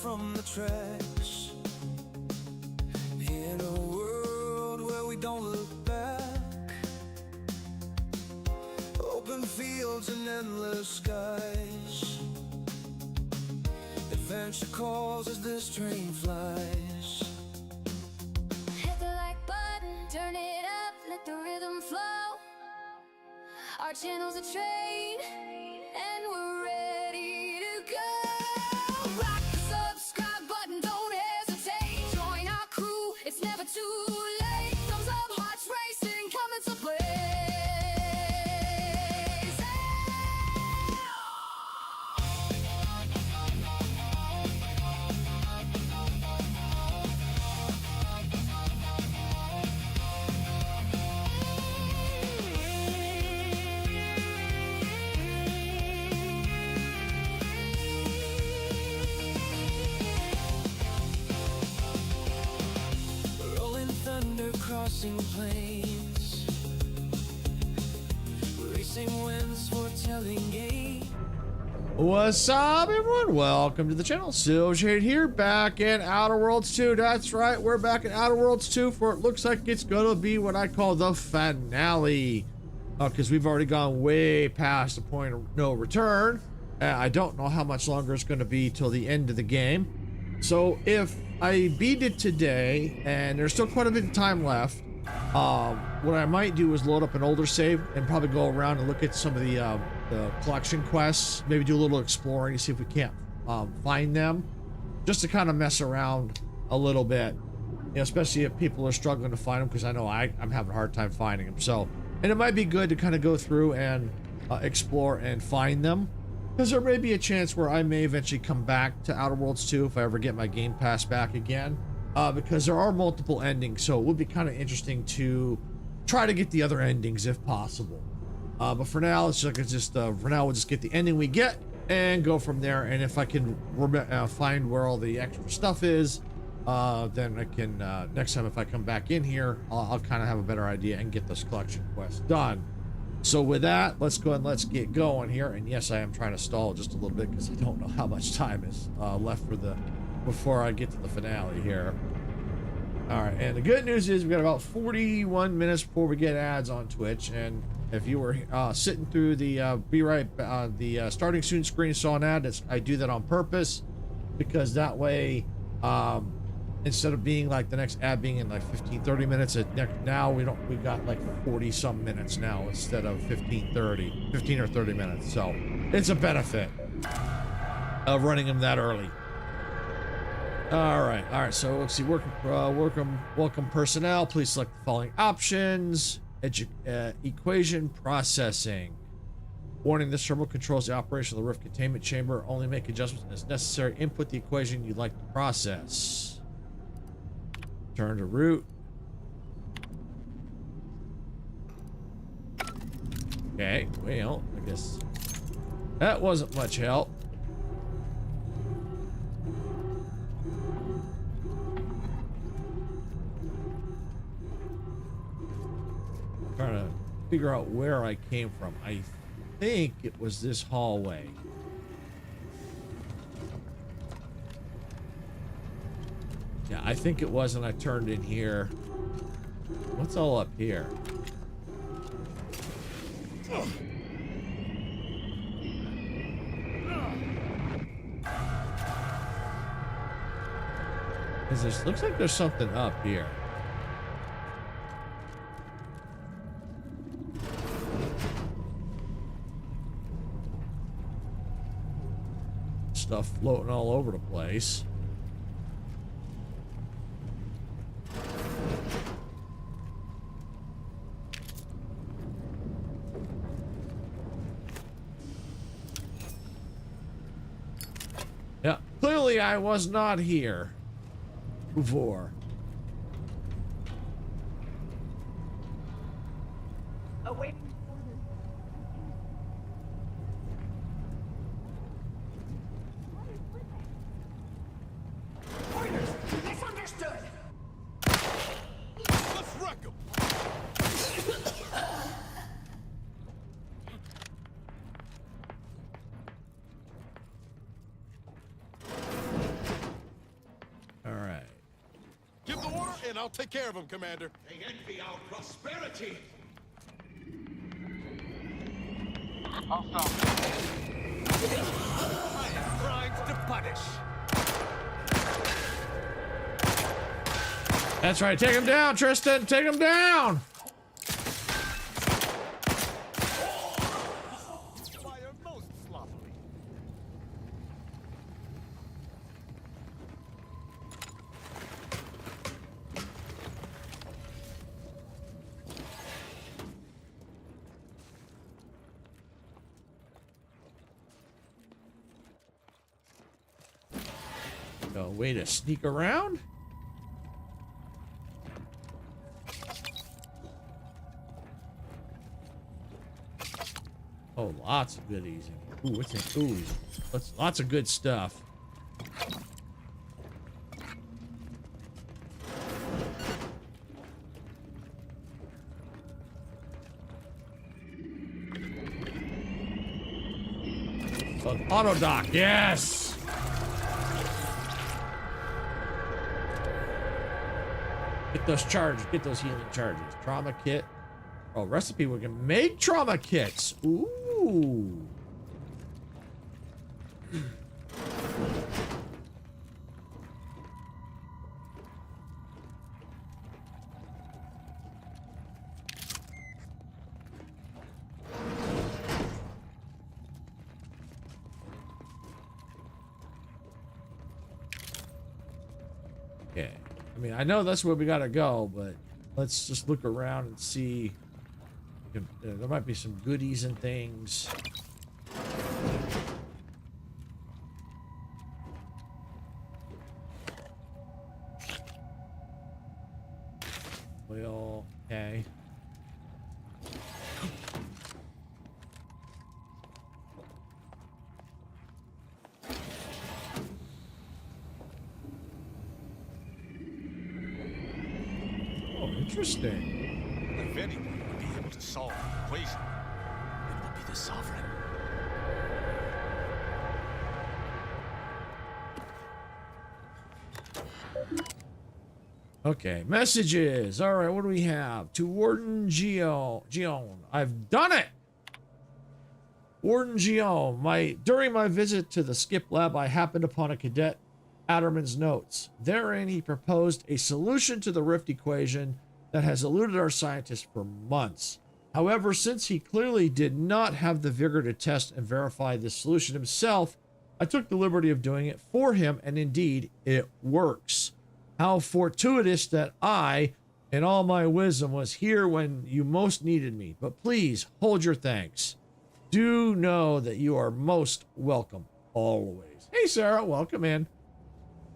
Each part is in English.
from the tracks. In a world where we don't look back, open fields and endless skies. Adventure calls as this train flies. Hit the like button, turn it up, let the rhythm flow. Our channel's a train, and we're ready to go. Rock the subscribe button, don't hesitate. Join our crew, it's never too late. Thumbs up, hearts racing, coming to play. Rolling thunder crossing plains, racing winds foretelling game. What's up, everyone? Welcome to the channel. Silvershade here, back in Outer Worlds 2. That's right, we're back in Outer Worlds 2 for it looks like it's gonna be what I call the finale. Because we've already gone way past the point of no return. I don't know how much longer it's gonna be till the end of the game. So if I beat it today, and there's still quite a bit of time left, what I might do is load up an older save and probably go around and look at some of the collection quests, maybe do a little exploring to see if we can't find them, just to kind of mess around a little bit, you know, especially if people are struggling to find them, because I know I'm having a hard time finding them. So, and it might be good to kind of go through and explore and find them, because there may be a chance where I may eventually come back to Outer Worlds 2 if I ever get my Game Pass back again, because there are multiple endings, so it would be kind of interesting to try to get the other endings if possible. But for now, it's just for now we'll just get the ending we get and go from there. And if I can find where all the extra stuff is, then I can next time if I come back in here, I'll kind of have a better idea and get this collection quest done. So with that, let's go and let's get going here. And yes, I am trying to stall just a little bit because I don't know how much time is left for before I get to the finale here. All right, and the good news is we've got about 41 minutes before we get ads on Twitch. And if you were sitting through the the starting soon screen, saw an ad, I do that on purpose, because that way, instead of being like the next ad being in like 15-30 minutes, now we got like 40 some minutes now instead of 15 or 30 minutes. So it's a benefit of running them that early. All right, so let's see, welcome personnel, please select the following options. Equation processing. Warning, this terminal controls the operation of the rift containment chamber. Only make adjustments as necessary. Input the equation you'd like to process. Turn to root. Okay, well, I guess that wasn't much help. Trying to figure out where I came from. I think it was this hallway. Yeah, I think it was, and I turned in here. What's all up here? This looks like there's something up here. Stuff floating all over the place. Yeah, clearly I was not here before. Oh, wait. Pointers! Misunderstood! Let's wreck 'em! in. I'll take care of him, Commander. They envy our prosperity. I have crimes to punish. That's right. Take him down, Tristan. Take him down. Fire most sloppily. No way to sneak around. Oh, lots of goodies. Ooh, what's it? Ooh, lots of good stuff. Auto dock, yes. Get those charges. Get those healing charges. Trauma kit. Oh, recipe. We can make trauma kits. Ooh. Okay. I mean, I know that's where we gotta go, but let's just look around and see. There might be some goodies and things. Well, okay. Oh, interesting. If anyone would be able to solve the equation, it would be the Sovereign. Okay, messages. All right, what do we have? To Warden Gion. I've done it. Warden Gion. During my visit to the skip lab, I happened upon a cadet Adderman's notes. Therein, he proposed a solution to the rift equation that has eluded our scientists for months. However, since he clearly did not have the vigor to test and verify this solution himself, I took the liberty of doing it for him, and indeed, it works. How fortuitous that I, in all my wisdom, was here when you most needed me. But please, hold your thanks. Do know that you are most welcome, always. Hey, Sarah, welcome in.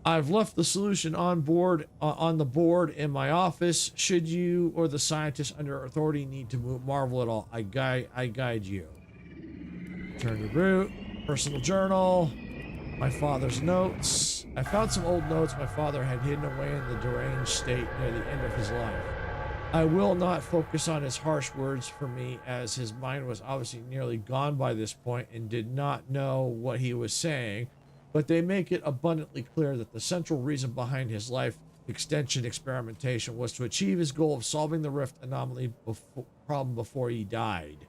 I've left the solution on the board in my office. Should you or the scientists under authority need to marvel at all, I guide you. Turn to root, personal journal, my father's notes. I found some old notes my father had hidden away in the deranged state near the end of his life. I will not focus on his harsh words for me, as his mind was obviously nearly gone by this point and did not know what he was saying. But they make it abundantly clear that the central reason behind his life extension experimentation was to achieve his goal of solving the rift anomaly problem before he died.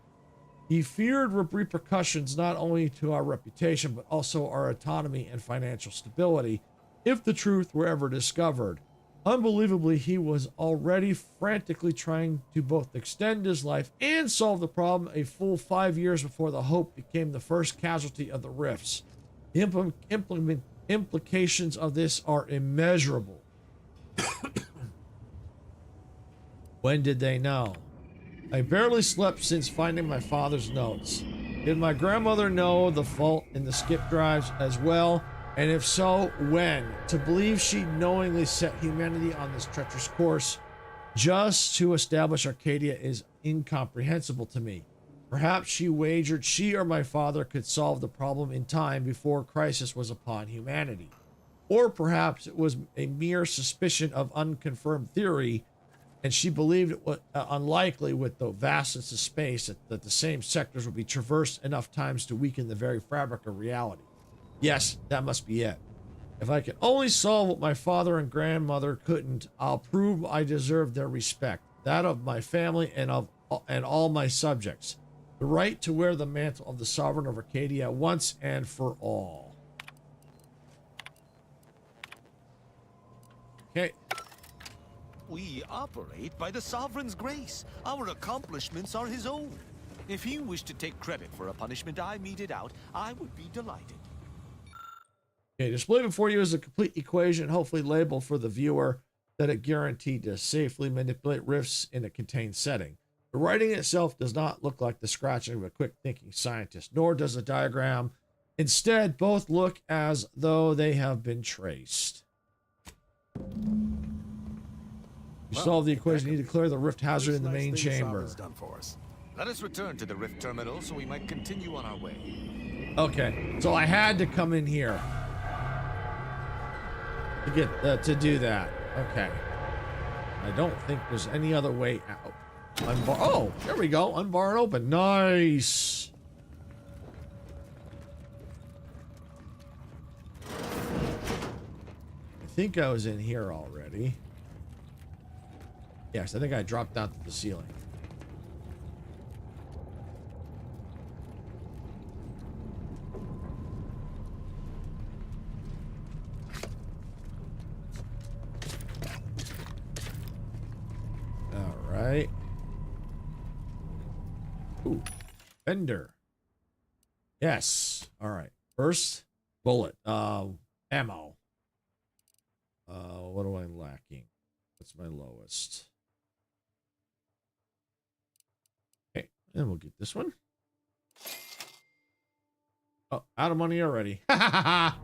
He feared repercussions not only to our reputation, but also our autonomy and financial stability if the truth were ever discovered. Unbelievably, he was already frantically trying to both extend his life and solve the problem a full 5 years before the Hope became the first casualty of the rifts. The implications of this are immeasurable. When did they know? I barely slept since finding my father's notes. Did my grandmother know the fault in the skip drives as well? And if so, when? To believe she knowingly set humanity on this treacherous course just to establish Arcadia is incomprehensible to me. Perhaps she wagered she or my father could solve the problem in time before crisis was upon humanity. Or perhaps it was a mere suspicion of unconfirmed theory, and she believed it was unlikely with the vastness of space that the same sectors would be traversed enough times to weaken the very fabric of reality. Yes, that must be it. If I can only solve what my father and grandmother couldn't, I'll prove I deserve their respect, that of my family and all my subjects. The right to wear the mantle of the sovereign of Arcadia once and for all. Okay. We operate by the sovereign's grace. Our accomplishments are his own. If he wished to take credit for a punishment I meted out, I would be delighted. Okay, display before you is a complete equation, hopefully labeled for the viewer that it guaranteed to safely manipulate rifts in a contained setting. The writing itself does not look like the scratching of a quick-thinking scientist, nor does the diagram. Instead, both look as though they have been traced. You solve the equation, you need to clear the rift hazard in the main chamber. Done for us. Let us return to the rift terminal so we might continue on our way. Okay, so I had to come in here to get to do that. Okay, I don't think there's any other way out. Oh, there we go. Unbar and open. Nice. I think I was in here already. Yes, I think I dropped down to the ceiling. All right. Ooh, fender. Yes. All right. First bullet. Ammo. What am I lacking? What's my lowest? Okay, and we'll get this one. Oh, out of money already. Ha ha ha.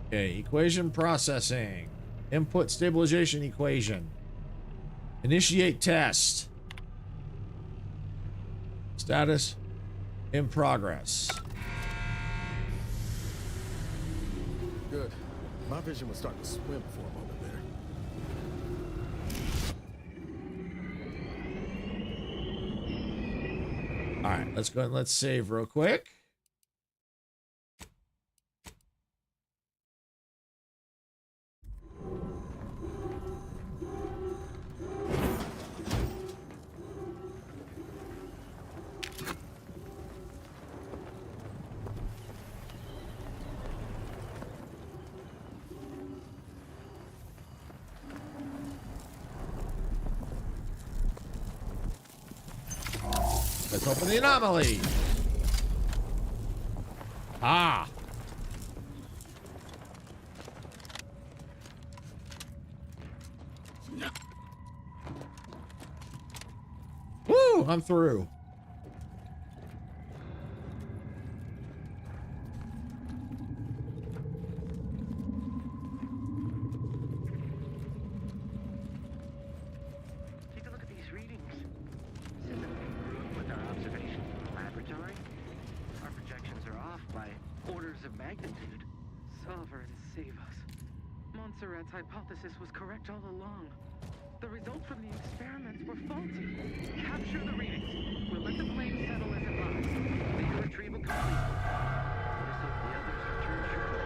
Okay, equation processing. Input stabilization equation. Initiate test. Status in progress. Good. My vision was starting to swim for a moment there. All right, let's go and let's save real quick. Let's open the anomaly. Ah. Woo, I'm through. Take a look at these readings. With our observations in the laboratory, our projections are off by orders of magnitude. Sovereign, save us. Montserrat's hypothesis was correct all along. The results from the experiments were faulty. Capture the readings. We'll let the plane settle as it lies. Leave retrieval complete. Let us hope the others return shortly.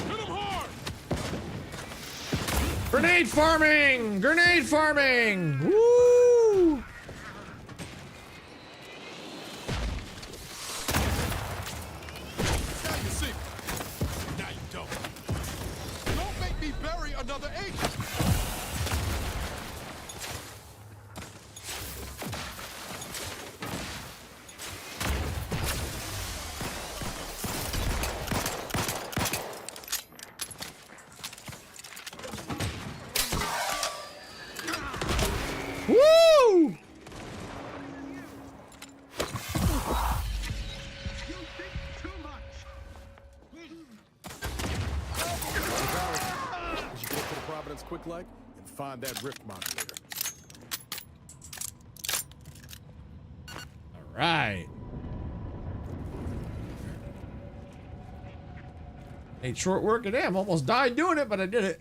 Hit him hard! Grenade farming! Grenade farming! Woo! Now you see. Now you don't. Don't make me bury another agent! Woo! Did you go to the Providence quick like and find that rift modulator? All right. Hey, short work. Damn, almost died doing it, but I did it.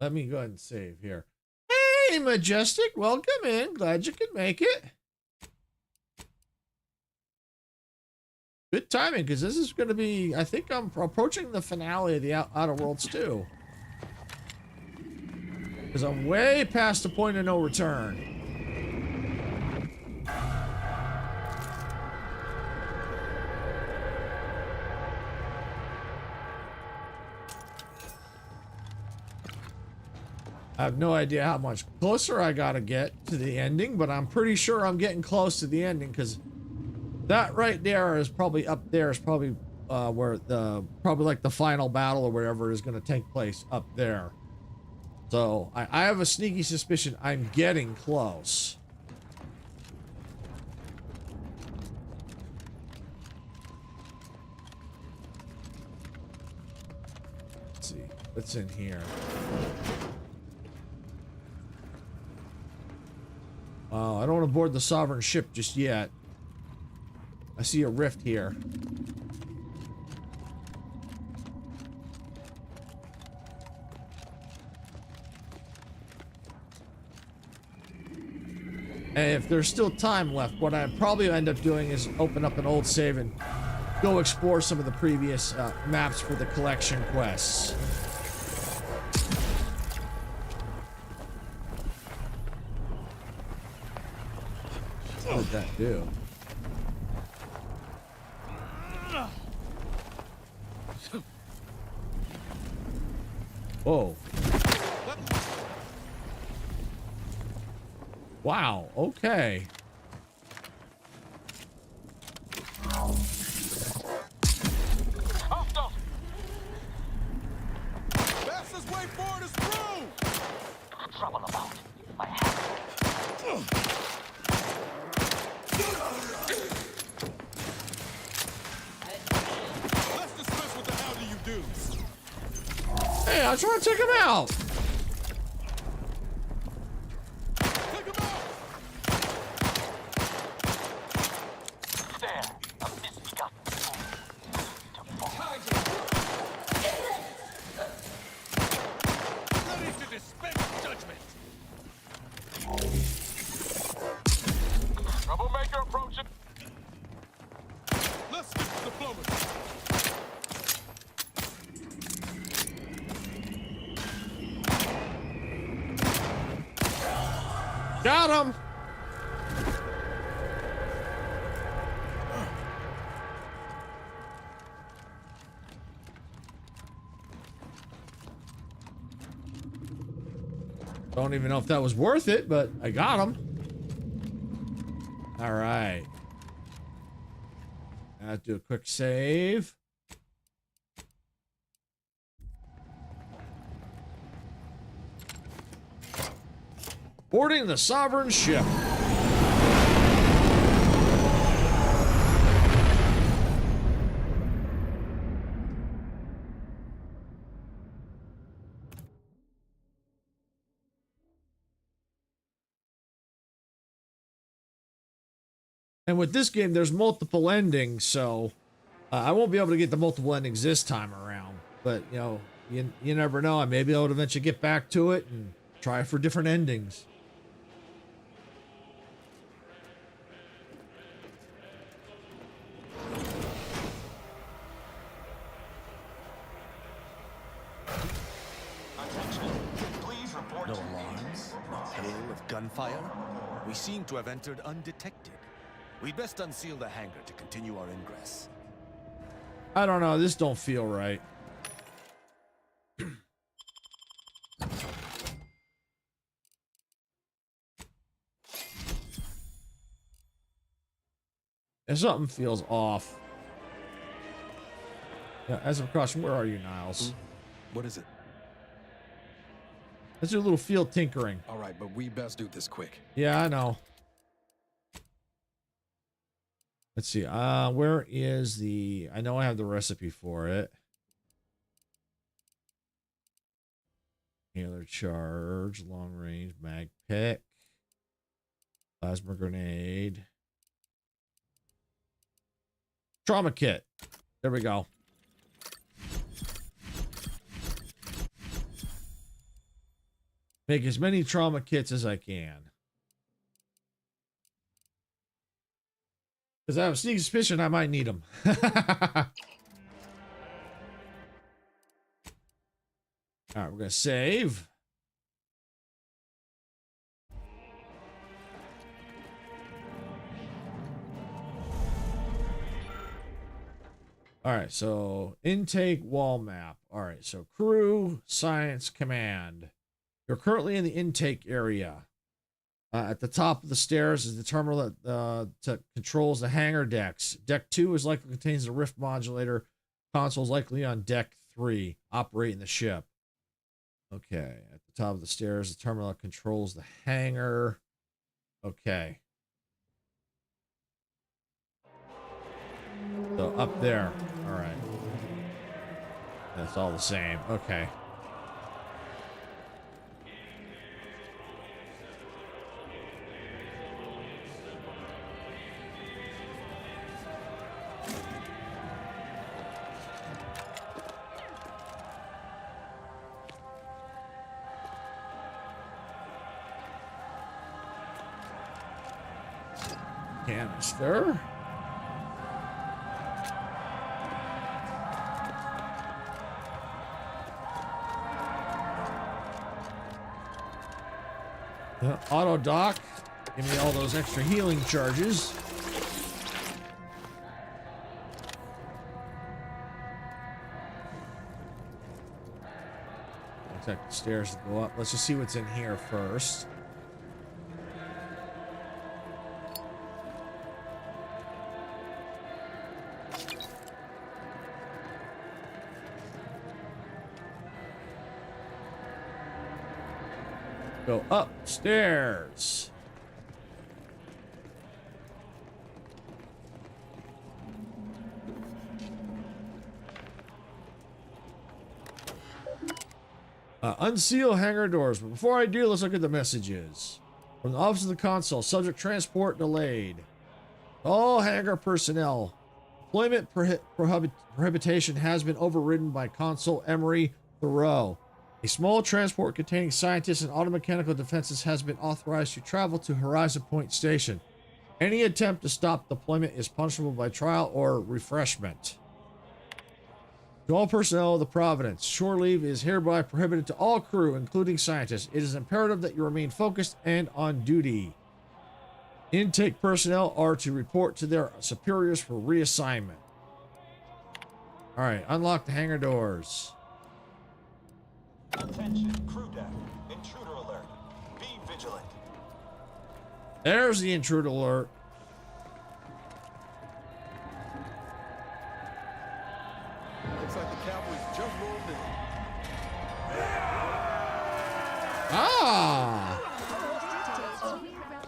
Let me go ahead and save here. Hey, Majestic, welcome in. Glad you could make it. Good timing, because this is going to be, I think I'm approaching the finale of the Outer Worlds 2. Because I'm way past the point of no return. I have no idea how much closer I gotta get to the ending, but I'm pretty sure I'm getting close to the ending, because that right there is probably up there is probably where the probably like the final battle or whatever is going to take place up there. So I have a sneaky suspicion I'm getting close. Let's see what's in here. I don't want to board the Sovereign ship just yet. I see a rift here. And if there's still time left, what I'd probably end up doing is open up an old save and go explore some of the previous maps for the collection quests. What did that do? Whoa. Wow, okay. Fastest way forward is through! Trouble about. I have Let's discuss what the hell do you do? Hey, I'm trying to take him out. Take him out! there. A misbegotten fool. To fall. Ready to dispense judgment! Troublemaker approaching. Let's skip the diplomacy. Got him. Don't even know if that was worth it, but I got him. All right. I have to do a quick save. Boarding the Sovereign ship. And with this game, there's multiple endings, so I won't be able to get the multiple endings this time around. But, you know, you never know. I may be able to eventually get back to it and try for different endings. Attention. Please report no alarms. Hail of gunfire. We seem to have entered undetected. We'd best unseal the hangar to continue our ingress. I don't know. This don't feel right. And something feels off. Yeah, as a precaution, where are you, Niles? What is it? Let's do a little field tinkering. All right, but we best do this quick. Yeah, I know. Let's see. Where is the... I know I have the recipe for it. Inhaler charge, long range, mag pick, plasma grenade, trauma kit. There we go. Make as many trauma kits as I can. Because I have a sneaky suspicion I might need them. Alright, we're going to save. Alright, so intake wall map. Alright, so crew, science, command. You're currently in the intake area. At the top of the stairs is the terminal that controls the hangar decks. Deck 2 is likely contains the rift modulator. Console is likely on deck 3, operating the ship. Okay, at the top of the stairs, the terminal that controls the hangar. Okay. So up there. All right. That's all the same. Okay. Canister. Auto dock. Give me all those extra healing charges. Looks like the stairs to go up. Let's just see what's in here first. Go upstairs. Unseal hangar doors. But before I do, let's look at the messages. From the office of the console, subject transport delayed. All hangar personnel. Deployment prohibition has been overridden by Consul Emery Thoreau. A small transport containing scientists and automechanical defenses has been authorized to travel to Horizon Point Station. Any attempt to stop deployment is punishable by trial or refreshment. To all personnel of the Providence, shore leave is hereby prohibited to all crew, including scientists. It is imperative that you remain focused and on duty. Intake personnel are to report to their superiors for reassignment. All right, unlock the hangar doors. Attention, crew deck. Intruder alert. Be vigilant. There's the intruder alert. Looks like the cavalry's just rolled in. Ah!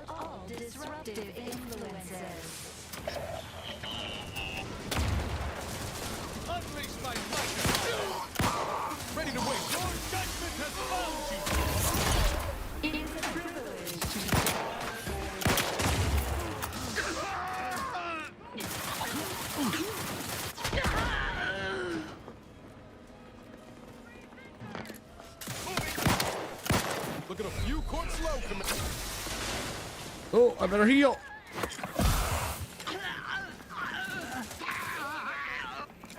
All disruptive influences. Unleash my Modica. Ready to wait. Your judgment has found you. It is a privilege to Look at a few courts low, Commander. Oh, I better heal.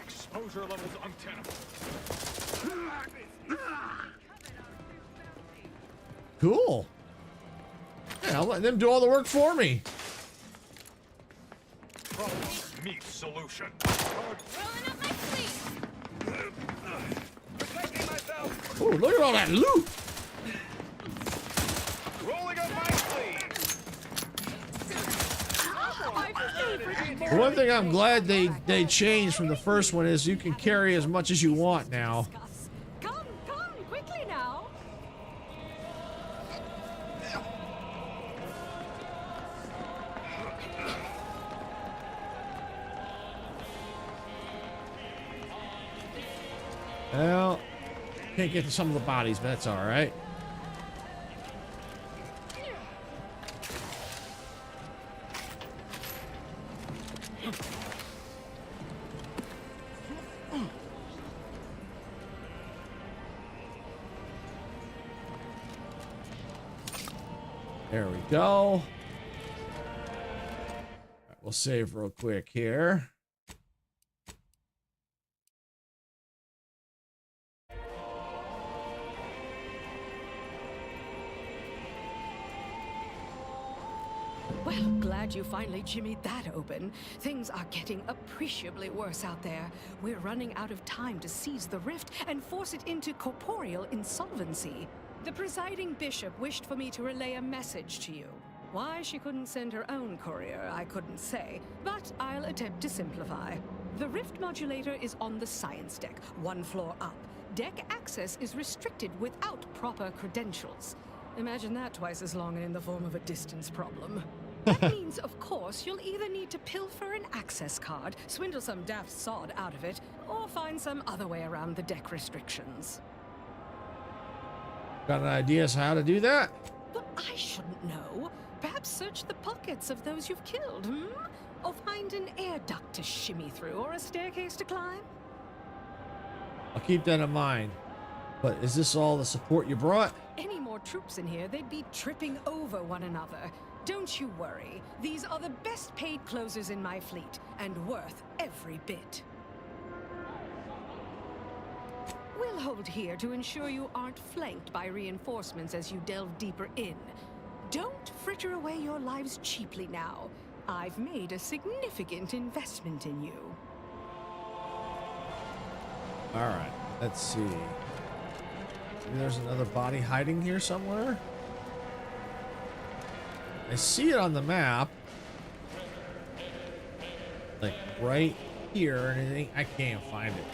Exposure levels untenable. Cool. Yeah, I'll let them do all the work for me. Problem meet solution. rolling up my sleeve. Protecting myself. Oh, look at all that loot. Rolling up my sleeve. The one thing I'm glad they changed from the first one is you can carry as much as you want now. Come, quickly now. Well, can't get to some of the bodies, but that's all right. There we go. All right, we'll save real quick here. Well, glad you finally jimmied that open. Things are getting appreciably worse out there. We're running out of time to seize the rift and force it into corporeal insolvency. The presiding bishop wished for me to relay a message to you. Why she couldn't send her own courier, I couldn't say, but I'll attempt to simplify. The rift modulator is on the science deck, 1 floor up. Deck access is restricted without proper credentials. Imagine that twice as long and in the form of a distance problem. That means, of course, you'll either need to pilfer an access card, swindle some daft sod out of it, or find some other way around the deck restrictions. Got an idea as to how to do that? But I shouldn't know. Perhaps search the pockets of those you've killed, Or find an air duct to shimmy through, or a staircase to climb? I'll keep that in mind. But is this all the support you brought? Any more troops in here, they'd be tripping over one another. Don't you worry. These are the best paid closers in my fleet, and worth every bit. We'll hold here to ensure you aren't flanked by reinforcements as you delve deeper in. Don't fritter away your lives cheaply now. I've made a significant investment in you. All right, let's see. Maybe there's another body hiding here somewhere. I see it on the map, like right here, and I can't find it.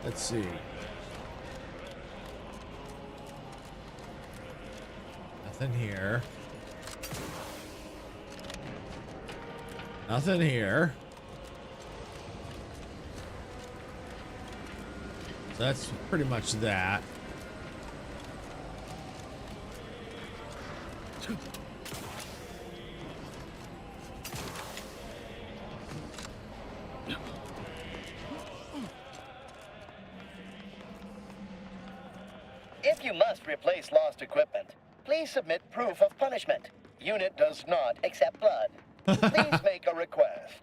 Let's see. Nothing here. Nothing here. So that's pretty much that. If you must replace lost equipment, please submit proof of punishment. Unit does not accept blood. Please make a request.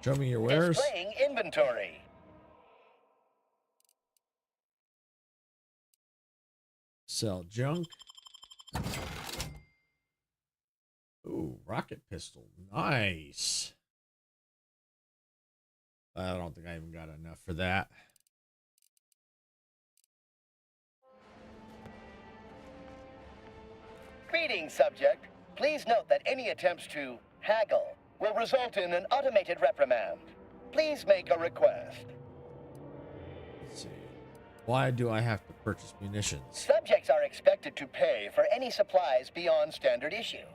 Show me your wares. Displaying inventory. Sell junk. Ooh, rocket pistol. Nice. I don't think I even got enough for that. Greetings, subject. Please note that any attempts to haggle will result in an automated reprimand. Please make a request. Let's see. Why do I have to purchase munitions? Subjects are expected to pay for any supplies beyond standard issue.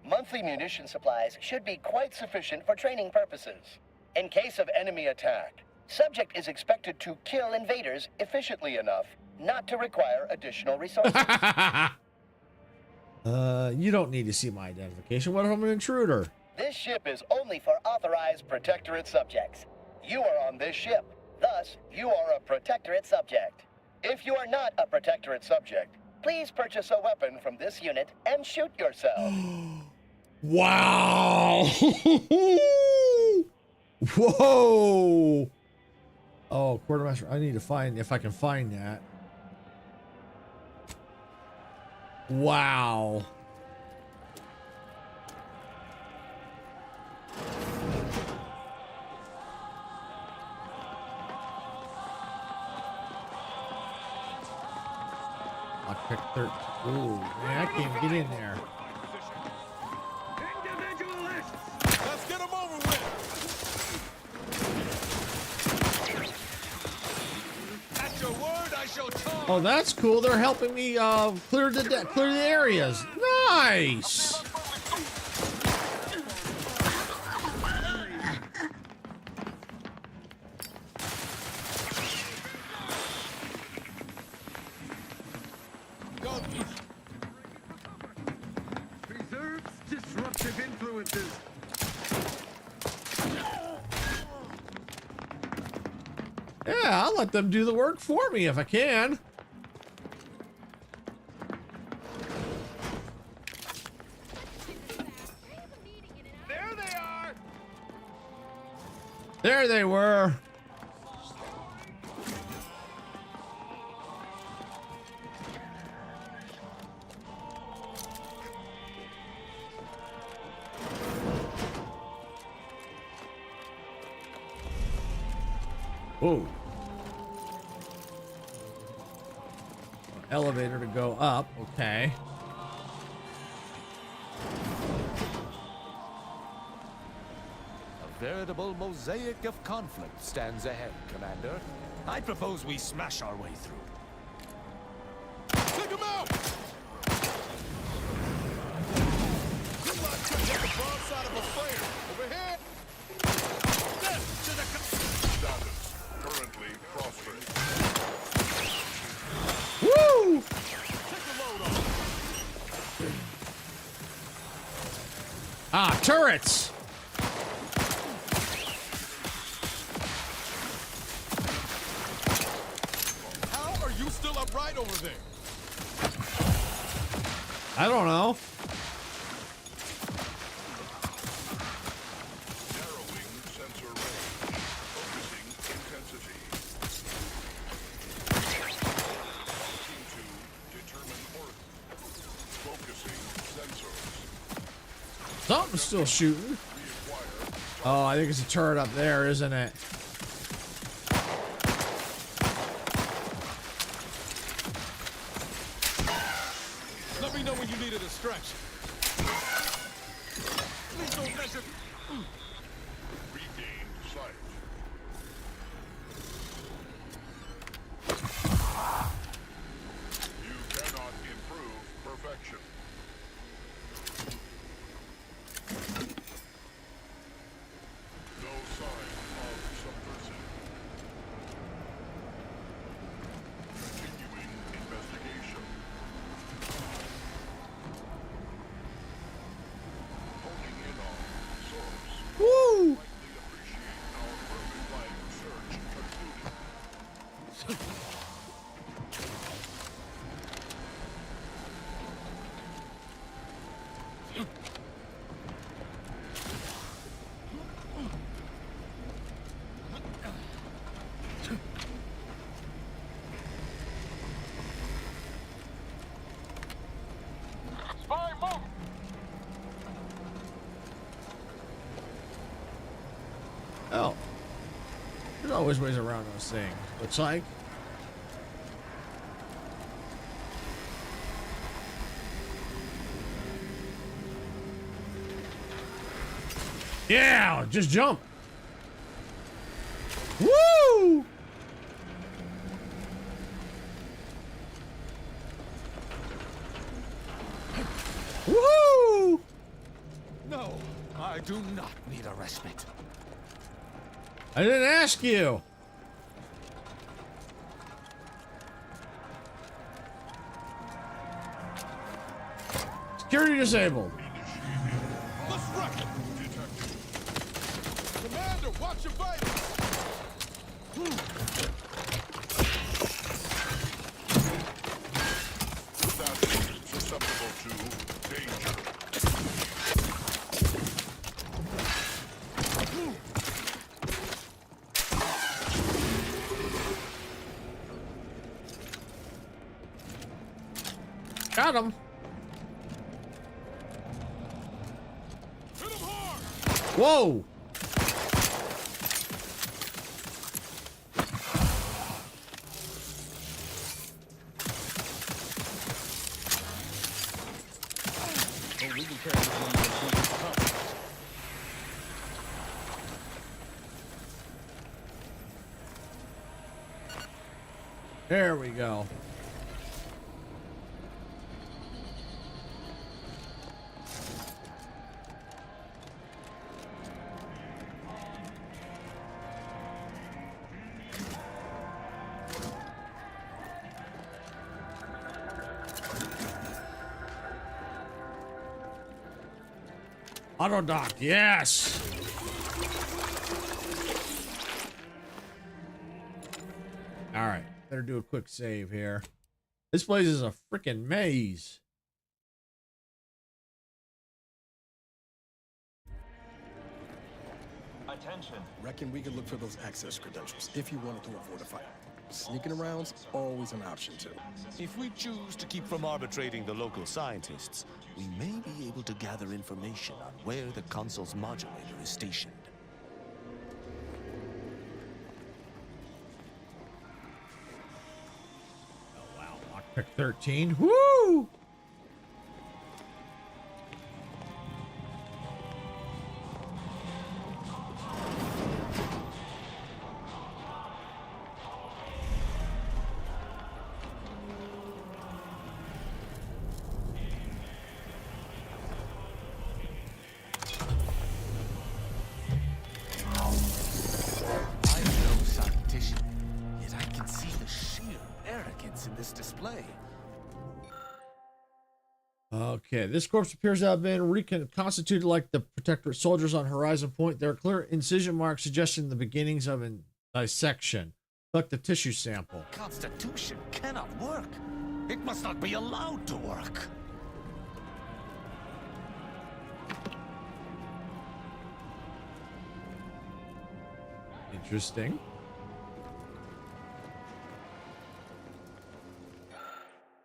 Monthly munition supplies should be quite sufficient for training purposes. In case of enemy attack, subject is expected to kill invaders efficiently enough not to require additional resources. You don't need to see my identification. What if I'm an intruder? This ship is only for authorized Protectorate subjects. You are on this ship. Thus, you are a Protectorate subject. If you are not a Protectorate subject, please purchase a weapon from this unit and shoot yourself. Wow! Whoa! Oh, quartermaster. I need to find, if I can find that. Wow. Lockpick 13. Ooh, man, I can't get in there. Let's get them over with. At your word, I shall charge. Oh, that's cool. They're helping me clear the areas. Nice. Preserves disruptive influences. I'll let them do the work for me if I can. There they are! There they were. Whoa. Elevator to go up. Okay. A veritable mosaic of conflict stands ahead, Commander. I propose we smash our way through. Take him out! Good luck to the wrong side of a frame. Over here! Death to the status currently prostrate. Woo! Take the load off. Ah, turrets. How are you still upright over there? I don't know. Narrowing sensor range. Focusing intensity. Looking to determine Earth. Focusing sensors. Something's still shooting. Reacquire. Oh, I think it's a turret up there, isn't it? Let me know when you need a distraction. Please don't measure. Regained sight. You cannot improve perfection. No sign of subversive. Continuing investigation. Honing in on source. Woo! Likely appreciate our perfect life search concluded. Spy move! Oh. There's always ways around those things. Looks like. Yeah, just jump. Woo! Woo! No, I do not need a respite. I didn't ask you. Security disabled. Let's wreck it! Detective. Commander, watch your vitals! Status susceptible to danger. Got him. Hit him hard! Whoa. There we go. Auto dock, yes. Better do a quick save here. This place is a freaking maze. Attention. Reckon we could look for those access credentials if you wanted to avoid a fight. Sneaking around's always an option too. If we choose to keep from arbitrating the local scientists, we may be able to gather information on where the console's modulator is stationed. Oh wow, lockpick 13. Woo! Okay, this corpse appears to have been reconstituted like the Protectorate soldiers on Horizon Point. There are clear incision marks suggesting the beginnings of a dissection. Collect the tissue sample. Constitution cannot work. It must not be allowed to work. Interesting.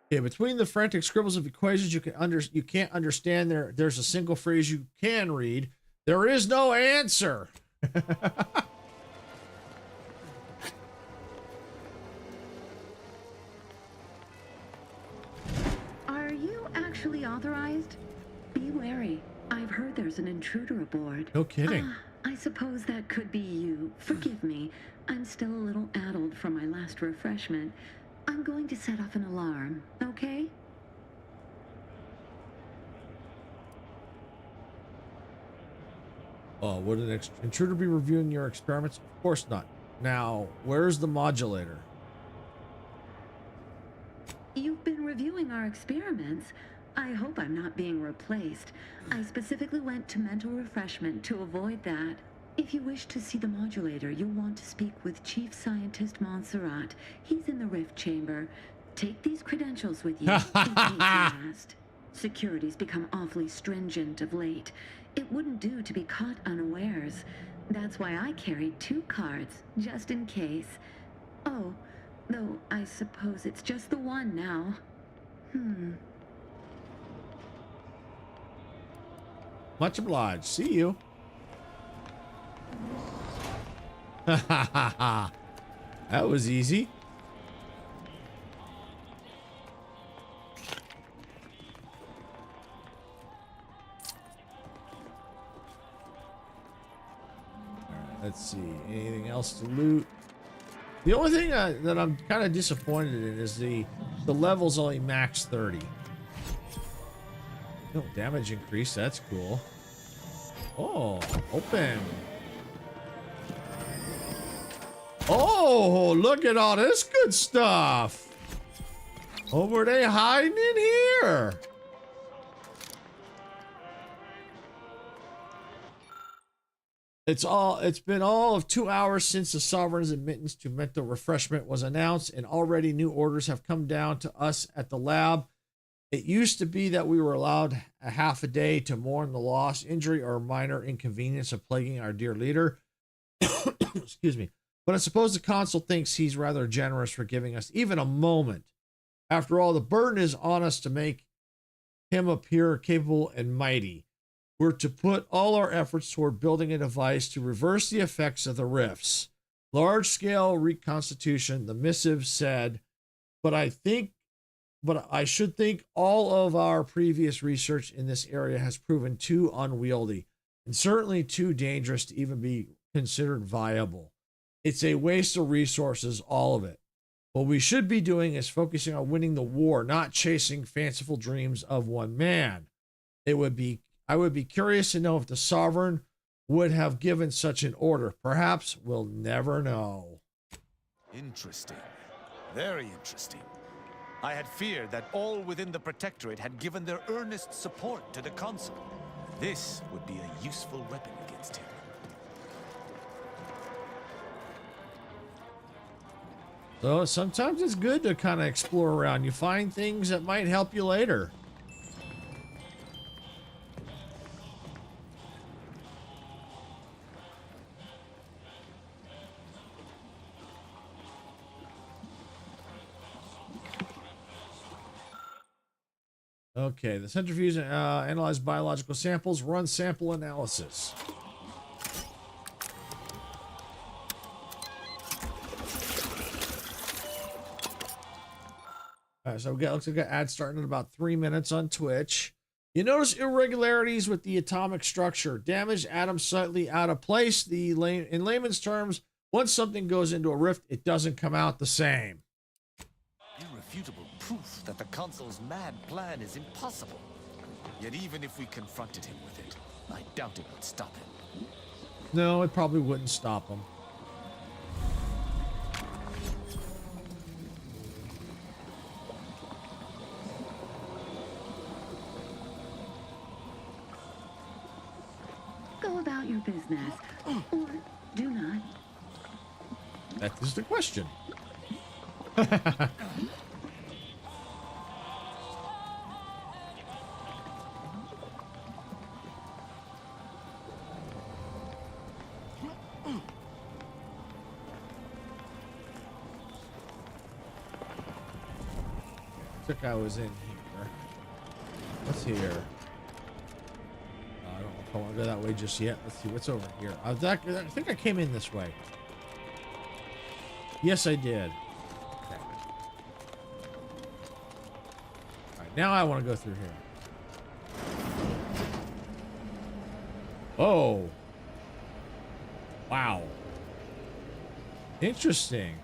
Okay, between the frantic scribbles of equations you can't understand, there's a single phrase you can read. There is no answer. Are you actually authorized? Be wary. I've heard there's an intruder aboard. No kidding. I suppose that could be you. Forgive me. I'm still a little addled from my last refreshment. I'm going to set off an alarm, okay? Oh, would an intruder be reviewing your experiments? Of course not. Now, where's the modulator? You've been reviewing our experiments. I hope I'm not being replaced. I specifically went to mental refreshment to avoid that. If you wish to see the modulator, you'll want to speak with Chief Scientist Montserrat. He's in the rift chamber. Take these credentials with you in case you asked. Security's become awfully stringent of late. It wouldn't do to be caught unawares. That's why I carried 2 cards, just in case. Oh, though I suppose it's just the one now. Much obliged. See you. That was easy. Let's see. Anything else to loot? The only thing that I'm kind of disappointed in is the level's only max 30. No damage increase. That's cool. Oh, open. Oh, look at all this good stuff. Oh, were they hiding in here? It's been all of 2 hours since the Sovereign's admittance to mental refreshment was announced, and already new orders have come down to us at the lab. It used to be that we were allowed a half a day to mourn the loss, injury, or minor inconvenience of plaguing our dear leader. Excuse me. But I suppose the consul thinks he's rather generous for giving us even a moment. After all, the burden is on us to make him appear capable and mighty. We're to put all our efforts toward building a device to reverse the effects of the rifts. Large-scale reconstitution, the missive said, but I should think all of our previous research in this area has proven too unwieldy and certainly too dangerous to even be considered viable. It's a waste of resources, all of it. What we should be doing is focusing on winning the war, not chasing fanciful dreams of one man. I would be curious to know if the Sovereign would have given such an order. Perhaps we'll never know. Interesting. Very interesting. I had feared that all within the Protectorate had given their earnest support to the Consul. This would be a useful weapon against him. So sometimes it's good to kind of explore around. You find things that might help you later. Okay, the centrifuge analyzed biological samples, run sample analysis. All right, so we got, looks like we got ads starting in about 3 minutes on Twitch. You notice irregularities with the atomic structure, damaged atoms slightly out of place. In layman's terms, once something goes into a rift, it doesn't come out the same. Irrefutable proof that the Consul's mad plan is impossible. Yet even if we confronted him with it, I doubt it would stop him. No, it probably wouldn't stop him. Go about your business, or do not. That is the question. Looks like I was in here. What's here? I don't know if I want to go that way just yet. Let's see what's over here. I think I came in this way. Yes, I did. Okay. All right, now I want to go through here. Oh. Wow. Interesting.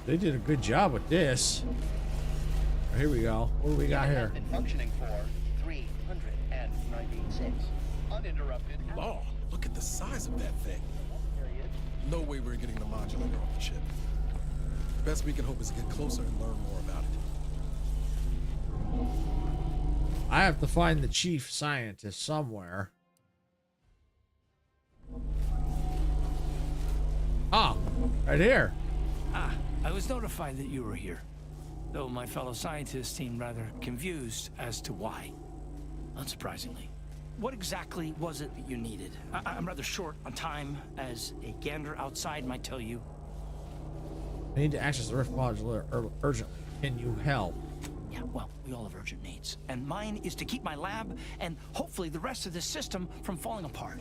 They did a good job with this. Right, here we go. What do we got here? Been functioning for 396 uninterrupted. Oh, look at the size of that thing. No way we're getting the modulator off the ship. Best we can hope is to get closer and learn more about it. I have to find the chief scientist somewhere. Ah, right here. Ah, I was notified that you were here, though my fellow scientists seemed rather confused as to why. Unsurprisingly. What exactly was it that you needed? I'm rather short on time, as a gander outside might tell you. I need to access the Rift modulator urgently. Can you help? Yeah, well, we all have urgent needs. And mine is to keep my lab, and hopefully the rest of this system, from falling apart.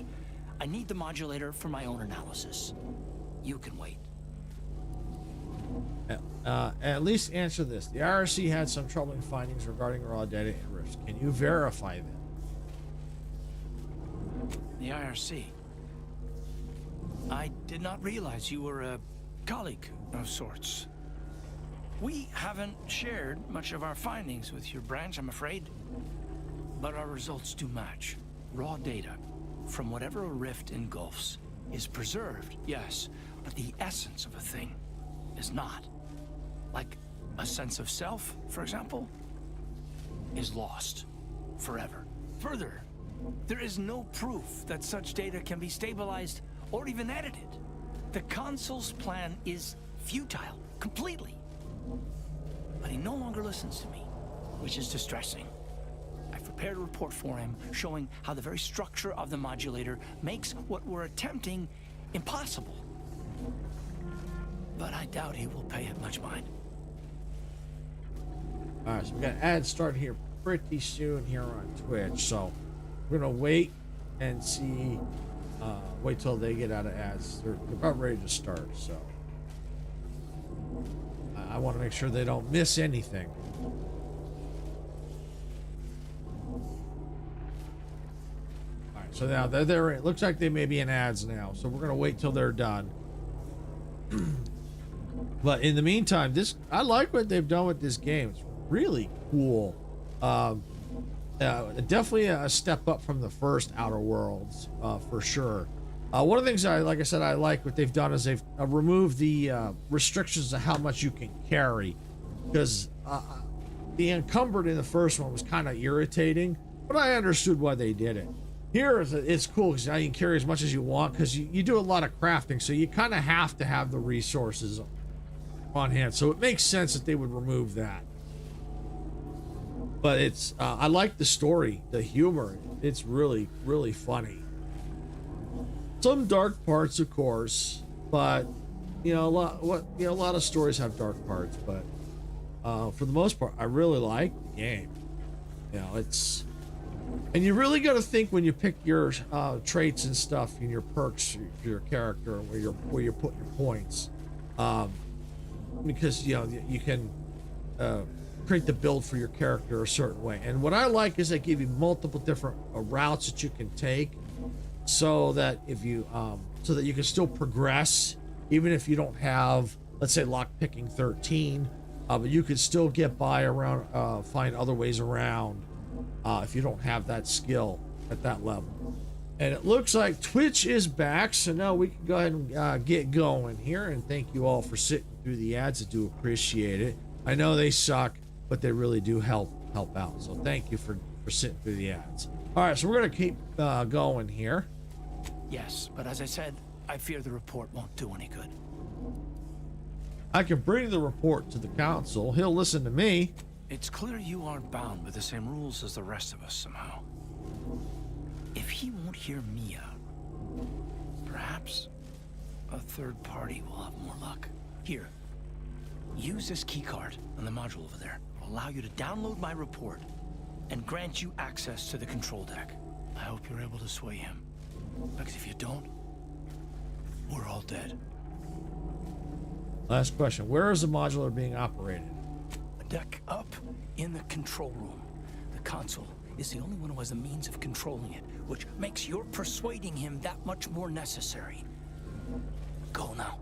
I need the modulator for my own analysis. You can wait. At least answer this. The IRC had some troubling findings regarding raw data and rifts. Can you verify them? The IRC? I did not realize you were a colleague of sorts. We haven't shared much of our findings with your branch, I'm afraid. But our results do match. Raw data from whatever a rift engulfs is preserved, yes, but the essence of a thing is not. Like a sense of self, for example, is lost forever. Further, there is no proof that such data can be stabilized or even edited. The Consul's plan is futile, completely. But he no longer listens to me, which is distressing. I've prepared a report for him showing how the very structure of the modulator makes what we're attempting impossible. But I doubt he will pay it much mind. All right, so we got ads starting here pretty soon here on Twitch. So we're gonna wait and see. Wait till they get out of ads. They're about ready to start. So I want to make sure they don't miss anything. All right, so now they're it looks like they may be in ads now. So we're gonna wait till they're done. But in the meantime, I like what they've done with this game. It's really cool. Definitely a step up from the first Outer Worlds, for sure. One of the things I like what they've done is they've removed the restrictions of how much you can carry. because the encumbered in the first one was kind of irritating, but I understood why they did it. Here, it's cool because now you can carry as much as you want, because you do a lot of crafting, so you kind of have to have the resources on hand. So it makes sense that they would remove that. But it's I like the story, the humor. It's really, really funny. Some dark parts, of course, but a lot of stories have dark parts. But for the most part, I really like the game. And you really got to think when you pick your traits and stuff and your perks for your character, where you put your points, because you can create the build for your character a certain way. And what I like is they give you multiple different routes that you can take, so that if you so that you can still progress even if you don't have, let's say, lock picking 13, but you could still get by around, find other ways around if you don't have that skill at that level. And it looks like Twitch is back, so now we can go ahead and get going here. And thank you all for sitting through the ads. I do appreciate it. I know they suck, but they really do help out. So thank you for sitting through the ads. All right, so we're gonna keep going here. Yes, but as I said, I fear the report won't do any good. I can bring the report to the council. He'll listen to me. It's clear you aren't bound by the same rules as the rest of us somehow. If he won't hear me out, perhaps a third party will have more luck. Here, use this keycard on the module over there. It'll allow you to download my report and grant you access to the control deck. I hope you're able to sway him, because if you don't, we're all dead. Last question. Where is the modular being operated? A deck up in the control room. The console is the only one who has the means of controlling it, which makes your persuading him that much more necessary. Go now.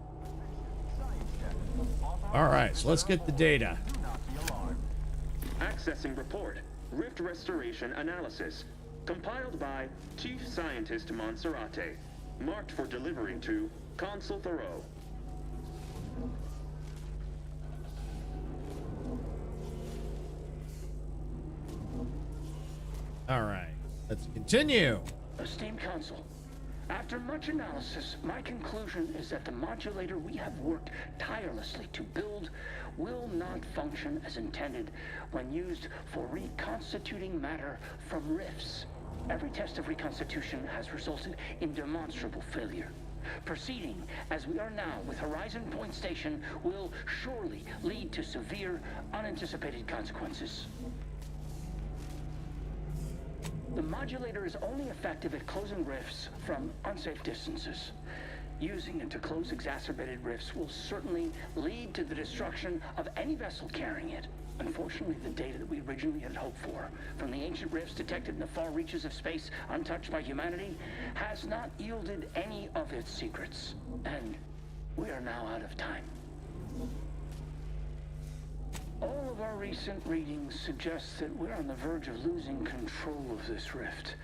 All right, so let's get the data. Accessing report. Rift restoration analysis. Compiled by Chief Scientist Monserrate. Marked for delivery to Consul Thoreau. All right, let's continue. Esteemed Consul, after much analysis, my conclusion is that the modulator we have worked tirelessly to build will not function as intended when used for reconstituting matter from rifts. Every test of reconstitution has resulted in demonstrable failure. Proceeding as we are now with Horizon Point Station will surely lead to severe, unanticipated consequences. The modulator is only effective at closing rifts from unsafe distances. Using it to close exacerbated rifts will certainly lead to the destruction of any vessel carrying it. Unfortunately, the data that we originally had hoped for from the ancient rifts detected in the far reaches of space untouched by humanity has not yielded any of its secrets. And we are now out of time. All of our recent readings suggest that we're on the verge of losing control of this rift.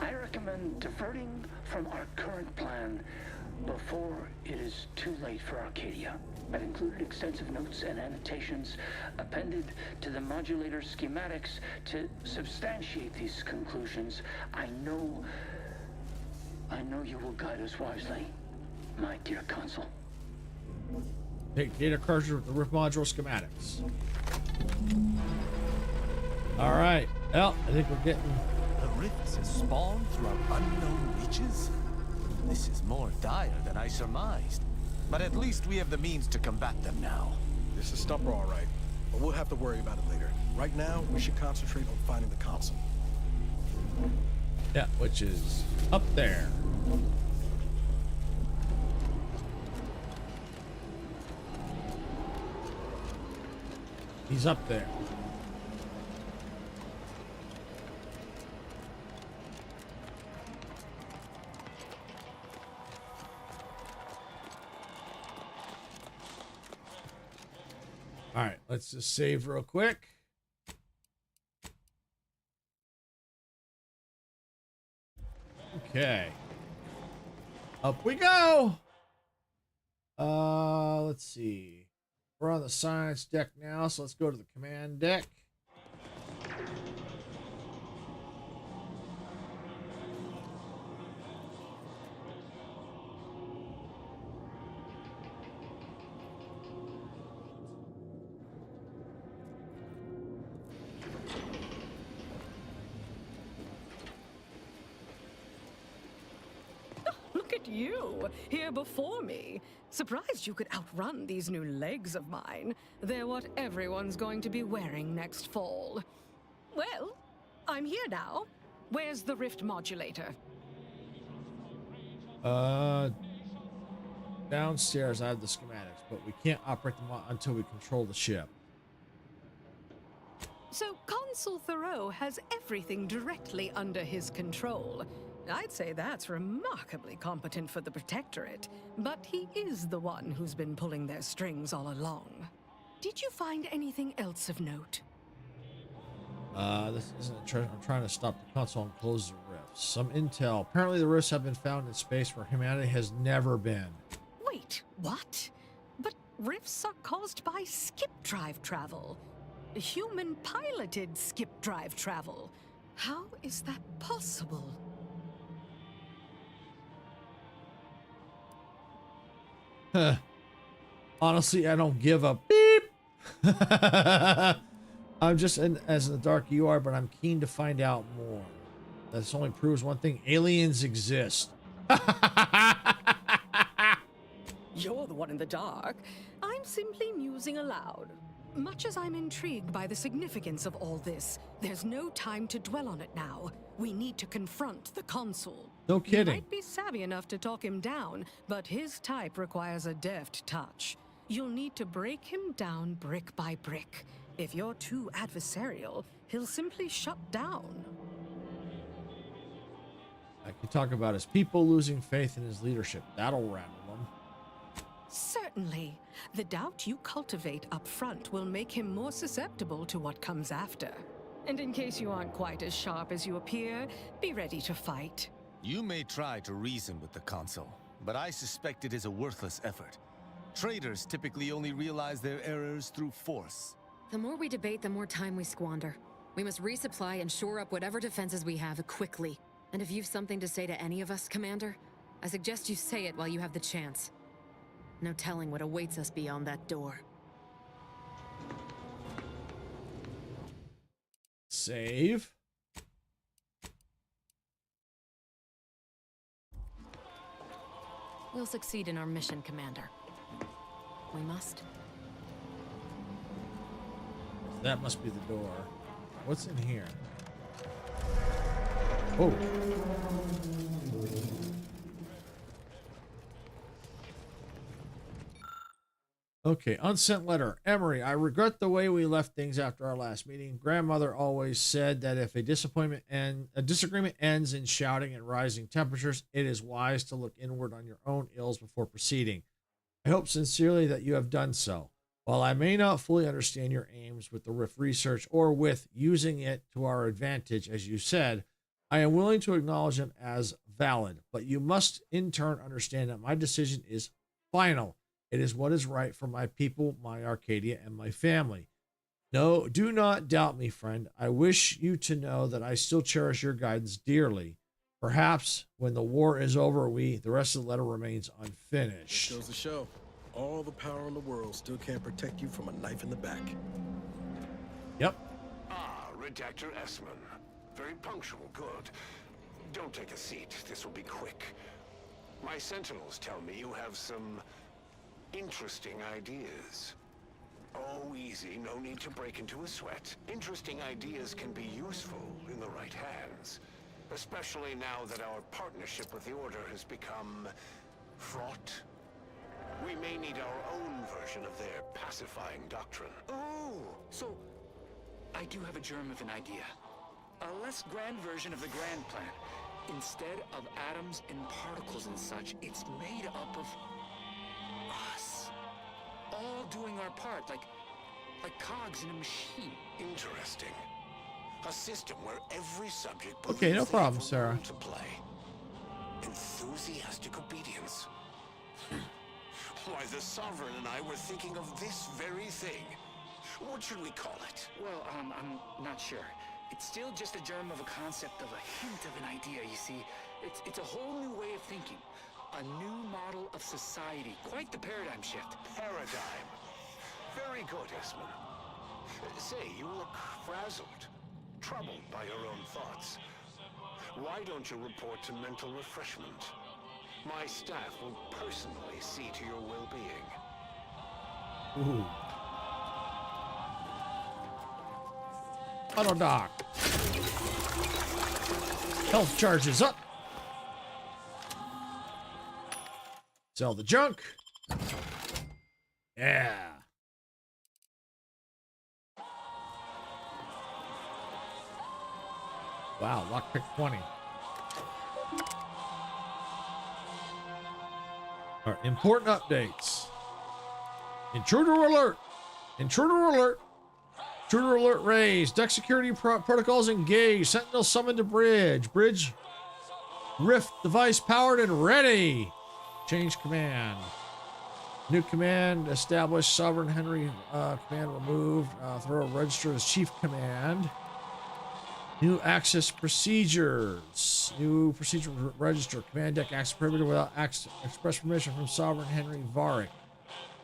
I recommend diverting from our current plan before it is too late for Arcadia. I've included extensive notes and annotations appended to the modulator schematics to substantiate these conclusions. I know you will guide us wisely, my dear Consul. Take data cursor with the rift module schematics. All right. Well, I think we're getting... The rifts have spawned throughout unknown reaches? This is more dire than I surmised. But at least we have the means to combat them now. This is Stumper, all right. But we'll have to worry about it later. Right now, we should concentrate on finding the console. Yeah, which is up there. He's up there. All right, let's just save real quick. Okay. Up we go. Let's see. We're on the science deck now, so let's go to the command deck. Look at you, here before me. Surprised you could outrun these new legs of mine. They're what everyone's going to be wearing next fall. Well, I'm here now. Where's the rift modulator? Downstairs I have the schematics, but we can't operate them until we control the ship. So Consul Thoreau has everything directly under his control. I'd say that's remarkably competent for the Protectorate, but he is the one who's been pulling their strings all along. Did you find anything else of note? This isn't I'm trying to stop the console and close the rifts. Some intel. Apparently the rifts have been found in space where humanity has never been. Wait, what? But rifts are caused by skip drive travel. Human-piloted skip drive travel. How is that possible? Honestly, I don't give a beep. I'm just as in the dark you are, but I'm keen to find out more. This only proves one thing: aliens exist. You're the one in the dark. I'm simply musing aloud. Much as I'm intrigued by the significance of all this, there's no time to dwell on it now. We need to confront the Consul. No kidding. You might be savvy enough to talk him down, but his type requires a deft touch. You'll need to break him down brick by brick. If you're too adversarial, he'll simply shut down. I can talk about his people losing faith in his leadership. That'll rattle them. Certainly. The doubt you cultivate up front will make him more susceptible to what comes after. And in case you aren't quite as sharp as you appear, be ready to fight. You may try to reason with the Consul, but I suspect it is a worthless effort. Traitors typically only realize their errors through force. The more we debate, the more time we squander. We must resupply and shore up whatever defenses we have quickly. And if you've something to say to any of us, Commander, I suggest you say it while you have the chance. No telling what awaits us beyond that door. Save. We'll succeed in our mission, Commander. We must. That must be the door. What's in here? Oh. Okay, unsent letter. Emery, I regret the way we left things after our last meeting. Grandmother always said that if a disagreement ends in shouting and rising temperatures, it is wise to look inward on your own ills before proceeding. I hope sincerely that you have done so. While I may not fully understand your aims with the Rift research or with using it to our advantage, as you said, I am willing to acknowledge them as valid, but you must in turn understand that my decision is final. It is what is right for my people, my Arcadia, and my family. No, do not doubt me, friend. I wish you to know that I still cherish your guidance dearly. Perhaps when the war is over, the rest of the letter remains unfinished. It goes to show. All the power in the world still can't protect you from a knife in the back. Yep. Ah, Redactor Essman. Very punctual, good. Don't take a seat, this will be quick. My sentinels tell me you have some interesting ideas. Oh, easy, no need to break into a sweat. Interesting ideas can be useful in the right hands. Especially now that our partnership with the Order has become fraught. We may need our own version of their pacifying doctrine. Oh, so I do have a germ of an idea. A less grand version of the grand plan. Instead of atoms and particles and such, it's made up of us. All doing our part, like cogs in a machine. Interesting. A system where every subject Okay, no believes they problem, have a Sarah. role to play. Enthusiastic obedience. Why, the Sovereign and I were thinking of this very thing. What should we call it? Well, I'm not sure. It's still just a germ of a concept, of a hint of an idea, you see. It's a whole new way of thinking. A new model of society. Quite the paradigm shift. Paradigm. Very good, Esmond. Say, you look frazzled, troubled by your own thoughts. Why don't you report to mental refreshment? My staff will personally see to your well-being. Ooh. Auto dock. Health charges up. Sell the junk. Yeah. Wow, lockpick 20. All right, important updates. Intruder alert. Intruder alert. Intruder alert raised. Deck security protocols engaged. Sentinel summoned to bridge. Bridge rift device powered and ready. Change command. New command established. Sovereign Henry command removed. Throw register as chief command. New access procedures. New procedure register. Command deck access permitted without express permission from Sovereign Henry Varick.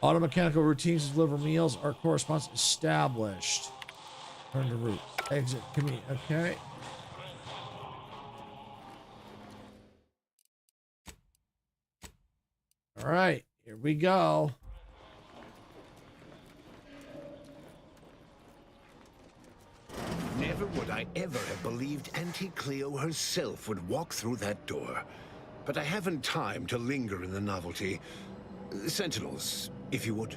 Auto mechanical routines to deliver meals are correspondence established. Turn to route. Exit commute. Okay. All right. Here we go. Never would I ever have believed Auntie Cleo herself would walk through that door. But I haven't time to linger in the novelty. Sentinels, if you would.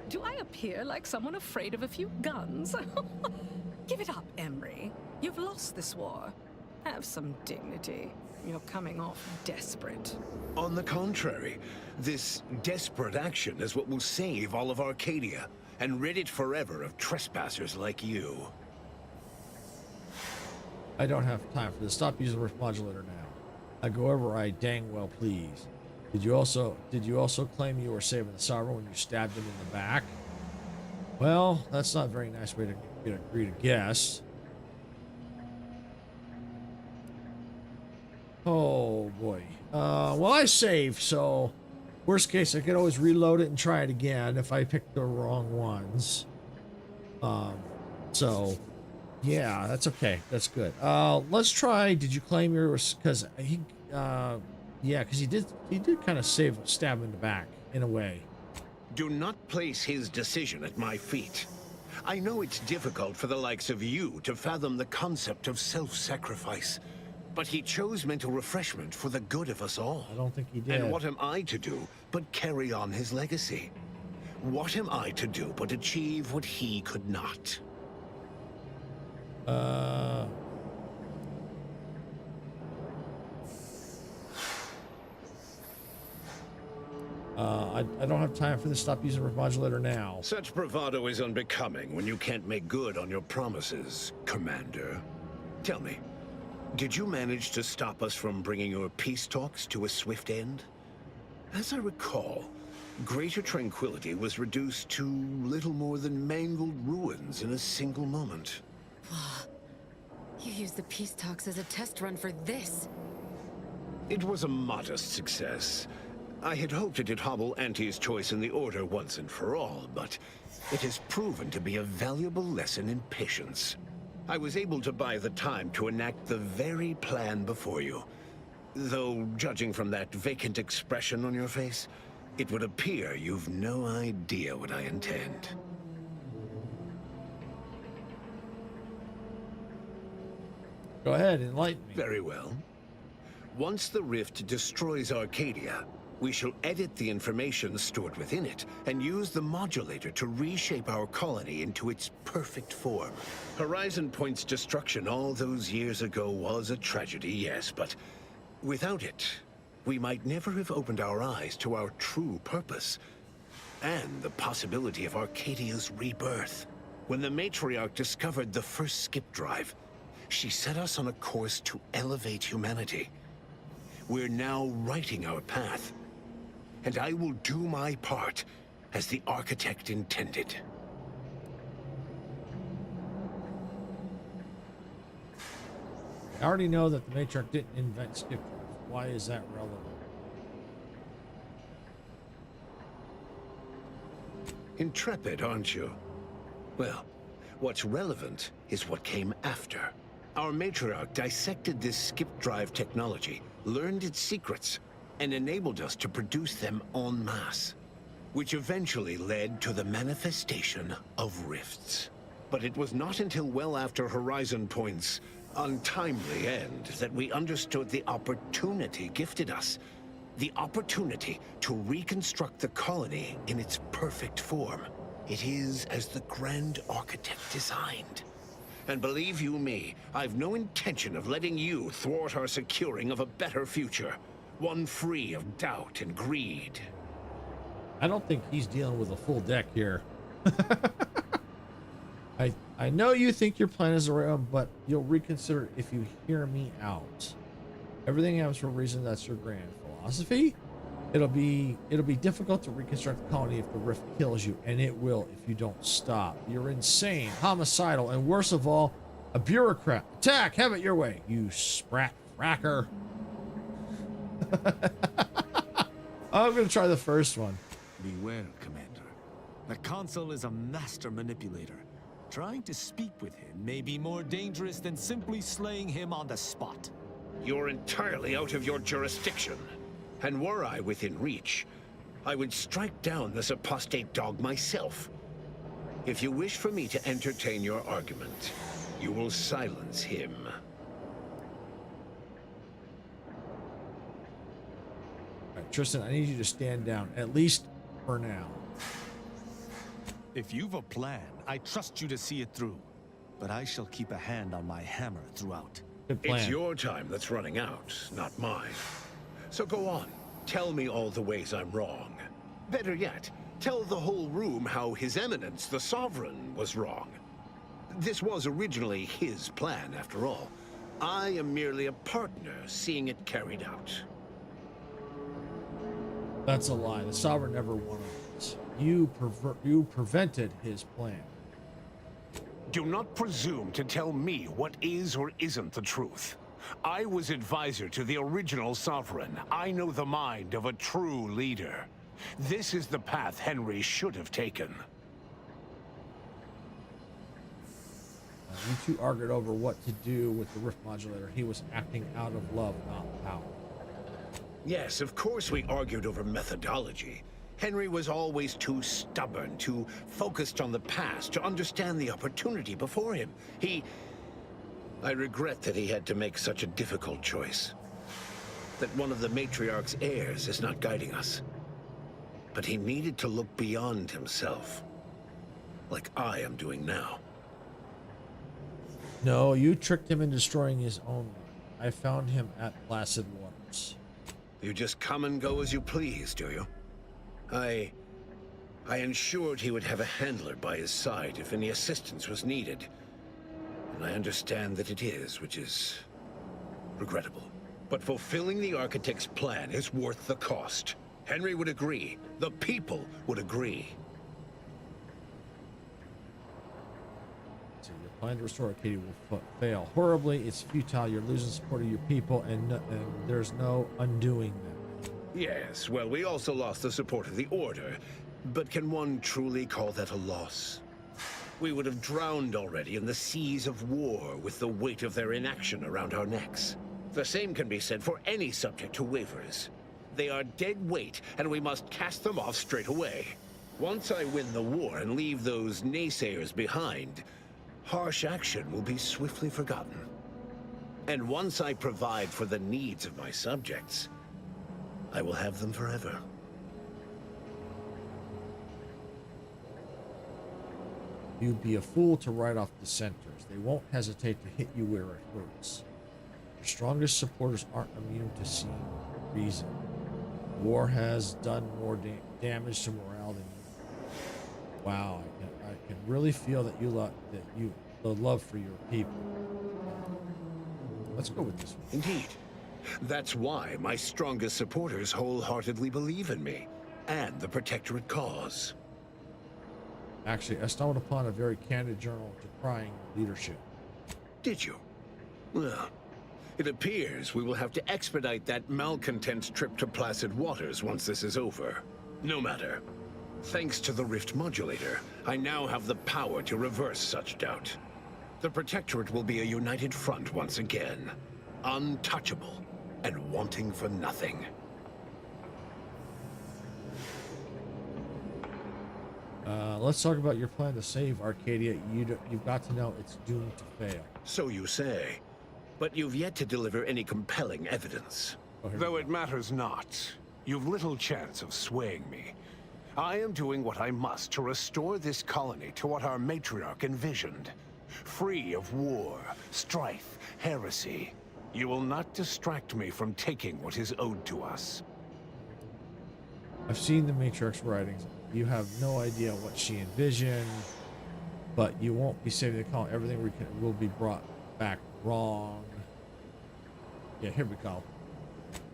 Do I appear like someone afraid of a few guns? Give it up, Emery. You've lost this war. Have some dignity. You're coming off desperate. On the contrary, this desperate action is what will save all of Arcadia and rid it forever of trespassers like you. I don't have time for this. Stop using the rift modulator now. I go wherever I dang well please. Did you also claim you were saving the Sovereign when you stabbed him in the back? Well, that's not a very nice way to agree to guess. Oh boy. Well, I saved, so worst case I could always reload it and try it again if I picked the wrong ones. So yeah, that's okay. That's good. Let's try. Did you claim yours? Because he, yeah, because he did kind of stab him in the back in a way. Do not place his decision at my feet. I know it's difficult for the likes of you to fathom the concept of self-sacrifice, but he chose mental refreshment for the good of us all. I don't think he did. And what am I to do but carry on his legacy? What am I to do but achieve what he could not? I don't have time for this. Stop using the modulator now. Such bravado is unbecoming when you can't make good on your promises, Commander. Tell me, did you manage to stop us from bringing your peace talks to a swift end? As I recall, Greater Tranquility was reduced to little more than mangled ruins in a single moment. You used the peace talks as a test run for this. It was a modest success. I had hoped it'd hobble Auntie's choice in the Order once and for all, but it has proven to be a valuable lesson in patience. I was able to buy the time to enact the very plan before you. Though, judging from that vacant expression on your face, it would appear you've no idea what I intend. Go ahead, enlighten me. Very well. Once the rift destroys Arcadia, we shall edit the information stored within it and use the modulator to reshape our colony into its perfect form. Horizon Point's destruction all those years ago was a tragedy, yes, but without it, we might never have opened our eyes to our true purpose and the possibility of Arcadia's rebirth. When the matriarch discovered the first skip drive, she set us on a course to elevate humanity. we're now writing our path. And I will do my part as the architect intended. I already know that the Matriarch didn't invent skip drives. Why is that relevant? Intrepid, aren't you? Well, what's relevant is what came after. Our matriarch dissected this skip drive technology, learned its secrets, and enabled us to produce them en masse, which eventually led to the manifestation of rifts. But it was not until well after Horizon Point's untimely end that we understood the opportunity gifted us. The opportunity to reconstruct the colony in its perfect form. It is as the Grand Architect designed. And believe you me, I've no intention of letting you thwart our securing of a better future. One free of doubt and greed. I don't think he's dealing with a full deck here. I know you think your plan is the right one, but you'll reconsider if you hear me out. Everything happens for a reason. That's your grand philosophy. It'll be difficult to reconstruct the colony if the rift kills you, and it will if you don't stop. You're insane, homicidal, and worst of all, a bureaucrat. Attack! Have it your way, you sprat fracker. I'm gonna try the first one. Beware, Commander. The Consul is a master manipulator. Trying to speak with him may be more dangerous than simply slaying him on the spot. You're entirely out of your jurisdiction. And were I within reach, I would strike down this apostate dog myself. If you wish for me to entertain your argument, you will silence him. All right, Tristan, I need you to stand down, at least for now. If you've a plan, I trust you to see it through. But I shall keep a hand on my hammer throughout. Good plan. It's your time that's running out, not mine. So go on, tell me all the ways I'm wrong. Better yet, tell the whole room how His Eminence, the Sovereign, was wrong. This was originally his plan, after all. I am merely a partner, seeing it carried out. That's a lie. The Sovereign never wanted this. You prevented his plan. Do not presume to tell me what is or isn't the truth. I was advisor to the original Sovereign. I know the mind of a true leader. This is the path Henry should have taken. You two argued over what to do with the rift modulator. He was acting out of love, not power. Yes, of course we argued over methodology. Henry was always too stubborn, too focused on the past to understand the opportunity before him. I regret that he had to make such a difficult choice. That one of the Matriarch's heirs is not guiding us. But he needed to look beyond himself. Like I am doing now. No, you tricked him in destroying his own. I found him at Placid Waters. You just come and go as you please, do you? I ensured he would have a handler by his side if any assistance was needed. And I understand that it is, which is regrettable. But fulfilling the Architect's plan is worth the cost. Henry would agree. The people would agree. So your plan to restore Arcadia will fail horribly. It's futile. You're losing support of your people, and there's no undoing them. Yes, well, we also lost the support of the Order. But can one truly call that a loss? We would have drowned already in the seas of war with the weight of their inaction around our necks. The same can be said for any subject who wavers. They are dead weight, and we must cast them off straight away. Once I win the war and leave those naysayers behind, harsh action will be swiftly forgotten. And once I provide for the needs of my subjects, I will have them forever. You'd be a fool to write off dissenters. They won't hesitate to hit you where it hurts. Your strongest supporters aren't immune to seeing reason. War has done more damage to morale than you. Wow, I can really feel that the love for your people. Let's go with this one. Indeed. That's why my strongest supporters wholeheartedly believe in me and the Protectorate cause. Actually, I stumbled upon a very candid journal decrying leadership. Did you? Well, it appears we will have to expedite that malcontent's trip to Placid Waters once this is over. No matter. Thanks to the Rift Modulator, I now have the power to reverse such doubt. The Protectorate will be a united front once again. Untouchable and wanting for nothing. Let's talk about your plan to save Arcadia. You've got to know it's doomed to fail. So you say. But you've yet to deliver any compelling evidence. Though it matters not, you've little chance of swaying me. I am doing what I must to restore this colony to what our matriarch envisioned. Free of war, strife, heresy. You will not distract me from taking what is owed to us. I've seen the Matriarch's writings. You have no idea what she envisioned, but you won't be saving the colony. Everything will be brought back wrong. Yeah, here we go.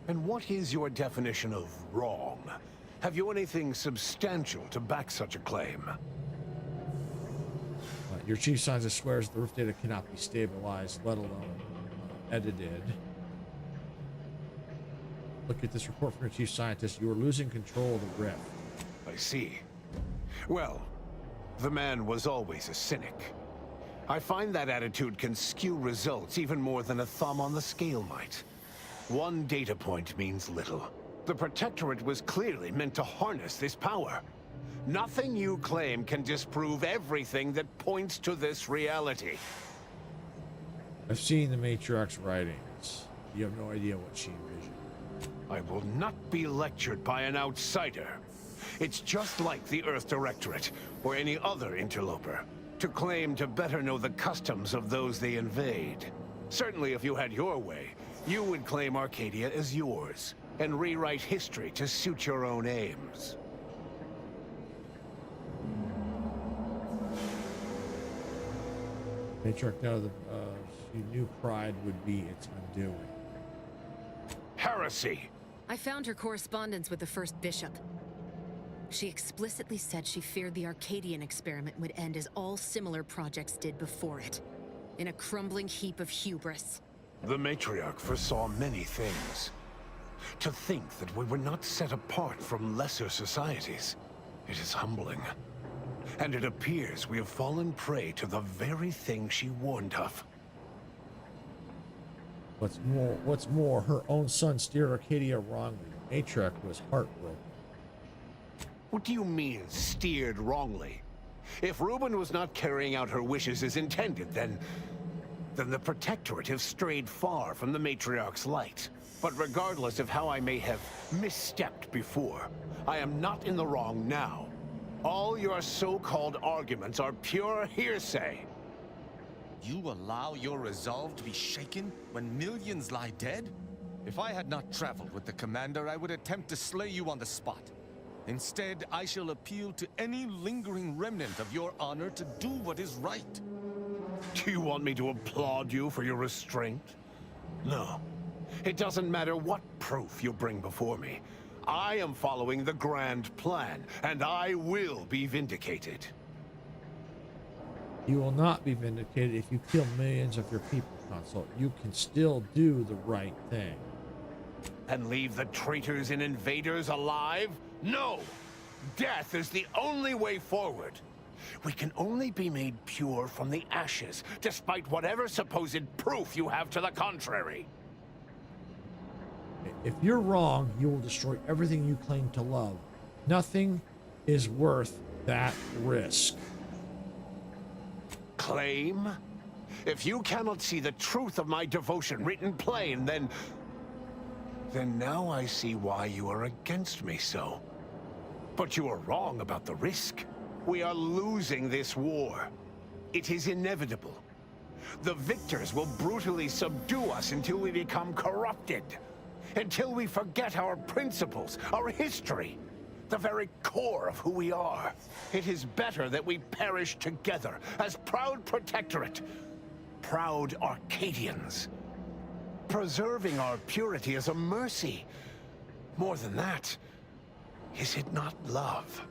And what is your definition of wrong? Have you anything substantial to back such a claim? Your chief scientist swears the rift data cannot be stabilized, let alone edited. Look at this report from your chief scientist. You are losing control of the rift. I see. Well, the man was always a cynic. I find that attitude can skew results even more than a thumb on the scale might. One data point means little. The Protectorate was clearly meant to harness this power. Nothing you claim can disprove everything that points to this reality. I've seen the Matriarch's writings. You have no idea what she envisioned. I will not be lectured by an outsider. It's just like the Earth Directorate, or any other interloper, to claim to better know the customs of those they invade. Certainly if you had your way, you would claim Arcadia as yours, and rewrite history to suit your own aims. Matriarch know that she knew pride would be its undoing. Heresy! I found her correspondence with the first bishop. She explicitly said she feared the Arcadian experiment would end as all similar projects did before it, in a crumbling heap of hubris. The Matriarch foresaw many things. To think that we were not set apart from lesser societies, it is humbling. And it appears we have fallen prey to the very thing she warned of. What's more, her own son steered Arcadia wrongly. Matriarch was heartbroken. What do you mean, steered wrongly? If Reuben was not carrying out her wishes as intended, then the Protectorate have strayed far from the Matriarch's light. But regardless of how I may have misstepped before, I am not in the wrong now. All your so-called arguments are pure hearsay. You allow your resolve to be shaken when millions lie dead? If I had not traveled with the commander, I would attempt to slay you on the spot. Instead, I shall appeal to any lingering remnant of your honor to do what is right. Do you want me to applaud you for your restraint? No. It doesn't matter what proof you bring before me. I am following the grand plan, and I will be vindicated. You will not be vindicated if you kill millions of your people, Consort. You can still do the right thing. And leave the traitors and invaders alive? No! Death is the only way forward. We can only be made pure from the ashes, despite whatever supposed proof you have to the contrary. If you're wrong, you will destroy everything you claim to love. Nothing is worth that risk. Claim? If you cannot see the truth of my devotion written plain, then now I see why you are against me so. But you are wrong about the risk. We are losing this war. It is inevitable. The victors will brutally subdue us until we become corrupted. Until we forget our principles, our history, the very core of who we are. It is better that we perish together as proud Protectorate, proud Arcadians. Preserving our purity is a mercy. More than that, is it not love?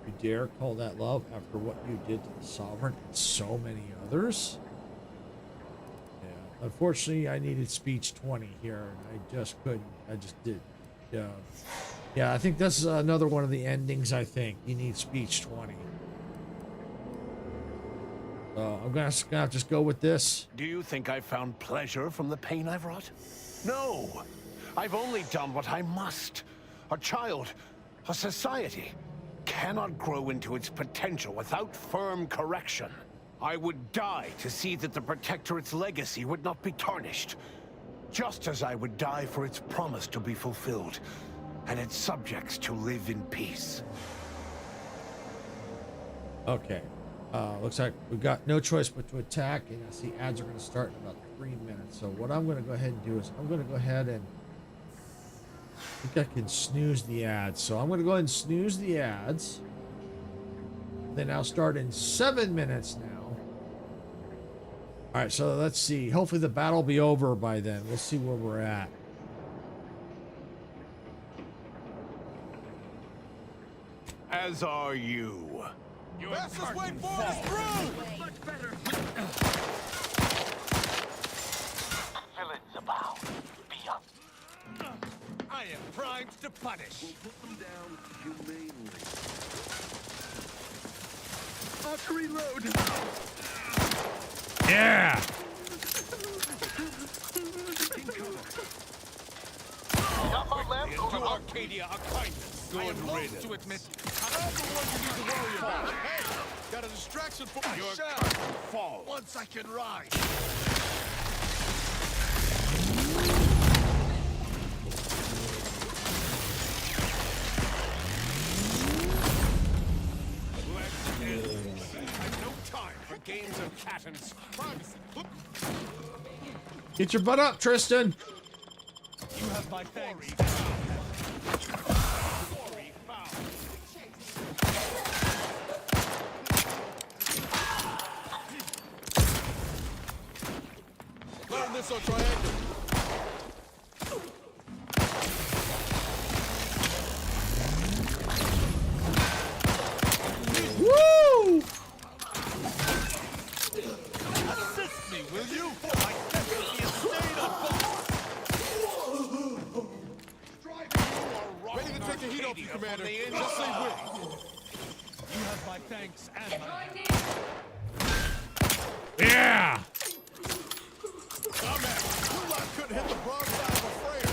You dare call that love after what you did to the Sovereign and so many others? Yeah. Unfortunately, I needed speech 20 here, and I just couldn't. I just did. Yeah, I think that's another one of the endings, I think. You need speech 20. I'm gonna have to just go with this. Do you think I found pleasure from the pain I've wrought? No. I've only done what I must. A child, a society, cannot grow into its potential without firm correction. I would die to see that the Protectorate's legacy would not be tarnished. Just as I would die for its promise to be fulfilled, and its subjects to live in peace. Okay. Looks like we've got no choice but to attack, and I see ads are going to start in about 3 minutes. So what I'm going to go ahead and do is I'm going to go ahead and I think I can snooze the ads. So I'm going to go ahead and snooze the ads. Then I'll start in 7 minutes now. All right, so let's see. Hopefully the battle will be over by then. We'll see where we're at. As are you. Fastest way forward is through! Much better. Villains abound. Be up. I am primed to punish. We'll put them down humanely. Archery load! Yeah! To Arcadia, a kindness. I am loath to admit, I'm not the one you need to worry about. Hey! Got a distraction for You shall fall once I can rise. Let's end this. I've no time for games of cat and privacy. Get your butt up, Tristan! You have my thanks. Learn this on triangle. Woo! Assist me, will you? I definitely stayed up. Ready to take the heat off you, Commander. Just say when. You have my thanks and my... Yeah! Dumbass, you lot couldn't hit the broadside of a freighter.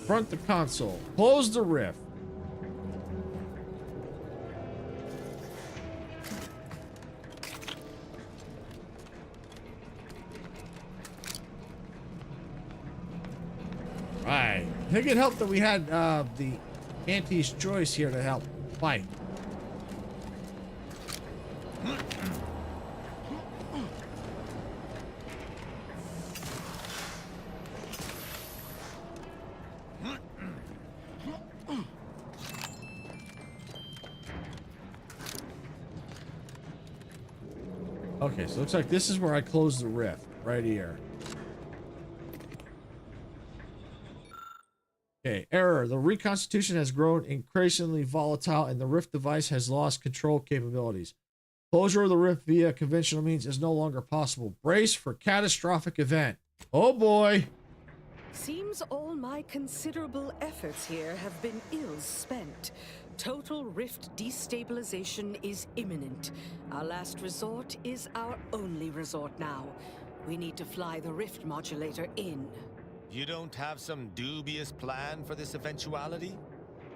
Front the console. Close the rift. Right. I think it helped that we had the Auntie's Choice here to help fight. Okay, so it looks like this is where I close the rift, right here. Okay, error. The reconstitution has grown increasingly volatile and the rift device has lost control capabilities. Closure of the rift via conventional means is no longer possible. Brace for catastrophic event. Oh boy. Seems all my considerable efforts here have been ill spent. Total rift destabilization is imminent. Our last resort is our only resort now. We need to fly the rift modulator in. You don't have some dubious plan for this eventuality?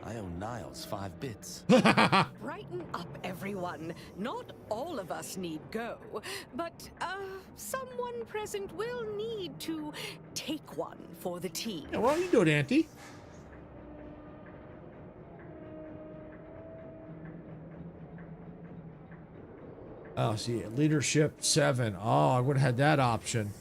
I owe Niles 5 bits. Brighten up, everyone. Not all of us need go, but someone present will need to take one for the team. Yeah, why don't you do it, Auntie? Oh, see, leadership 7. Oh, I would have had that option.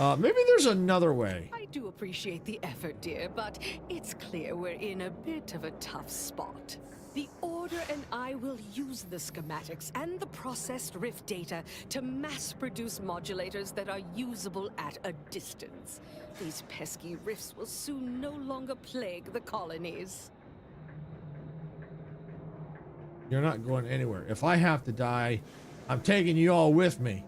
Maybe there's another way. I do appreciate the effort, dear, but it's clear we're in a bit of a tough spot. The Order and I will use the schematics and the processed rift data to mass-produce modulators that are usable at a distance. These pesky rifts will soon no longer plague the colonies. You're not going anywhere. If I have to die, I'm taking you all with me.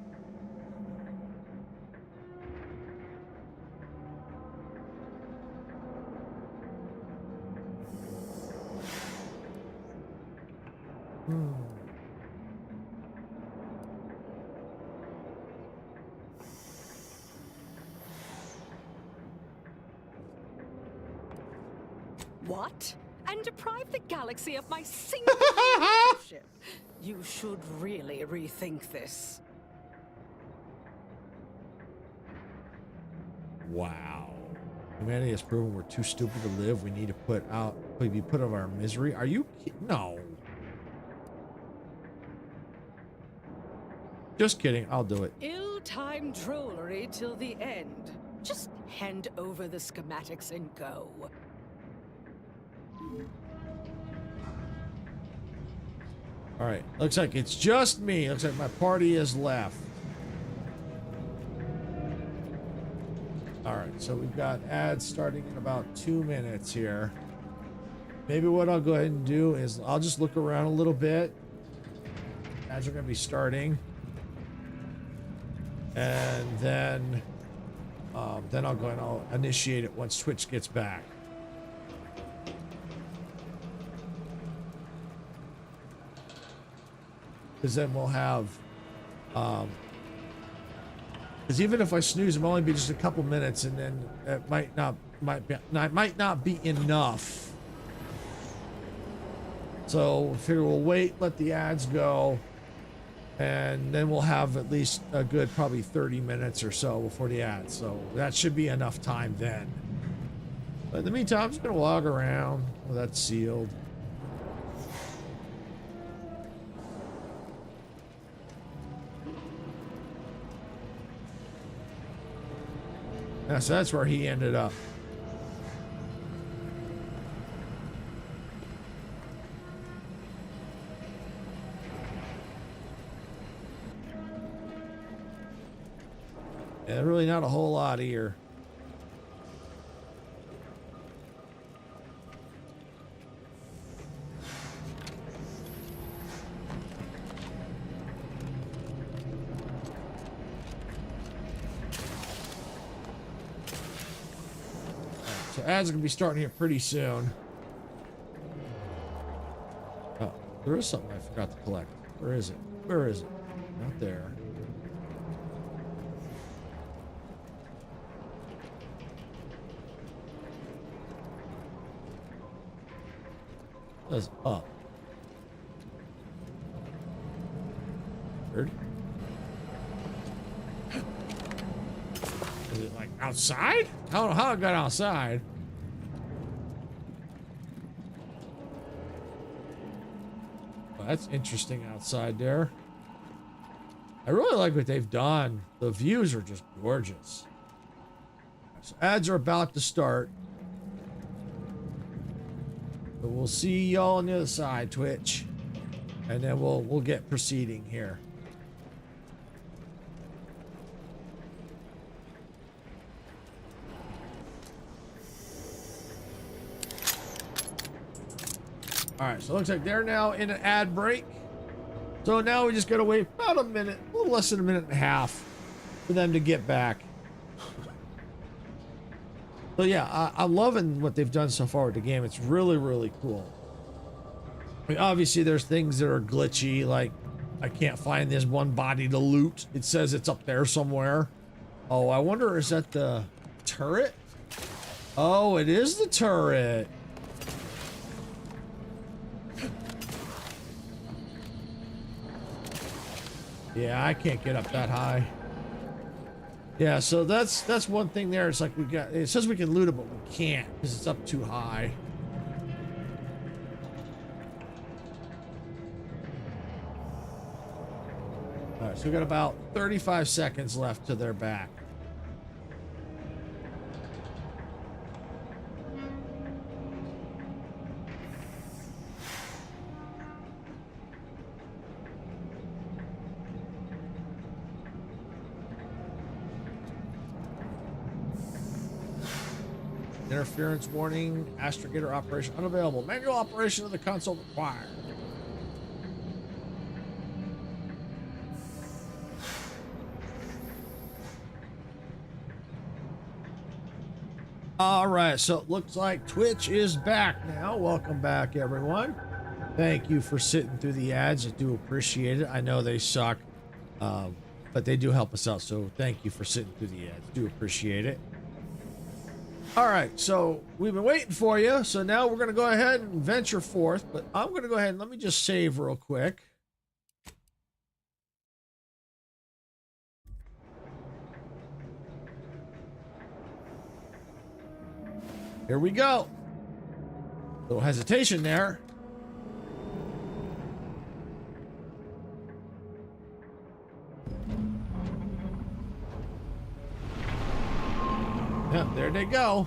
What? And deprive the galaxy of my single ship? You should really rethink this. Wow. Humanity has proven we're too stupid to live. We need to be put out of our misery. Are you kidding? No. Just kidding. I'll do it. Ill-timed drollery till the end. Just hand over the schematics and go. All right. Looks like it's just me. Looks like my party is left. All right. So we've got ads starting in about 2 minutes here. Maybe what I'll go ahead and do is I'll just look around a little bit. Ads are going to be starting. And then I'll go and I'll initiate it once Twitch gets back. Because then we'll have, because even if I snooze, it'll only be just a couple minutes, and then it might not be enough. So we figure we'll wait, let the ads go, and then we'll have at least a good probably 30 minutes or so before the ads. So that should be enough time then. But in the meantime, I'm just gonna walk around. Well, that's sealed. Yeah, so that's where he ended up. Yeah, really not a whole lot here. So ads are gonna be starting here pretty soon. Oh, there is something I forgot to collect. Where is it? Where is it? Not there. That's up. Weird. Is it like outside? I don't know how it got outside. Well, that's interesting outside there. I really like what they've done. The views are just gorgeous. So ads are about to start. But we'll see y'all on the other side, Twitch. And then we'll get proceeding here. Alright, so it looks like they're now in an ad break. So now we just gotta wait about a minute, a little less than a minute and a half for them to get back. So yeah, I'm loving what they've done so far with the game. It's really, really cool. I mean, obviously there's things that are glitchy, like I can't find this one body to loot. It says it's up there somewhere. Oh, I wonder, is that the turret? Oh, it is the turret. Yeah, I can't get up that high. Yeah, so that's one thing there. It's like it says we can loot it, but we can't because it's up too high. All right, so we got about 35 seconds left to their back. Interference warning. Astrogator operation unavailable. Manual operation of the console required. All right, so it looks like Twitch is back now. Welcome back, everyone. Thank you for sitting through the ads. I do appreciate it. I know they suck, but they do help us out. So thank you for sitting through the ads. Do appreciate it. All right, so we've been waiting for you. So now we're going to go ahead and venture forth. But I'm going to go ahead and let me just save real quick. Here we go. Little hesitation there. Yep, there they go.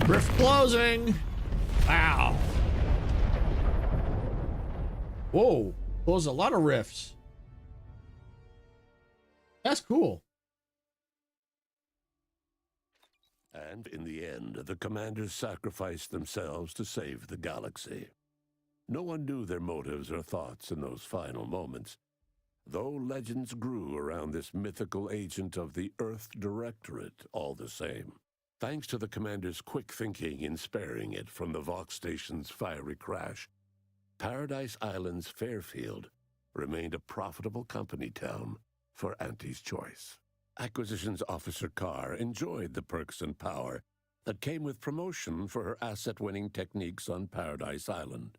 Rift closing. Wow. Whoa. Closed a lot of rifts. That's cool. And in the end, the commanders sacrificed themselves to save the galaxy. No one knew their motives or thoughts in those final moments, though legends grew around this mythical agent of the Earth Directorate all the same. Thanks to the commander's quick thinking in sparing it from the Vox station's fiery crash, Paradise Island's Fairfield remained a profitable company town for Auntie's choice. Acquisitions Officer Carr enjoyed the perks and power that came with promotion for her asset-winning techniques on Paradise Island.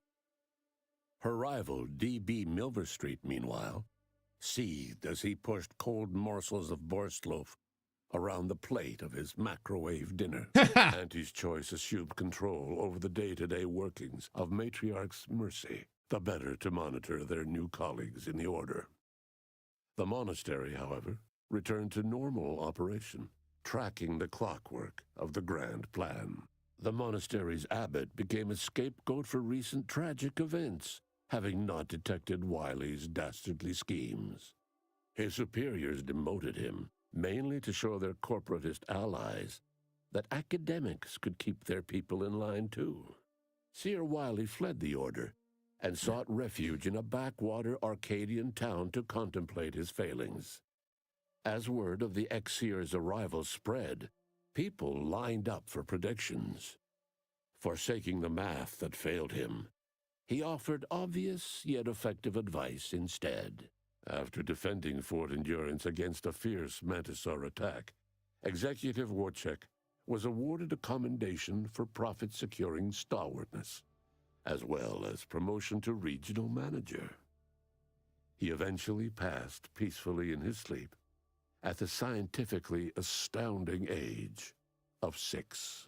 Her rival, D.B. Milverstreet, meanwhile, seethed as he pushed cold morsels of Borstloaf around the plate of his macrowave dinner. Auntie's choice assumed control over the day-to-day workings of Matriarch's Mercy, the better to monitor their new colleagues in the Order. The monastery, however, returned to normal operation, tracking the clockwork of the grand plan. The monastery's abbot became a scapegoat for recent tragic events, having not detected Wiley's dastardly schemes. His superiors demoted him, mainly to show their corporatist allies that academics could keep their people in line too. Seer Wiley fled the Order and sought refuge in a backwater Arcadian town to contemplate his failings. As word of the ex-seer's arrival spread, people lined up for predictions. Forsaking the math that failed him, he offered obvious yet effective advice instead. After defending Fort Endurance against a fierce Mantisaur attack, Executive Warchek was awarded a commendation for profit-securing stalwartness, as well as promotion to regional manager. He eventually passed peacefully in his sleep at the scientifically astounding age of 6.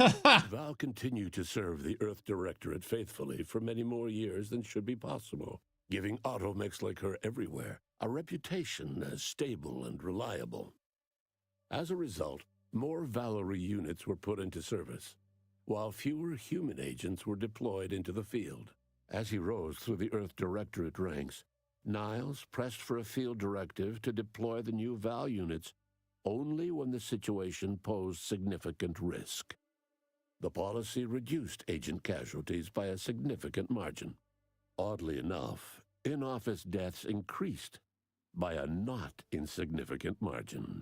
Val continued to serve the Earth Directorate faithfully for many more years than should be possible, giving automechs like her everywhere a reputation as stable and reliable. As a result, more Valerie units were put into service, while fewer human agents were deployed into the field. As he rose through the Earth Directorate ranks, Niles pressed for a field directive to deploy the new Val units only when the situation posed significant risk. The policy reduced agent casualties by a significant margin. Oddly enough, in-office deaths increased by a not insignificant margin.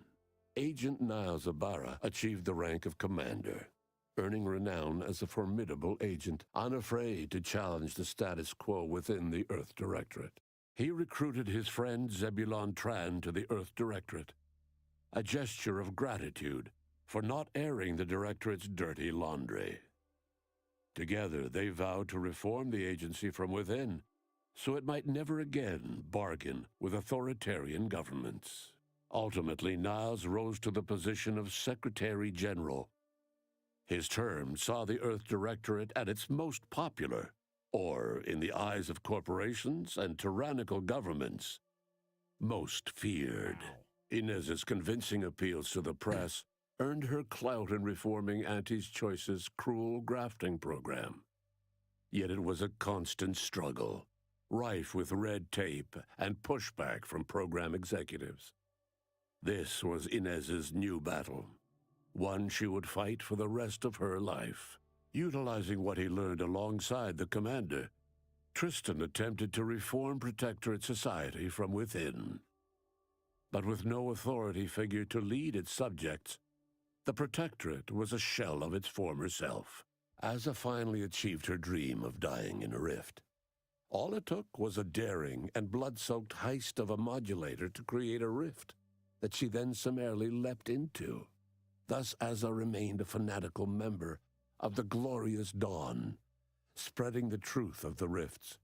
Agent Niles Ibarra achieved the rank of commander, earning renown as a formidable agent, unafraid to challenge the status quo within the Earth Directorate. He recruited his friend Zebulon Tran to the Earth Directorate, a gesture of gratitude for not airing the Directorate's dirty laundry. Together, they vowed to reform the agency from within, so it might never again bargain with authoritarian governments. Ultimately, Niles rose to the position of Secretary General. His term saw the Earth Directorate at its most popular, or, in the eyes of corporations and tyrannical governments, most feared. Inez's convincing appeals to the press earned her clout in reforming Auntie's Choice's cruel grafting program. Yet it was a constant struggle, rife with red tape and pushback from program executives. This was Inez's new battle, one she would fight for the rest of her life. Utilizing what he learned alongside the commander, Tristan attempted to reform Protectorate society from within. But with no authority figure to lead its subjects, the Protectorate was a shell of its former self. Asa finally achieved her dream of dying in a rift. All it took was a daring and blood-soaked heist of a modulator to create a rift that she then summarily leapt into. Thus Asa remained a fanatical member of the glorious dawn, spreading the truth of the rifts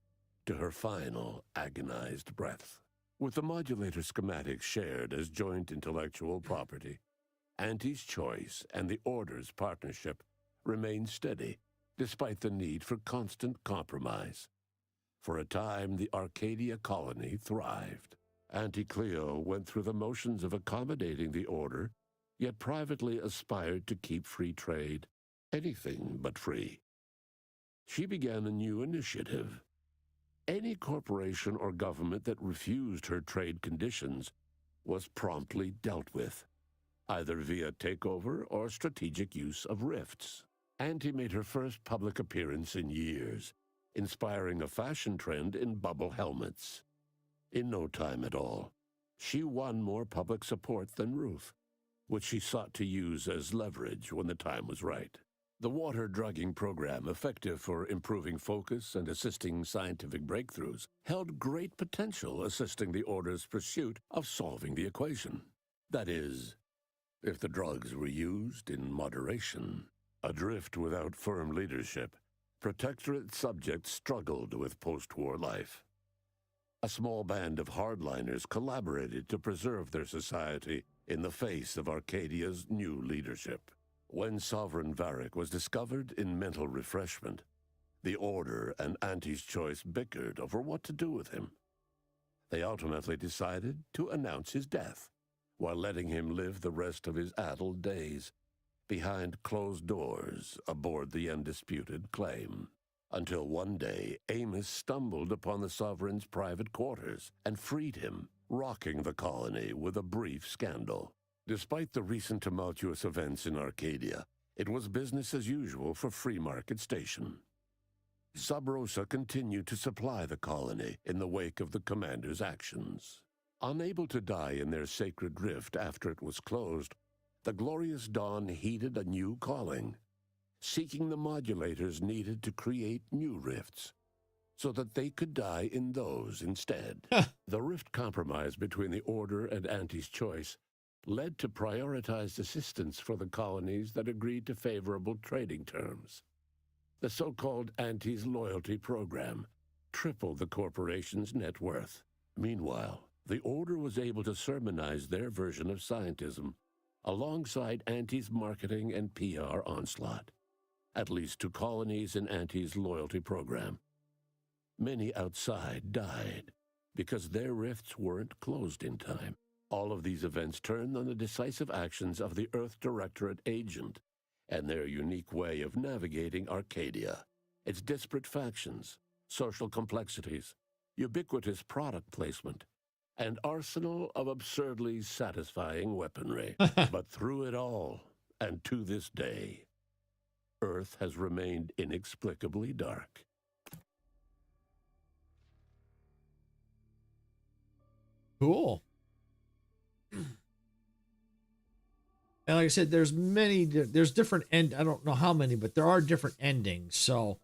to her final agonized breath. With the modulator schematics shared as joint intellectual property, Auntie's Choice and the Order's partnership remained steady, despite the need for constant compromise. For a time, the Arcadia Colony thrived. Auntie Cleo went through the motions of accommodating the Order, yet privately aspired to keep free trade anything but free. She began a new initiative. Any corporation or government that refused her trade conditions was promptly dealt with, either via takeover or strategic use of rifts. Auntie made her first public appearance in years, inspiring a fashion trend in bubble helmets. In no time at all, she won more public support than Ruth, which she sought to use as leverage when the time was right. The water drugging program, effective for improving focus and assisting scientific breakthroughs, held great potential assisting the Order's pursuit of solving the equation. That is, if the drugs were used in moderation. Adrift without firm leadership, Protectorate subjects struggled with post-war life. A small band of hardliners collaborated to preserve their society in the face of Arcadia's new leadership. When Sovereign Varric was discovered in mental refreshment, the Order and Auntie's Choice bickered over what to do with him. They ultimately decided to announce his death, while letting him live the rest of his addled days behind closed doors aboard the undisputed claim. Until one day, Amos stumbled upon the Sovereign's private quarters and freed him, rocking the colony with a brief scandal. Despite the recent tumultuous events in Arcadia, it was business as usual for Free Market Station. Sub Rosa continued to supply the colony in the wake of the commander's actions. Unable to die in their sacred rift after it was closed, the Glorious Dawn heeded a new calling, seeking the modulators needed to create new rifts, so that they could die in those instead. The rift compromise between the Order and Auntie's Choice led to prioritized assistance for the colonies that agreed to favorable trading terms. The so-called Auntie's Loyalty Program tripled the corporation's net worth. Meanwhile, the Order was able to sermonize their version of scientism alongside Auntie's marketing and PR onslaught, at least to colonies in Auntie's Loyalty Program. Many outside died because their rifts weren't closed in time. All of these events turned on the decisive actions of the Earth Directorate agent and their unique way of navigating Arcadia, its disparate factions, social complexities, ubiquitous product placement, and arsenal of absurdly satisfying weaponry. But through it all, and to this day, Earth has remained inexplicably dark. Cool. And like I said, there's different I don't know how many, but there are different endings. So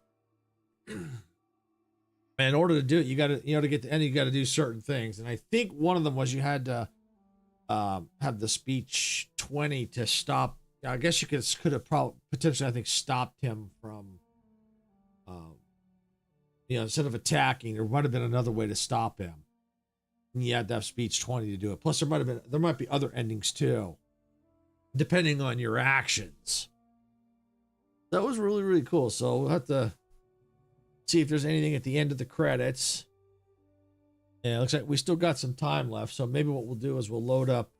in order to do it, to get the end, you got to do certain things. And I think one of them was you had to have the speech 20 to stop. I guess you could have potentially, I think, stopped him from, instead of attacking, there might have been another way to stop him. And you had to have speech 20 to do it. Plus, there might be other endings too, depending on your actions. That was really, really cool. So we'll have to see if there's anything at the end of the credits. Yeah, it looks like we still got some time left. So maybe what we'll do is we'll load up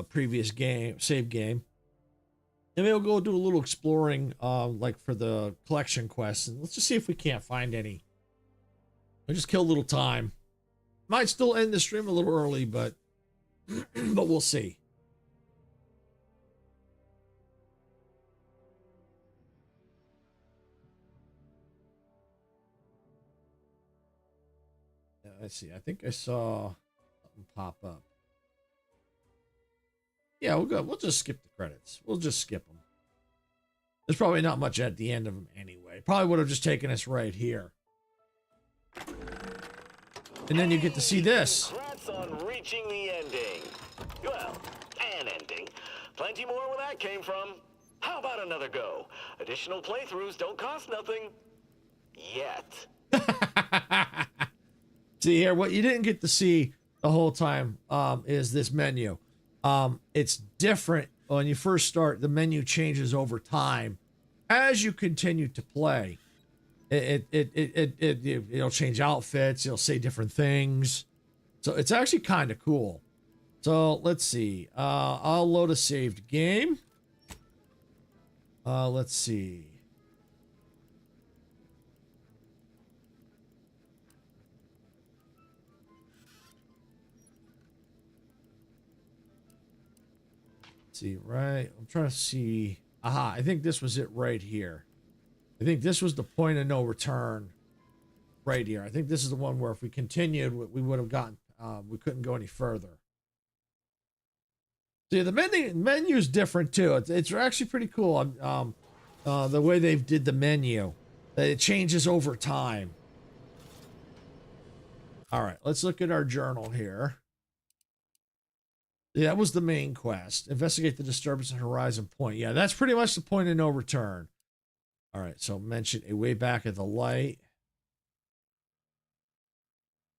previous game, save game. And maybe we'll go do a little exploring, like for the collection quests, and let's just see if we can't find any. I'll just kill a little time. Might still end the stream a little early, but but we'll see. Let's see. I think I saw something pop up. Yeah, we'll go. We'll just skip the credits. We'll just skip them. There's probably not much at the end of them anyway. Probably would have just taken us right here. And then you get to see this. Congrats on reaching the ending. Well, an ending. Plenty more where that came from. How about another go? Additional playthroughs don't cost nothing. Yet. See here, what you didn't get to see the whole time is this menu. It's different when you first start. The menu changes over time as you continue to play. It'll change outfits. It'll say different things. So it's actually kind of cool. So let's see. I'll load a saved game. Let's see. See, right? I'm trying to see. Aha, I think this was it right here. I think this was the point of no return right here. I think this is the one where if we continued, we would have gotten, we couldn't go any further. See, the menu is different too. It's actually pretty cool. The way they did the menu, that it changes over time. All right, let's look at our journal here. Yeah, that was the main quest. Investigate the disturbance at Horizon Point. Yeah, that's pretty much the point of no return. All right, so mention a way back at the light.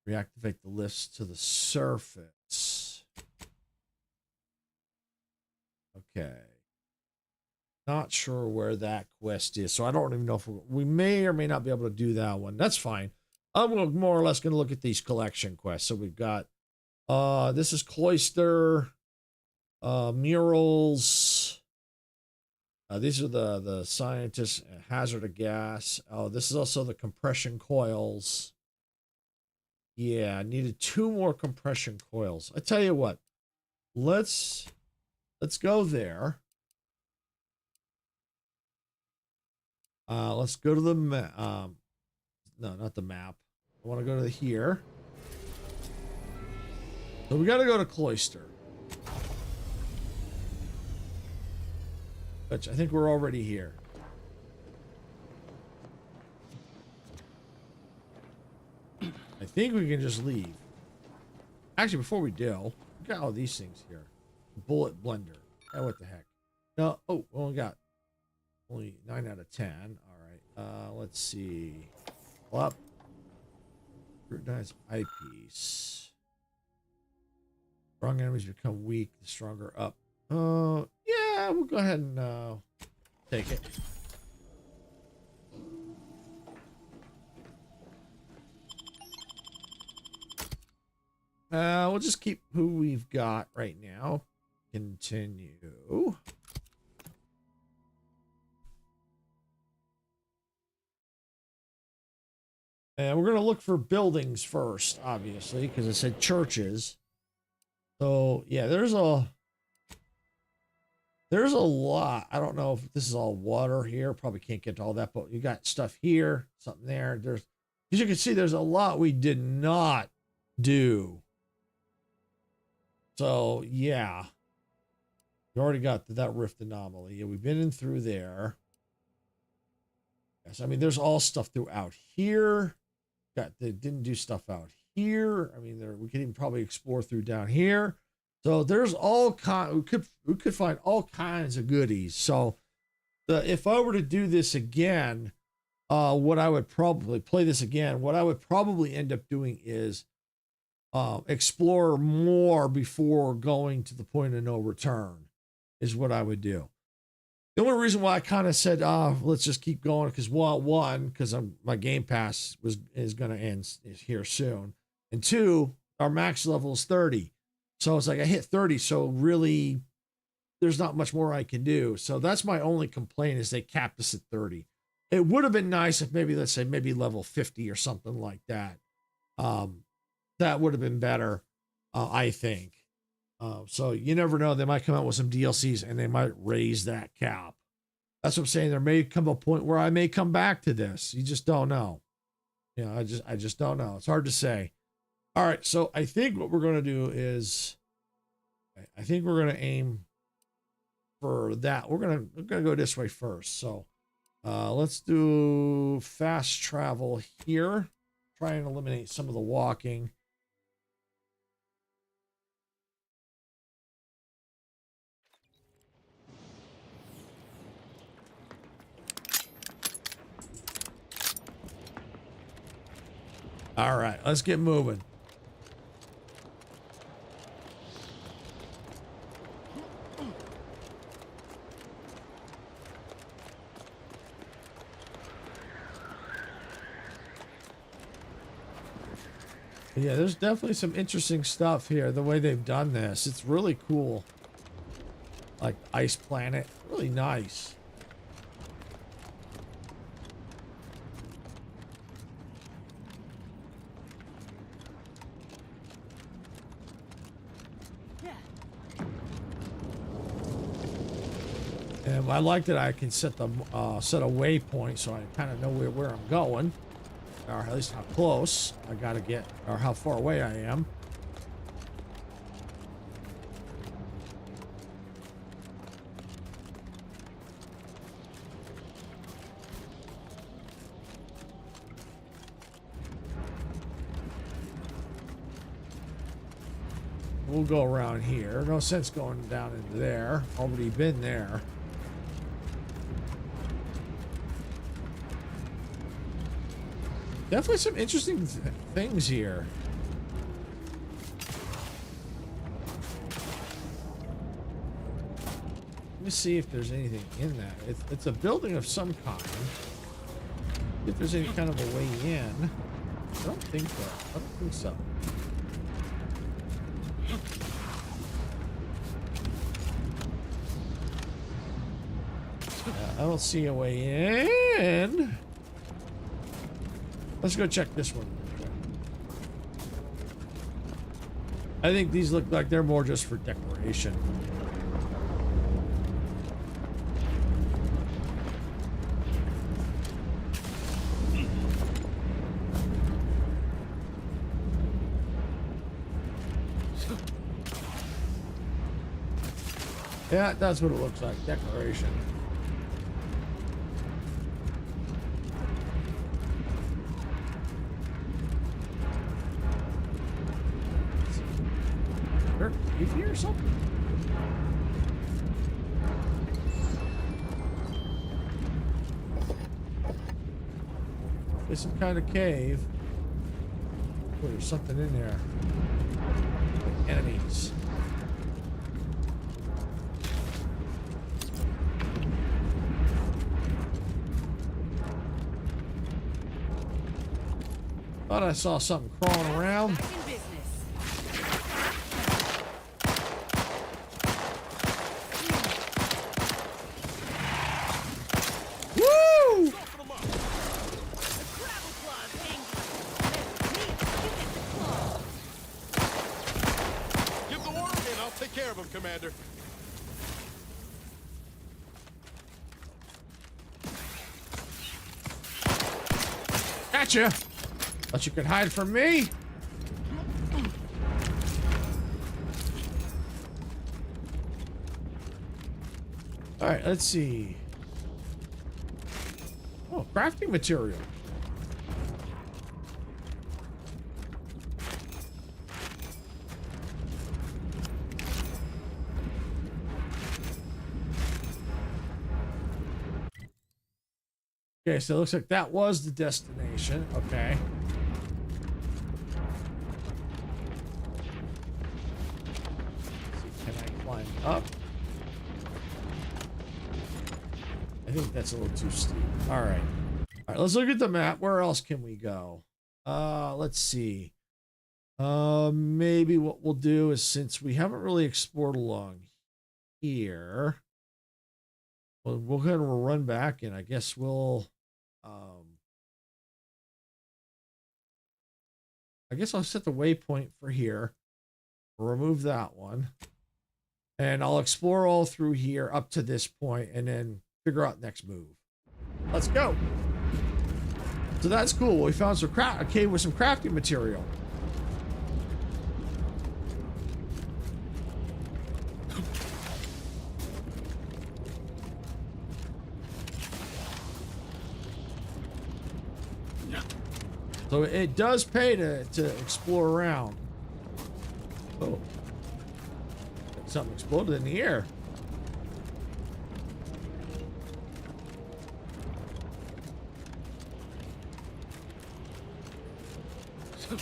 Reactivate the lifts to the surface. Okay. Not sure where that quest is, so I don't even know if we may or may not be able to do that one. That's fine. I'm more or less going to look at these collection quests. So we've got this is Cloister, murals. These are the scientists, hazard of gas. Oh, this is also the compression coils. Yeah, I needed 2 more compression coils. I tell you what, let's go there. Let's go to the map. No, not the map. I want to go to here. So we got to go to Cloister. Which I think we're already here. I think we can just leave. Actually, before we do, we got all these things here. Bullet blender. Oh, what the heck? No. Oh, we only got 9 out of 10. All right. Let's see. Up. Scrutinize eyepiece. Strong enemies become weak. The stronger up. Yeah, we'll go ahead and take it. We'll just keep who we've got right now. Continue. And we're going to look for buildings first, obviously, because it said churches. So, yeah, there's a lot. I don't know if this is all water here. Probably can't get to all that, but you got stuff here, something there. As you can see, there's a lot we did not do. So, yeah. We already got that rift anomaly. Yeah, we've been in through there. Yes, I mean, there's all stuff throughout here. They didn't do stuff out here. I mean, we could even probably explore through down here. So there's all kind. We could find all kinds of goodies. So, if I were to do this again, what I would probably play this again. What I would probably end up doing is explore more before going to the point of no return. Is what I would do. The only reason why I kind of said, let's just keep going, because because my Game Pass is going to end here soon, and 2, our max level is 30. So it's like I hit 30. So really, there's not much more I can do. So that's my only complaint is they capped us at 30. It would have been nice if maybe, let's say, maybe level 50 or something like that. That would have been better, I think. So you never know. They might come out with some DLCs and they might raise that cap. That's what I'm saying. There may come a point where I may come back to this. You just don't know. You know, I just don't know. It's hard to say. All right. So I think what we're going to do is, I think we're going to aim for that. We're going to go this way first. So let's do fast travel here. Try and eliminate some of the walking. All right, let's get moving. Yeah, there's definitely some interesting stuff here. The way they've done this, it's really cool. Like Ice Planet, really nice. And I like that I can set the set a waypoint so I kind of know where I'm going, or at least how close I gotta get, or how far away I am. We'll go around here. No sense going down into there. Already been there. Definitely some interesting things here. Let me see if there's anything in that. It's a building of some kind. If there's any kind of a way in. I don't think so. I don't think so. I don't see a way in. Let's go check this one. I think these look like they're more just for decoration. Yeah, that's what it looks like. Decoration. Here or something? There's some kind of cave. Oh, there's something in there. Like enemies. Thought I saw something crawling around. Commander. Gotcha. Thought you could hide from me. All right, let's see. Oh, crafting material. Okay, so it looks like that was the destination. Okay. Let's see, can I climb up? I think that's a little too steep. All right. All right, let's look at the map. Where else can we go? Let's see. Maybe what we'll do is, since we haven't really explored along here, we'll go ahead and we'll run back, and I guess we'll, I guess I'll set the waypoint for here. We'll remove that one. And I'll explore all through here up to this point and then figure out next move. Let's go. So that's cool. We found some a cave with some crafting material. So it does pay to explore around. Oh. Something exploded in the air. All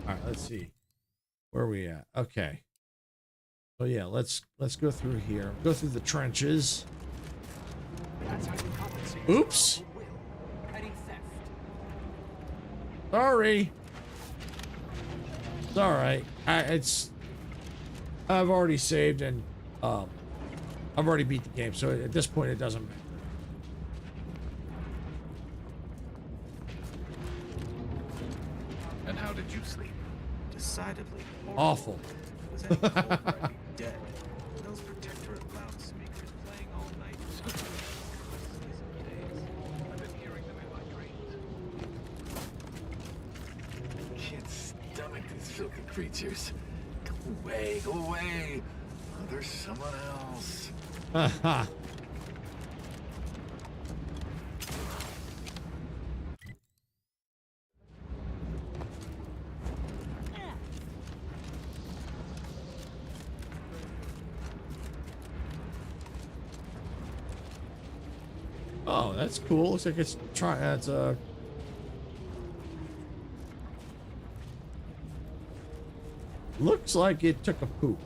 right, let's see. Where are we at? Okay. So yeah, let's go through here. Go through the trenches. Oops. Sorry. It's all right. I've already saved and I've already beat the game, so at this point it doesn't matter. And how did you sleep? Decidedly awful. Was anyone already dead? Those Protectorate loudspeakers playing all night. I've been hearing them in my dreams. I can't stomach these filthy creatures. Go away, go away. Oh, there's someone else. Haha. Oh, that's cool. Looks like it's it's looks like it took a poop.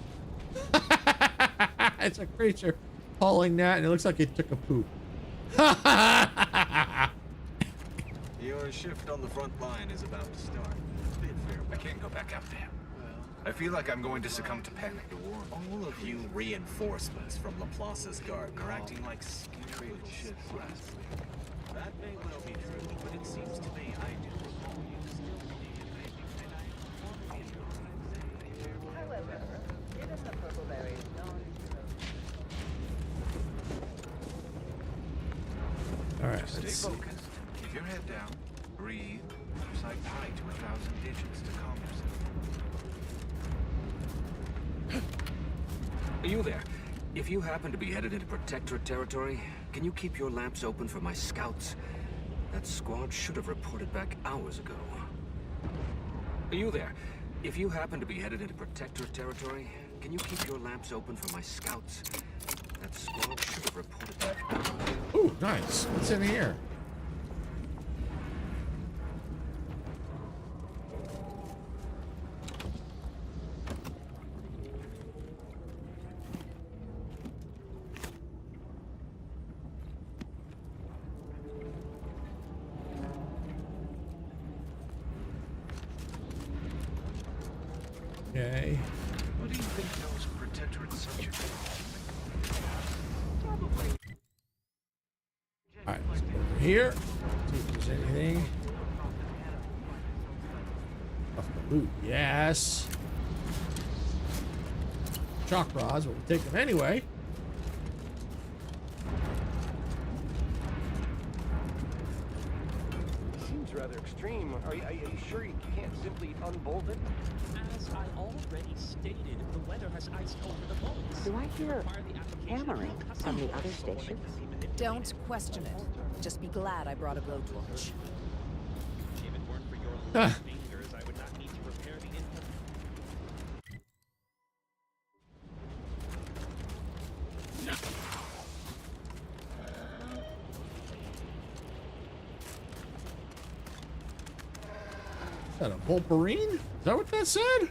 It's a creature hauling that, and it looks like it took a poop. Your shift on the front line is about to start. I can't go back out there. I feel like I'm going to succumb to panic. All of you reinforcements from Laplace's guard are acting like scary little shit last week. That may well be true, but it seems to me I do recall you still being However, given the purple berries All right, stay let's see. focused. Keep your head down. Breathe. Recite pi to 1,000 digits to calm yourself. You there. If you happen to be headed into Protectorate territory, can you keep your lamps open for my scouts? That squad should have reported back hours ago. You there. If you happen to be headed into Protectorate territory, can you keep your lamps open for my scouts? That squad should have reported back hours ago. Ooh, nice. What's in here? Okay. What do you think those Protectorate subjects are? All right, let's go over here. See if there's anything. Off the loot, yes. Shock rods, but we'll take them anyway. Seems rather extreme. Are you sure you can't simply unbolt it? As I already stated, the weather has iced over the bolts. Do I hear hammering from the other station? Don't question it. Just be glad I brought a blowtorch. If it weren't for your little fingers, I would not need to repair the input. Is that a Volperine? Is that what that said?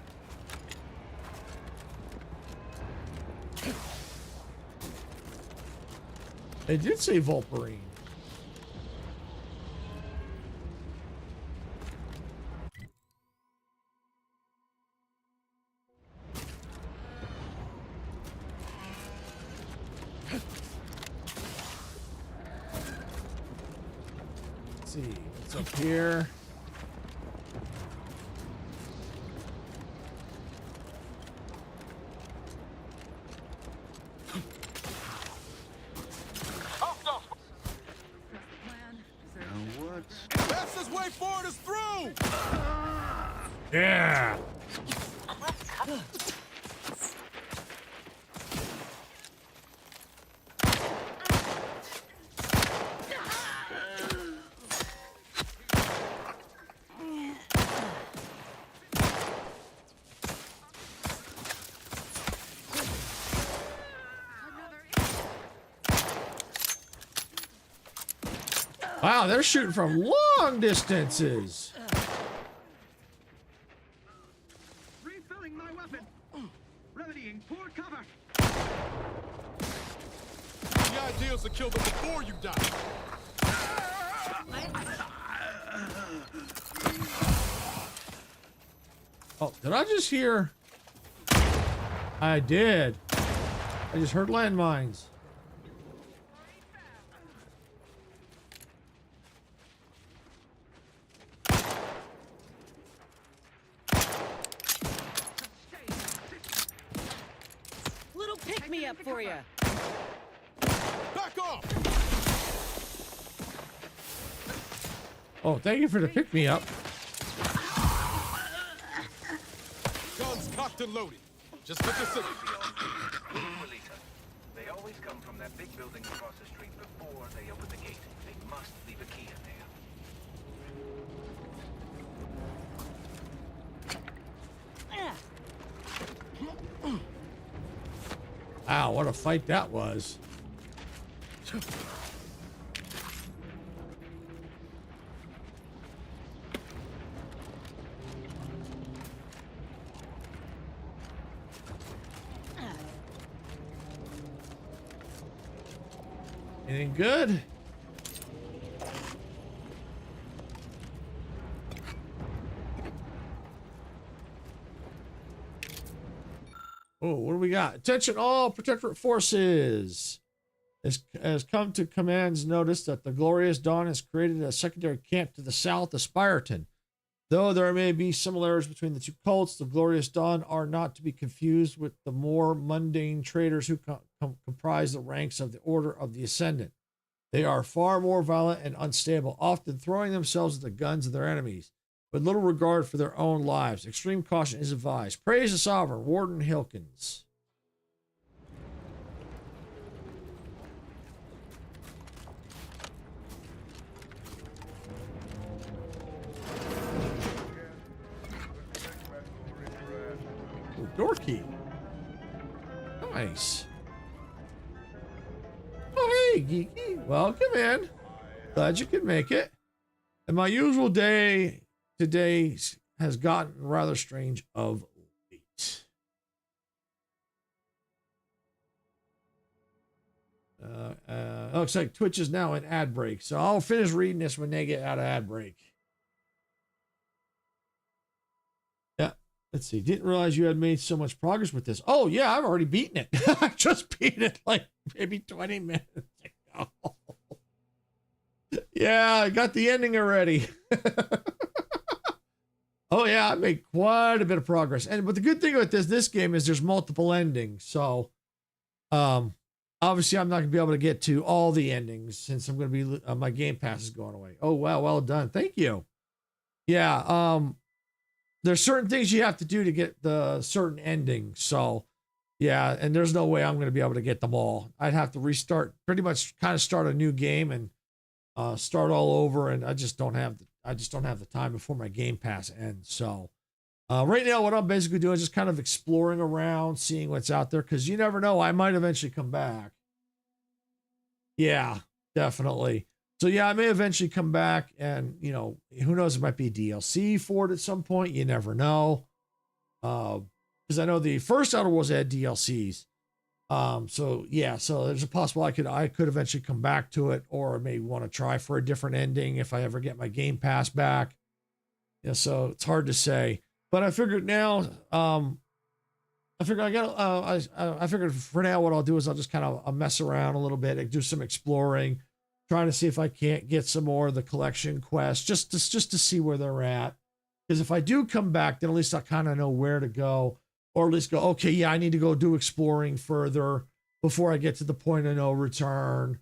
It did say Volperine. see what's up here. Fastest way forward is through! Yeah. Wow, they're shooting from long distances. Refilling my weapon. Remedying poor cover. The idea is to kill them before you die. Oh, did I just hear? I did. I just heard landmines. Little pick me up for you. Back off! Oh, thank you for the pick me up. Guns cocked and loaded. Just get the signal. Modica. They always come from that big building across the street before they open the gate. They must leave a key in there. Wow, what a fight that was. Anything good? Oh, what do we got? Attention all Protectorate forces. Has come to command's notice that the Glorious Dawn has created a secondary camp to the south of Spyreton. Though there may be similarities between the two cults, the Glorious Dawn are not to be confused with the more mundane traders who comprise the ranks of the Order of the Ascendant. They are far more violent and unstable, often throwing themselves at the guns of their enemies, with little regard for their own lives. Extreme caution is advised. Praise the Sovereign, Warden Hilkins. Ooh, door key. Nice. Oh, hey, Geeky. Welcome in. Glad you could make it. And my usual day today has gotten rather strange of late. Looks like Twitch is now in ad break, so I'll finish reading this when they get out of ad break. Yeah, let's see. Didn't realize you had made so much progress with this. Oh, yeah, I've already beaten it. I just beat it like maybe 20 minutes ago. Yeah, I got the ending already. Oh yeah, I made quite a bit of progress. But the good thing with this game is there's multiple endings. So obviously I'm not gonna be able to get to all the endings since I'm gonna be my Game Pass is going away. Oh wow, well done. Thank you. Yeah, there's certain things you have to do to get the certain endings. So yeah, and there's no way I'm gonna be able to get them all. I'd have to restart, pretty much kind of start a new game and start all over, and I just don't have the time before my Game Pass ends. So right now what I'm basically doing is just kind of exploring around, seeing what's out there, because you never know, I might eventually come back. Yeah, definitely. So yeah, I may eventually come back, and you know, who knows, it might be DLC for it at some point. You never know. Because I know the first Outer Worlds had DLCs. So yeah, so there's a possible I could eventually come back to it, or maybe want to try for a different ending if I ever get my Game Pass back. Yeah, so it's hard to say, but I figured now, I figured for now what I'll do is I'll just kind of mess around a little bit and do some exploring, trying to see if I can't get some more of the collection quests, just to see where they're at. Because if I do come back, then at least I kind of know where to go, or at least go, okay, yeah, I need to go do exploring further before I get to the point of no return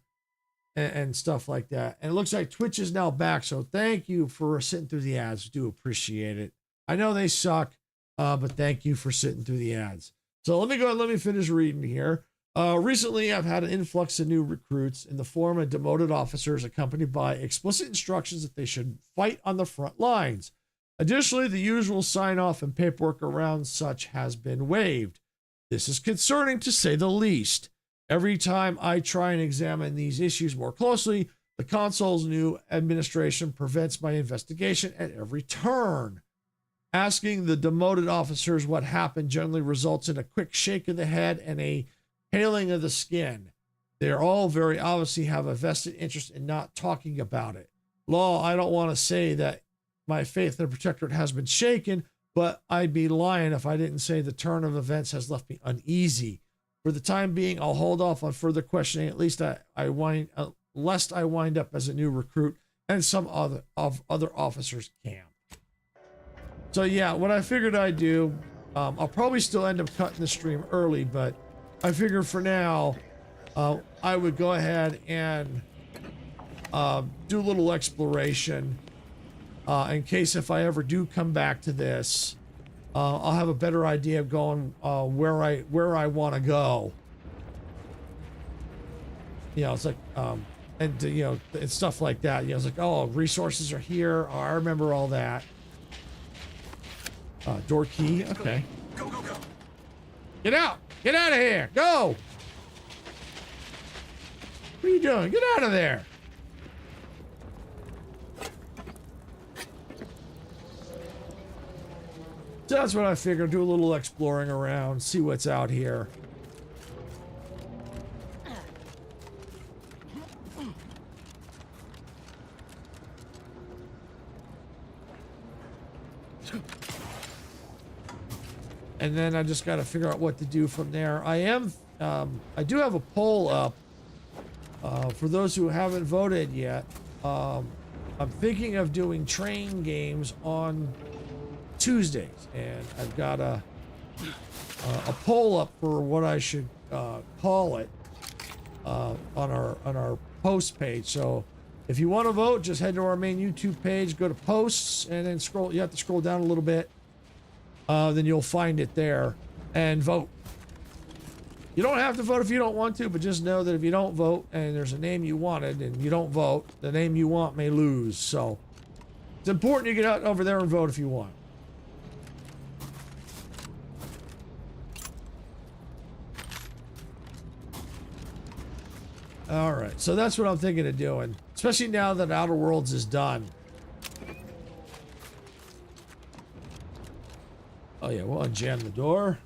and stuff like that. And it looks like Twitch is now back, so thank you for sitting through the ads. Do appreciate it. I know they suck, but thank you for sitting through the ads. So let me go and let me finish reading here. Recently, I've had an influx of new recruits in the form of demoted officers accompanied by explicit instructions that they should fight on the front lines. Additionally, the usual sign-off and paperwork around such has been waived. This is concerning to say the least. Every time I try and examine these issues more closely, the console's new administration prevents my investigation at every turn. Asking the demoted officers what happened generally results in a quick shake of the head and a paling of the skin. They are all very obviously have a vested interest in not talking about it. Law, I don't want to say that my faith in the Protectorate has been shaken, but I'd be lying if I didn't say the turn of events has left me uneasy. For the time being, I'll hold off on further questioning, at least lest I wind up as a new recruit and some other officers camp. So yeah, what I figured I'd do, I'll probably still end up cutting the stream early, but I figured for now, I would go ahead and do a little exploration in case if I ever do come back to this, I'll have a better idea of going where I want to go. You know, it's like and you know, and stuff like that. You know, it's like, oh, resources are here. Oh, I remember all that. Door key. Okay. Go, go, go. Get out! Get out of here! Go! What are you doing? Get out of there! So that's what I figured. Do a little exploring around, see what's out here. And then I just got to figure out what to do from there. I do have a poll up for those who haven't voted yet. I'm thinking of doing train games on Tuesdays, and I've got a poll up for what I should call it on our post page. So if you want to vote, just head to our main YouTube page, go to posts, and then scroll. You have to scroll down a little bit. Then you'll find it there and vote. You don't have to vote if you don't want to, but just know that if you don't vote and there's a name you wanted and you don't vote, the name you want may lose. So it's important you get out over there and vote if you want. All right, so that's what I'm thinking of doing, especially now that Outer Worlds is done. Oh yeah, we'll unjam the door.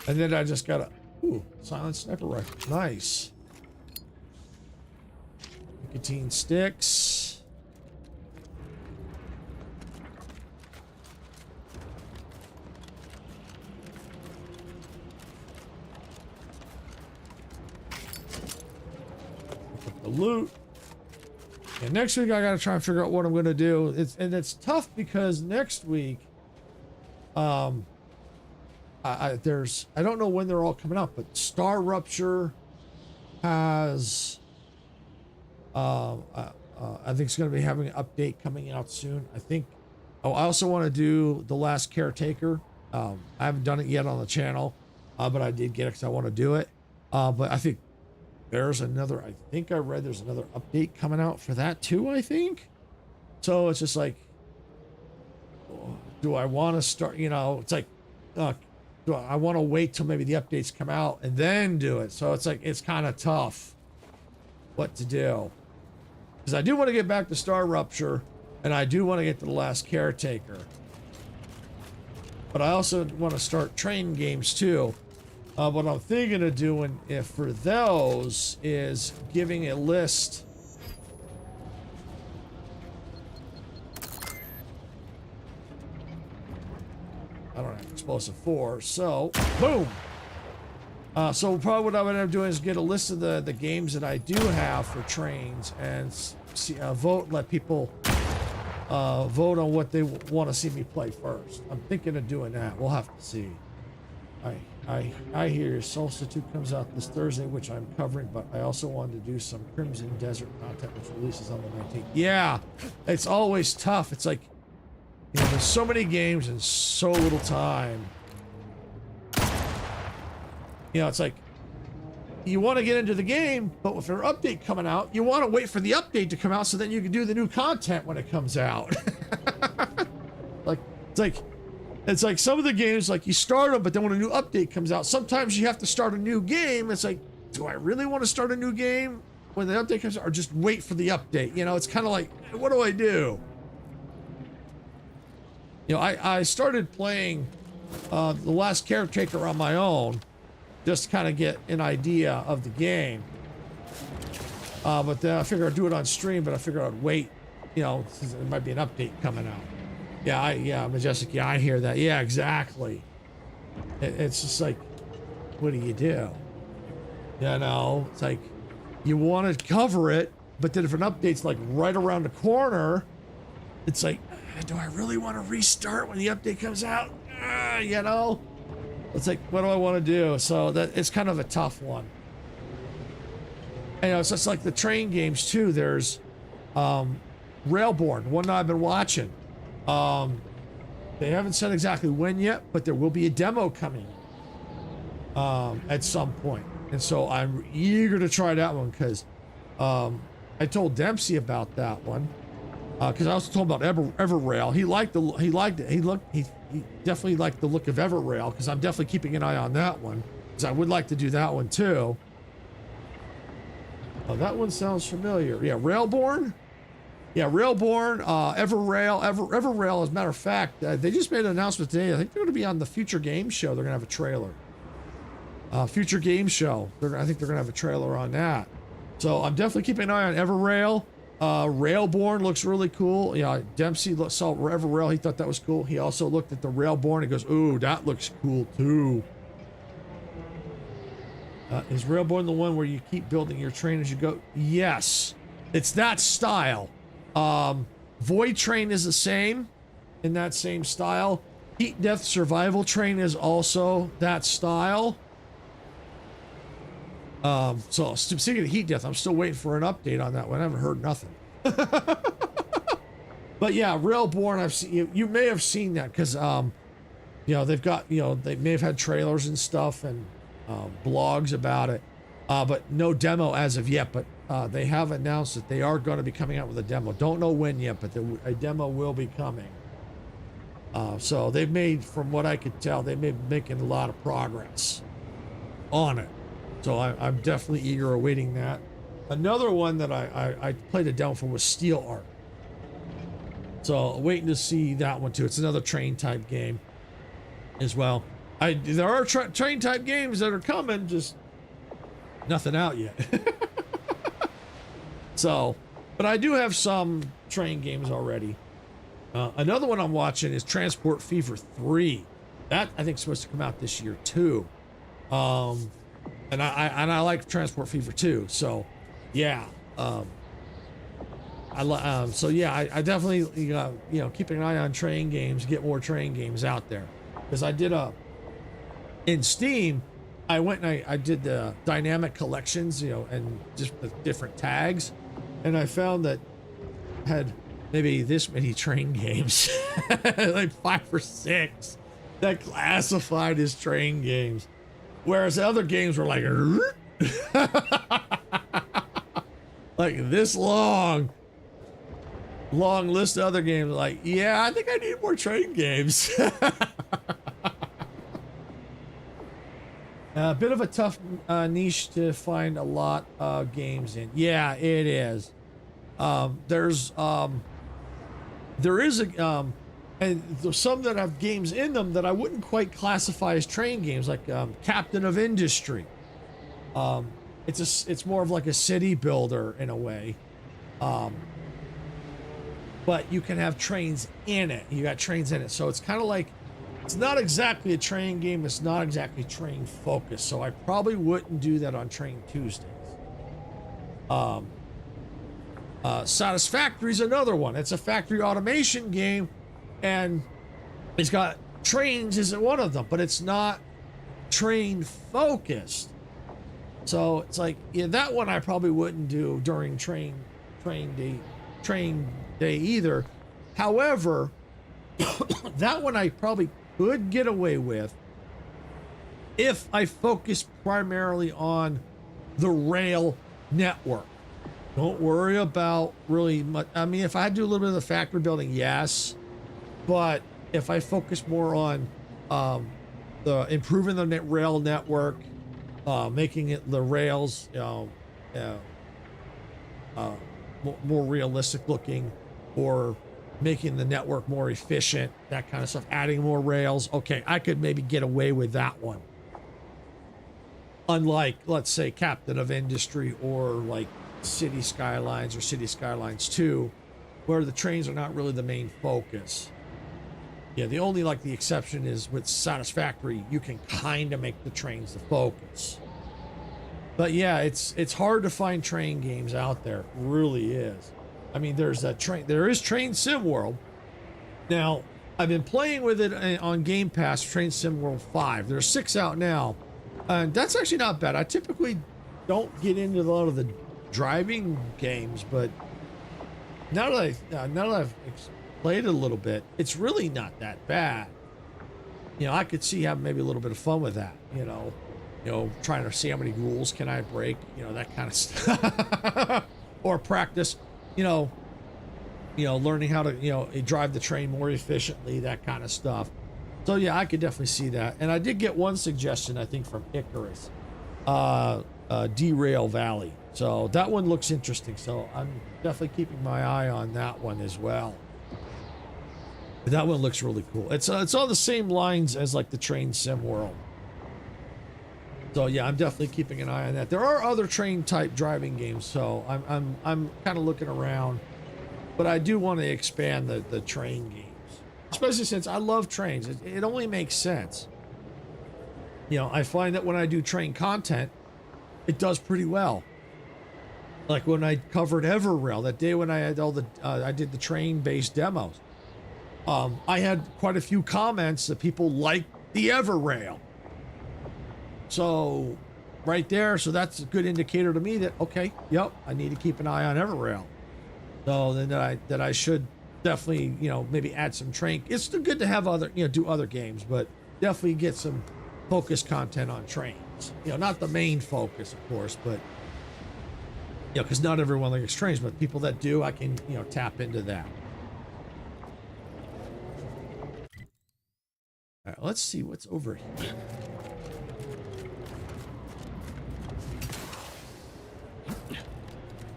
And then I just got a silent sniper rifle. Nice. Nicotine sticks. The loot. And next week I gotta try and figure out what I'm gonna do. It's tough because next week, I don't know when they're all coming out, but Star Rupture has I think it's gonna be having an update coming out soon. I think. Oh, I also want to do The Last Caretaker. I haven't done it yet on the channel, but I did get it because I want to do it. But I think there's another, I think I read there's another update coming out for that too, I think. So it's just like, do I want to start, you know, it's like, do I want to wait till maybe the updates come out and then do it? So it's like, it's kind of tough what to do. Because I do want to get back to Star Rupture and I do want to get to The Last Caretaker. But I also want to start train games too. What I'm thinking of doing for those is giving a list I don't have explosive 4, so boom. So probably what I would end up doing is get a list of the games that I do have for trains and see, vote, let people vote on what they want to see me play first. I'm thinking of doing that. We'll have to see. I hear Solstice 2 comes out this Thursday, which I'm covering, but I also wanted to do some Crimson Desert content, which releases on the 19th. Yeah, it's always tough. It's like, you know, there's so many games and so little time. You know, it's like, you want to get into the game, but with an update coming out, you want to wait for the update to come out so then you can do the new content when it comes out. It's like some of the games, like you start them, but then when a new update comes out, sometimes you have to start a new game. It's like, do I really want to start a new game when the update comes out, or just wait for the update? You know, it's kind of like, what do I do? You know, I started playing The Last Caretaker on my own, just to kind of get an idea of the game. But then I figured I'd do it on stream, but I figured I'd wait, you know, since there might be an update coming out. Yeah, Majestic, yeah, I hear that. Yeah, exactly. It's just like, what do? You know, it's like, you want to cover it, but then if an update's like right around the corner, it's like, do I really want to restart when the update comes out? You know? It's like, what do I want to do? So that it's kind of a tough one. And, you know, it's just like the train games too. There's Railborn, one that I've been watching. They haven't said exactly when yet, but there will be a demo coming at some point. And so I'm eager to try that one because I told Dempsey about that one because I also told him about Everrail. He liked it. He definitely liked the look of Everrail because I'm definitely keeping an eye on that one because I would like to do that one too. Oh, that one sounds familiar. Yeah, Railborn. Yeah, Railborn, Everrail, as a matter of fact, they just made an announcement today. I think they're going to be on the Future Game Show. They're going to have a trailer. Future Game Show. I think they're going to have a trailer on that. So I'm definitely keeping an eye on Everrail. Railborn looks really cool. Yeah, Dempsey saw Everrail. He thought that was cool. He also looked at the Railborn and goes, ooh, that looks cool too. Is Railborn the one where you keep building your train as you go? Yes, it's that style. Void Train is the same, in that same style. Heat Death Survival Train is also that style. So speaking of Heat Death, I'm still waiting for an update on that one. I haven't heard nothing. But yeah, Railborn, I've seen, you may have seen that because, you know, they've got, you know, they may have had trailers and stuff and blogs about it, but no demo as of yet. But they have announced that they are going to be coming out with a demo. Don't know when yet, but a demo will be coming. So they've made, from what I could tell, they've been making a lot of progress on it. So I'm definitely eager awaiting that. Another one that I played a demo for was Steel Art. So waiting to see that one too. It's another train type game as well. There are train type games that are coming, just nothing out yet. So, but I do have some train games already. Another one I'm watching is Transport Fever 3. That I think is supposed to come out this year too. And I like Transport Fever 2. So, yeah. So yeah, I definitely you know, keeping an eye on train games, get more train games out there, because I did in Steam. I went and I did the dynamic collections, you know, and just the different tags. And I found that I had maybe this many train games, like 5 or 6, that classified as train games. Whereas the other games were like, like this long list of other games. Like, yeah, I think I need more train games. A bit of a tough niche to find a lot of games in. Yeah, it is. There is and there's some that have games in them that I wouldn't quite classify as train games, like Captain of Industry. It's more of like a city builder in a way. But you can have trains in it. You got trains in it, so it's kind of like It's not exactly a train game. It's not exactly train focused. So I probably wouldn't do that on Train Tuesdays. Satisfactory is another one. It's a factory automation game, and it's got trains isn't one of them, but it's not train focused. So it's like, yeah, that one I probably wouldn't do during train day either. However, that one I probably could get away with if I focus primarily on the rail network. Don't worry about really much. I mean, if I do a little bit of the factory building, yes, but if I focus more on the improving the rail network, making it the rails, more realistic looking, or making the network more efficient, that kind of stuff, adding more rails. Okay, I could maybe get away with that one. Unlike, let's say, Captain of Industry or like City Skylines or City Skylines 2, where the trains are not really the main focus. Yeah, the only like the exception is with Satisfactory, you can kind of make the trains the focus. But yeah, it's hard to find train games out there. It really is. I mean, there is Train Sim World. Now, I've been playing with it on Game Pass, Train Sim World 5. There's 6 out now. And that's actually not bad. I typically don't get into a lot of the driving games, but now that I've played it a little bit, it's really not that bad. You know, I could see having maybe a little bit of fun with that, you know, trying to see how many rules can I break, you know, that kind of stuff. Or practice, learning how to, drive the train more efficiently, that kind of stuff. So yeah, I could definitely see that. And I did get one suggestion, I think, from Icarus, Derail Valley. So that one looks interesting. So I'm definitely keeping my eye on that one as well. But that one looks really cool. It's on the same lines as like the Train Sim World. So yeah, I'm definitely keeping an eye on that. There are other train type driving games, so I'm kind of looking around, but I do want to expand the train games, especially since I love trains. It only makes sense. I find that when I do train content, it does pretty well. Like when I covered Everrail that day when I had I did the train based demos. I had quite a few comments that people liked the Everrail. So right there, so that's a good indicator to me that, okay, yep, I need to keep an eye on Everrail. So then that I should definitely, maybe add some train. It's still good to have other, do other games, but definitely get some focused content on trains. Not the main focus, of course, but, because not everyone likes trains, but people that do, I can, tap into that. All right, let's see what's over here.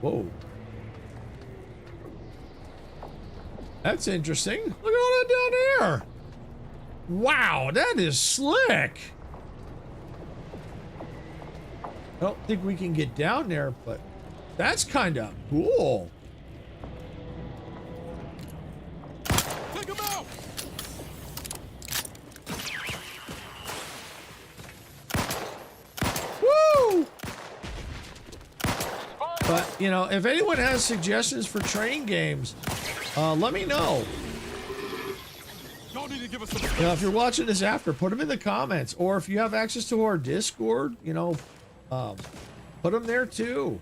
Whoa. That's interesting. Look at all that down here. Wow, that is slick. I don't think we can get down there, but that's kind of cool. Take him out. Woo! But, if anyone has suggestions for train games, let me know. Y'all need to give us some If you're watching this after, put them in the comments. Or if you have access to our Discord, put them there too.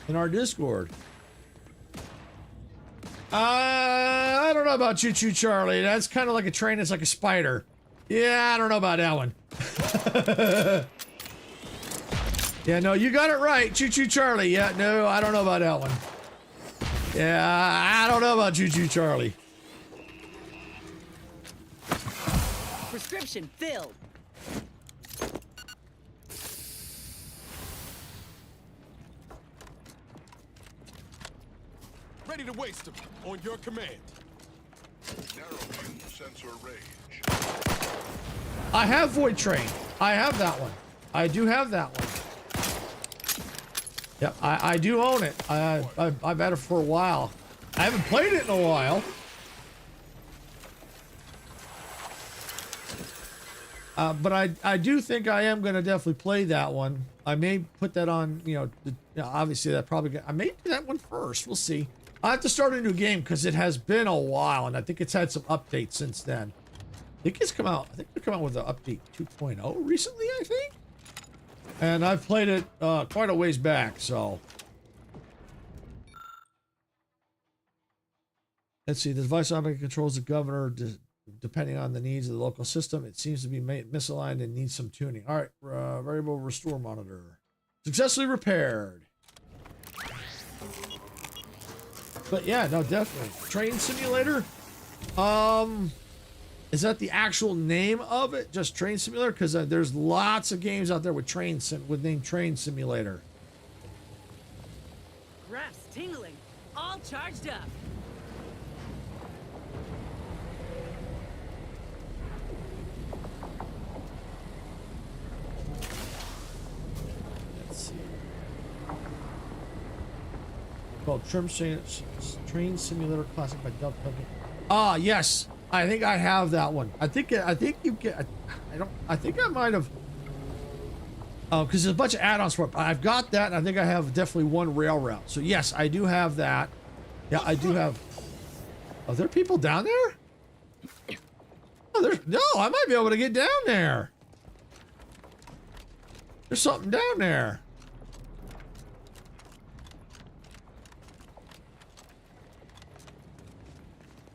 In our Discord. I don't know about Choo Choo Charlie. That's kind of like a train. It's like a spider. Yeah, I don't know about that one. Yeah, no, you got it right. Choo Choo Charlie. Yeah, no, I don't know about that one. Yeah, I don't know about Choo Choo Charlie. Prescription filled. ready to waste them on your command. Narrow view sensor range. I have Void Train. I have that one. I do have that one. Yep, I do own it. I've had it for a while. I haven't played it in a while. But I do think I am going to definitely play that one. I may put that on, obviously that probably, I may do that one first. We'll see. I have to start a new game because it has been a while, and I think it's had some updates since then. I think they come out with the update 2.0 recently, I think. And I've played it quite a ways back, so. Let's see, the device automatically controls the governor depending on the needs of the local system. It seems to be misaligned and needs some tuning. All right, variable restore monitor. Successfully repaired. But yeah, no, definitely. Train simulator. Is that the actual name of it? Just Train Simulator? Because there's lots of games out there with name Train Simulator. Graphs tingling, all charged up. Let's see. Called Train Simulator Classic by Dub Company. Ah, yes. I think I have that one. I think you get. I think I might have. Oh, because there's a bunch of add-ons for it. I've got that, and I think I have definitely one rail route. So yes, I do have that. Yeah, I do have. Are there people down there? Oh, no. I might be able to get down there. There's something down there.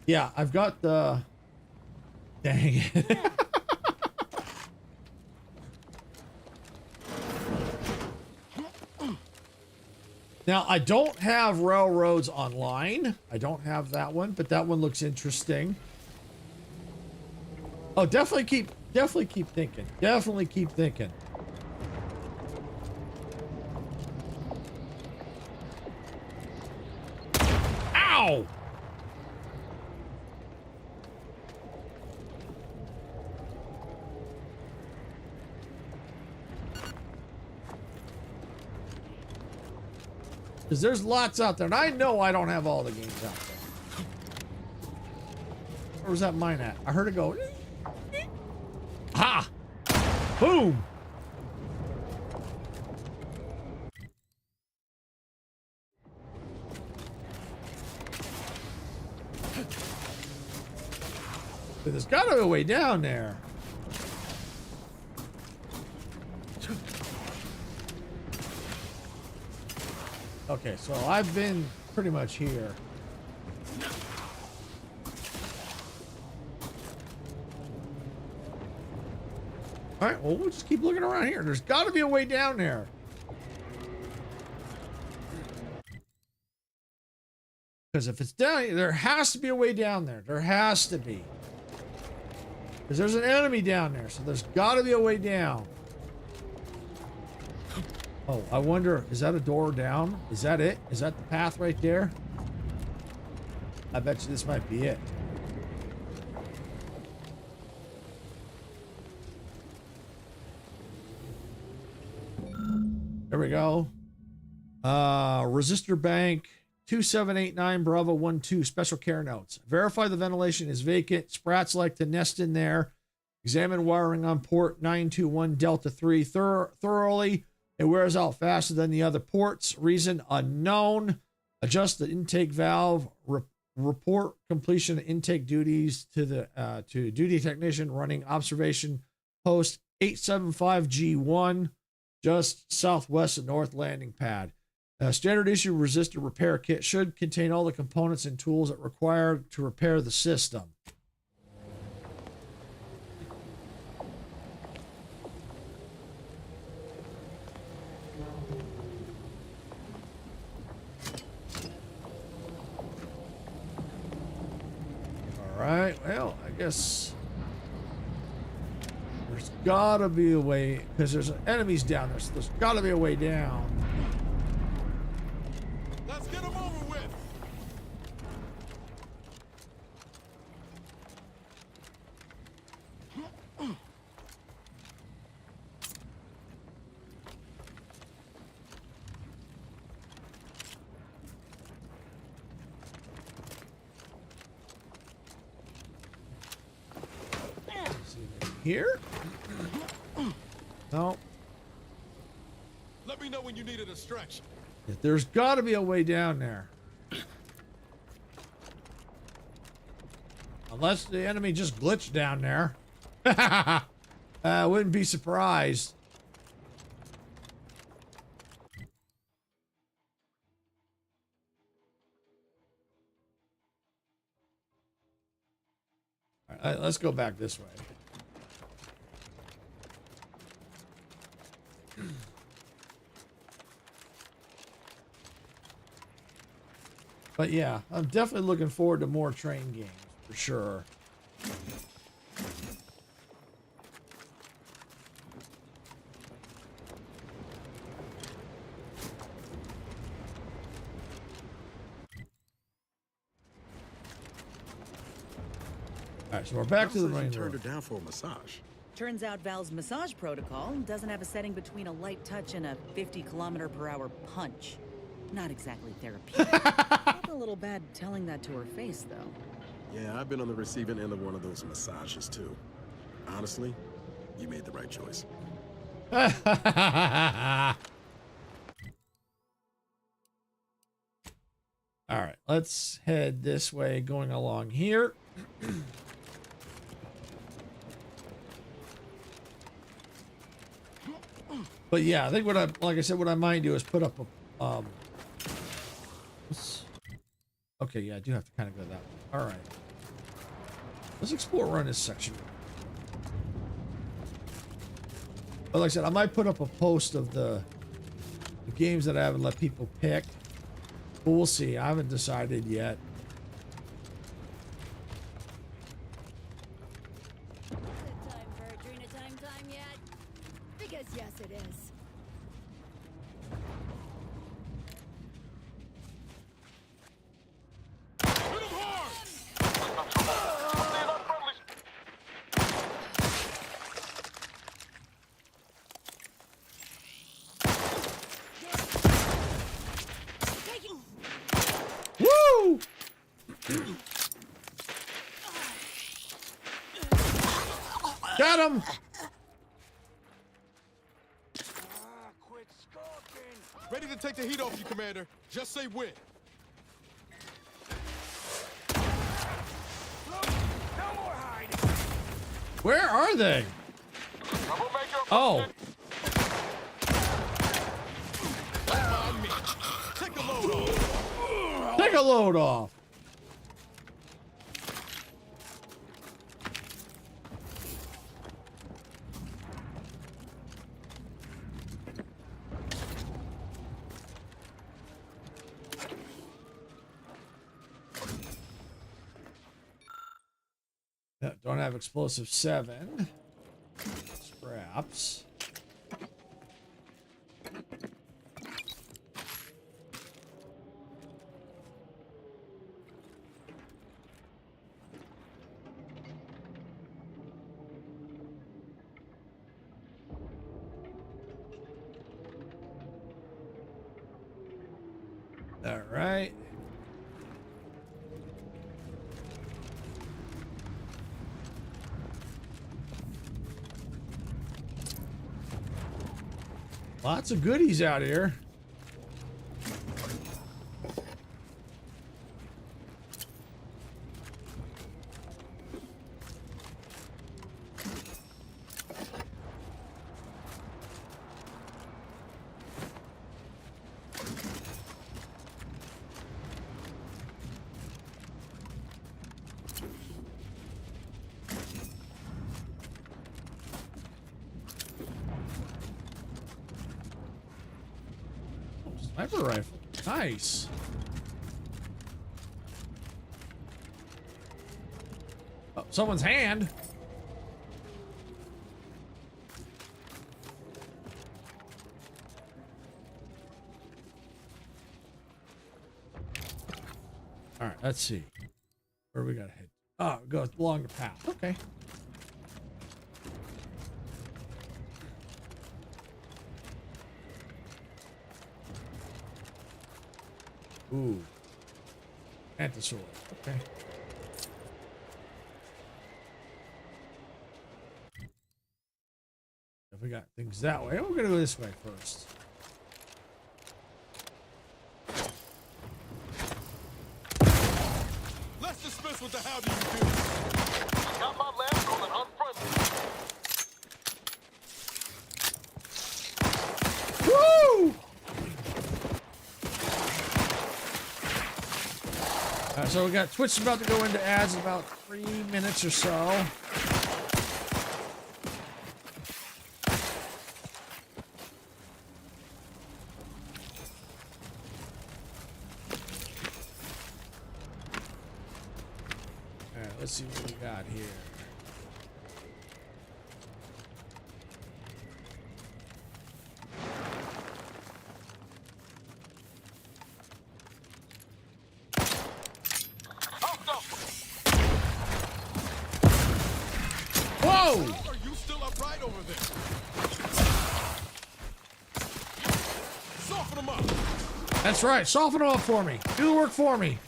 Yeah, I've got the. Dang it. Now, I don't have Railroads Online. I don't have that one, but that one looks interesting. Oh, definitely keep thinking. Definitely keep thinking. Ow! Because there's lots out there, and I know I don't have all the games out there. Where was that mine at? I heard it go. Ha! Boom! But there's got to be a way down there. Okay, so I've been pretty much here. All right, well, we'll just keep looking around here. There's got to be a way down there. Because if it's down here, there has to be a way down there. There has to be. Because there's an enemy down there, so there's got to be a way down. Oh, I wonder, is that a door down? Is that it? Is that the path right there? I bet you this might be it. There we go. Resistor bank 2789 Bravo 12 special care notes. Verify the ventilation is vacant. Sprats like to nest in there. Examine wiring on port 921 Delta 3 thoroughly. It wears out faster than the other ports. Reason unknown. Adjust the intake valve. Report completion of intake duties to the to duty technician running observation post 875G1, just southwest of North Landing Pad. Standard issue resistor repair kit should contain all the components and tools that require to repair the system. Alright, well, I guess there's gotta be a way, because there's enemies down there, so there's gotta be a way down. Let's get them over with. Here? No. Let me know when you need a distraction. There's got to be a way down there. Unless the enemy just glitched down there. I wouldn't be surprised. All right, let's go back this way. But yeah, I'm definitely looking forward to more train games, for sure. All right, so we're back to the main room. Turned her down for a massage. Turns out Val's massage protocol doesn't have a setting between a light touch and a 50-kilometer-per-hour punch. Not exactly therapeutic. Felt a little bad telling that to her face, though. Yeah, I've been on the receiving end of one of those massages, too. Honestly, you made the right choice. All right, let's head this way, going along here. But yeah, I think like I said, what I might do is put up a, okay, yeah, I do have to kind of go that way. All right. Let's explore around this section. But like I said, I might put up a post of the games that I haven't let people pick. But we'll see. I haven't decided yet. Woo! Got him! Ready to take the heat off you, Commander. Just say when. Where are they? Oh. Take a load off. Take a load off. No, don't have explosive 7. Scraps. All right. Lots of goodies out here. Sniper rifle. Nice. Oh, someone's hand. All right, let's see. Where we gotta head? Oh, go along the path. Okay. Ooh. Antisaur. Okay. If we we got things that way. We're gonna go this way first. Let's dismiss with the how do you do. Got my lamp on an unfriendly. Woo! Alright, so we got Twitch about to go into ads in about 3 minutes or so. Let's see what we got here. Whoa! Are you still upright over there? Soften them up. That's right. Soften them up for me. Do the work for me.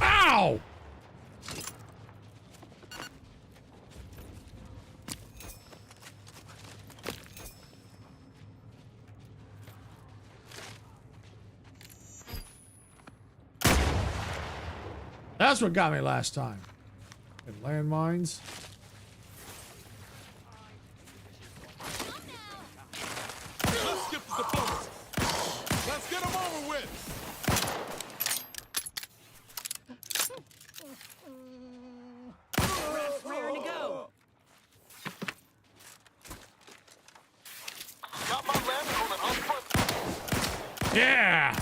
Ow! That's what got me last time. And landmines. Let's skip the diplomacy. Let's get them over with. Raft's rearing to go. Got my lamp on an unfriendly. Yeah!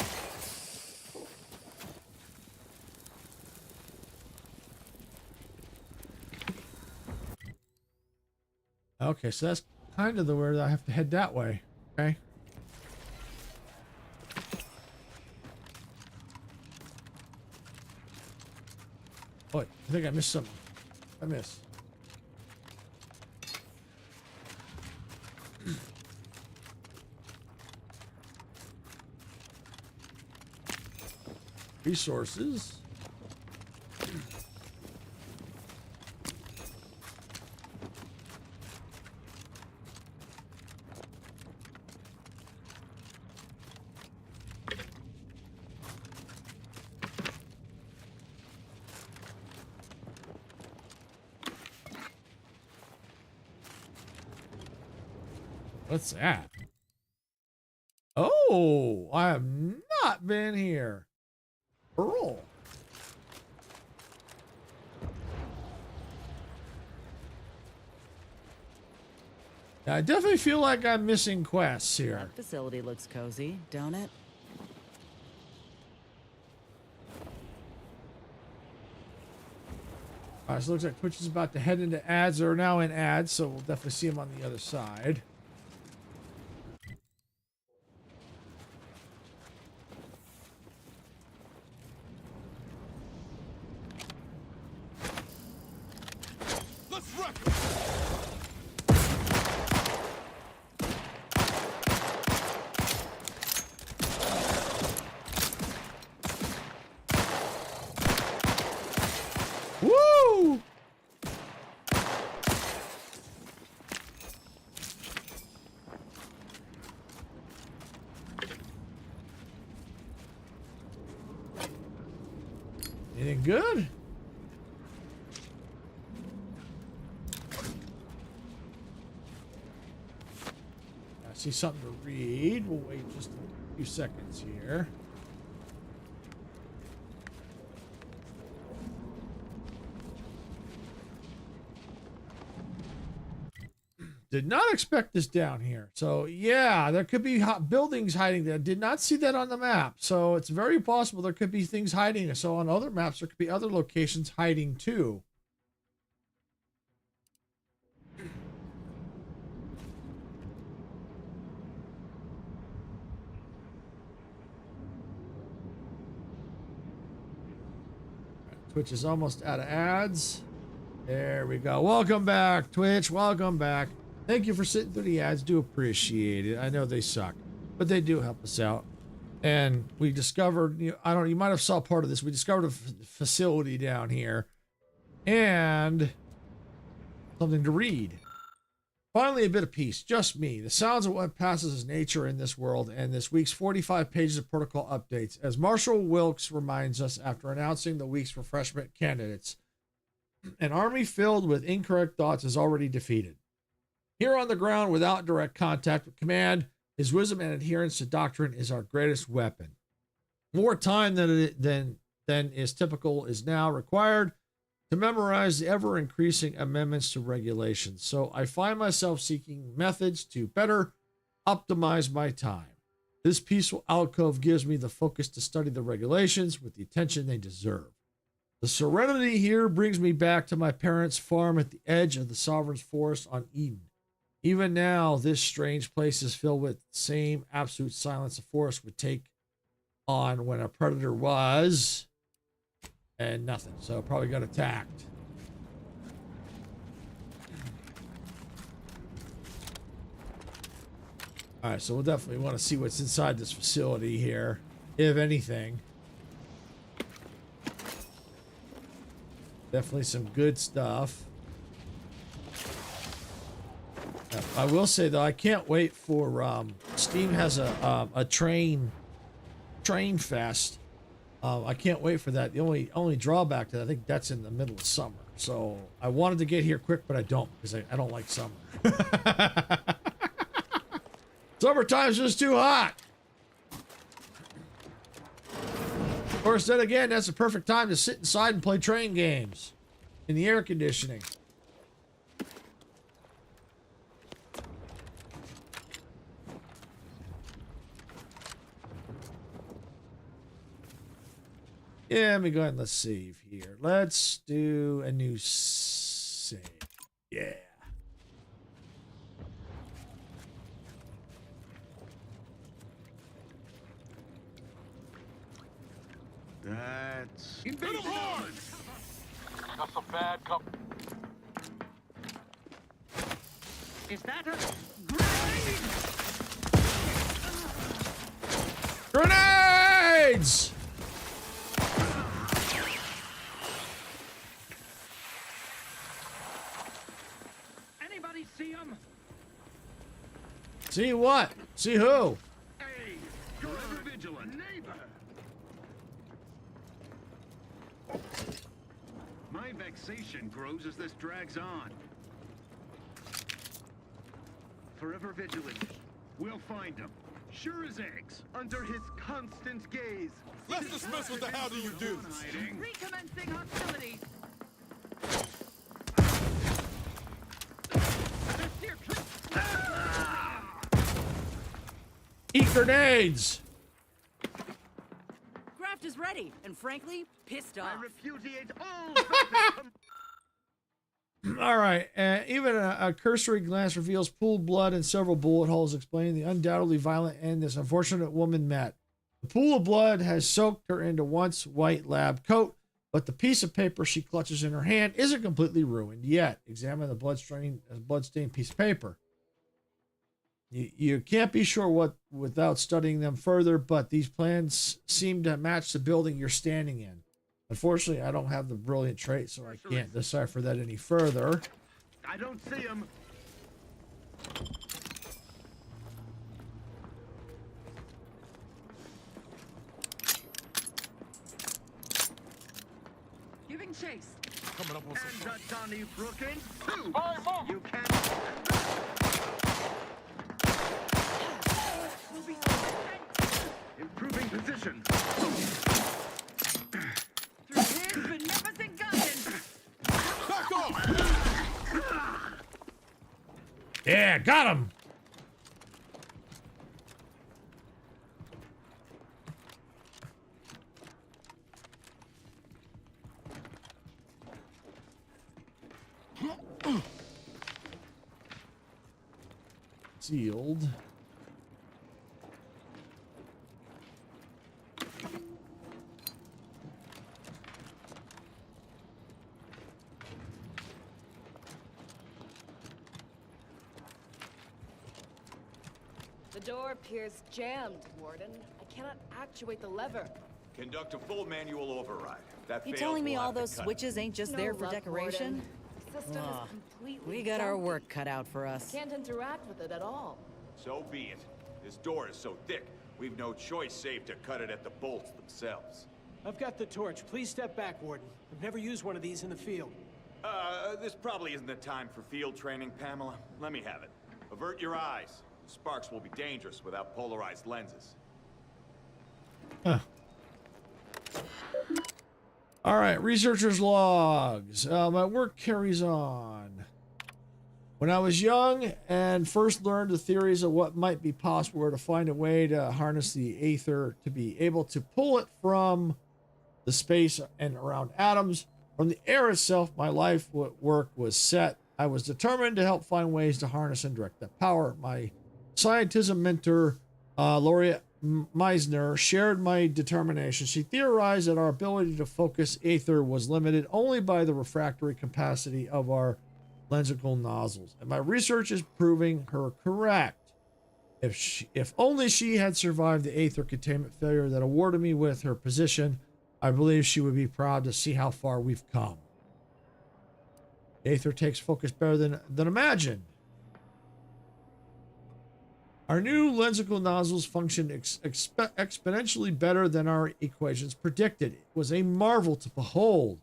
Okay, so that's kind of the where I have to head that way. Okay. What? I think I missed something. I missed. Resources. What's that? Oh, I have not been here. Pearl. I definitely feel like I'm missing quests here. That facility looks cozy, don't it? Alright, so it looks like Twitch is about to head into ads. They're now in ads, so we'll definitely see them on the other side. Let's wreck them. Woo! Anything good? I see something to read. We'll wait just a few seconds here. Did not expect this down here. So yeah, there could be buildings hiding there. Did not see that on the map. So it's very possible there could be things hiding. So on other maps, there could be other locations hiding too. Twitch is almost out of ads. There we go. Welcome back, Twitch. Welcome back. Thank you for sitting through the ads. Do appreciate it. I know they suck, but they do help us out. And we discovered, you might have saw part of this. We discovered a facility down here and something to read. Finally, a bit of peace. Just me. The sounds of what passes as nature in this world, and this week's 45 pages of protocol updates. As Marshal Wilkes reminds us after announcing the week's refreshment candidates, an army filled with incorrect thoughts is already defeated. Here on the ground, without direct contact with command, his wisdom and adherence to doctrine is our greatest weapon. More time than is typical is now required to memorize the ever-increasing amendments to regulations. So I find myself seeking methods to better optimize my time. This peaceful alcove gives me the focus to study the regulations with the attention they deserve. The serenity here brings me back to my parents' farm at the edge of the Sovereign's Forest on Eden. Even now, this strange place is filled with the same absolute silence a forest would take on when a predator was... and nothing. So probably got attacked. All right, so we'll definitely want to see what's inside this facility here, if anything. Definitely some good stuff. I will say though, I can't wait for Steam has a train fest. I can't wait for that. The only drawback to that, I think that's in the middle of summer. So I wanted to get here quick, but I don't because I don't like summer. Summertime's just too hot. Of course, then again, that's the perfect time to sit inside and play train games in the air conditioning. Yeah, let me go ahead and let's save here. Let's do a new save. Yeah. That's... Hit him hard! Got some bad company. Is that a grenade? Grenades! Anybody see him? See what? See who? Hey, you're ever vigilant, neighbor. My vexation grows as this drags on. Forever vigilant. We'll find him. Sure as eggs. Under his constant gaze. Let's dismiss what the hell do you do? Recommencing hostilities. Eat grenades! Graft is ready, and frankly, pissed off. I repudiate all All right, even a cursory glance reveals pooled blood and several bullet holes, explaining the undoubtedly violent end this unfortunate woman met. The pool of blood has soaked her into once white lab coat, but the piece of paper she clutches in her hand isn't completely ruined yet. Examine the bloodstained piece of paper. You can't be sure what without studying them further, but these plans seem to match the building you're standing in. Unfortunately, I don't have the brilliant trait, so I can't decipher that any further. I don't see him. Giving chase. Coming up on some... And the Donnybrook in 2. You can't... Improving position. Through his beneficent guidance. Back off! Yeah, got him! Sealed. The door appears jammed, Warden. I cannot actuate the lever. Conduct a full manual override. That You fails, telling me we'll all have to those cut it. switches ain't just No there for luck, decoration? Warden. The system Ugh. is completely We got our junky. work cut out for us. Can't interact with it at all. So be it. This door is so thick, we've no choice save to cut it at the bolts themselves. I've got the torch. Please step back, Warden. I've never used one of these in the field. This probably isn't the time for field training, Pamela. Let me have it. Avert your eyes. Sparks will be dangerous without polarized lenses. All right, researcher's logs. My work carries on. When I was young and first learned the theories of what might be possible or to find a way to harness the aether to be able to pull it from the space and around atoms, from the air itself, my life work was set. I was determined to help find ways to harness and direct that power. My scientism mentor, Laureate Meisner, shared my determination. She theorized that our ability to focus aether was limited only by the refractory capacity of our lensical nozzles, and my research is proving her correct. If only she had survived the aether containment failure that awarded me with her position, I believe she would be proud to see how far we've come. Aether takes focus better than imagined. Our new lensical nozzles function exponentially better than our equations predicted. It was a marvel to behold.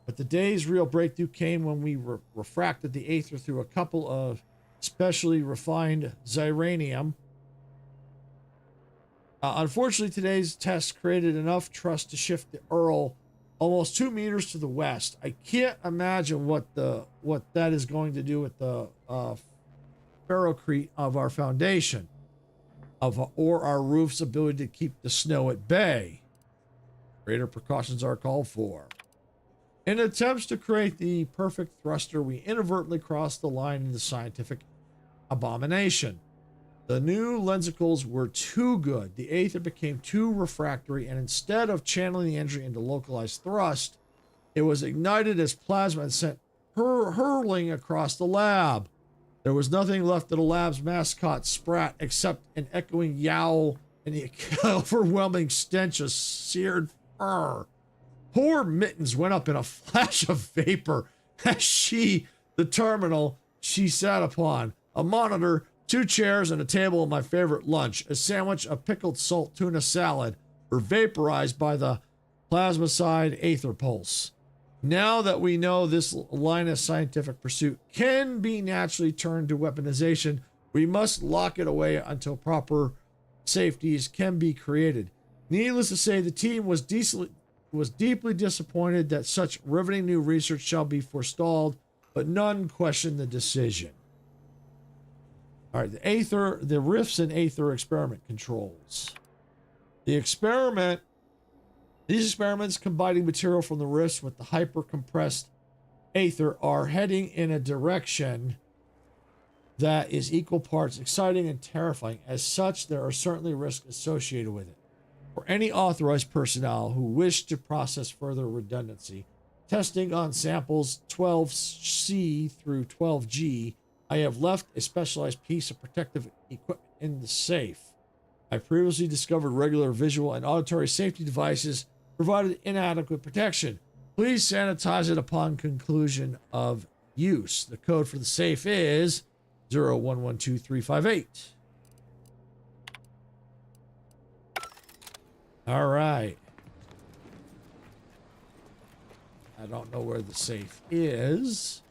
But the day's real breakthrough came when we refracted the aether through a couple of specially refined xyranium. Unfortunately, today's test created enough trust to shift the Earl almost 2 meters to the west. I can't imagine what that is going to do with the ferrocrete of our foundation, or our roof's ability to keep the snow at bay. Greater precautions are called for. In attempts to create the perfect thruster, we inadvertently crossed the line into scientific abomination. The new lensicles were too good. The aether became too refractory, and instead of channeling the energy into localized thrust, it was ignited as plasma and sent hurling across the lab. There was nothing left of the lab's mascot, Sprat, except an echoing yowl and the overwhelming stench of seared fur. Poor Mittens went up in a flash of vapor as the terminal she sat upon, a monitor, 2 chairs, and a table of my favorite lunch, a sandwich, a pickled salt tuna salad, were vaporized by the plasmacide aether pulse. Now that we know this line of scientific pursuit can be naturally turned to weaponization, we must lock it away until proper safeties can be created. Needless to say, the team was deeply disappointed that such riveting new research shall be forestalled, but none questioned the decision. All right, the rifts and aether experiment controls. These experiments combining material from the rifts with the hyper-compressed aether are heading in a direction that is equal parts exciting and terrifying. As such, there are certainly risks associated with it. For any authorized personnel who wish to process further redundancy, testing on samples 12C through 12G, I have left a specialized piece of protective equipment in the safe. I previously discovered regular visual and auditory safety devices provided inadequate protection. Please sanitize it upon conclusion of use. The code for the safe is 0112358. All right. I don't know where the safe is,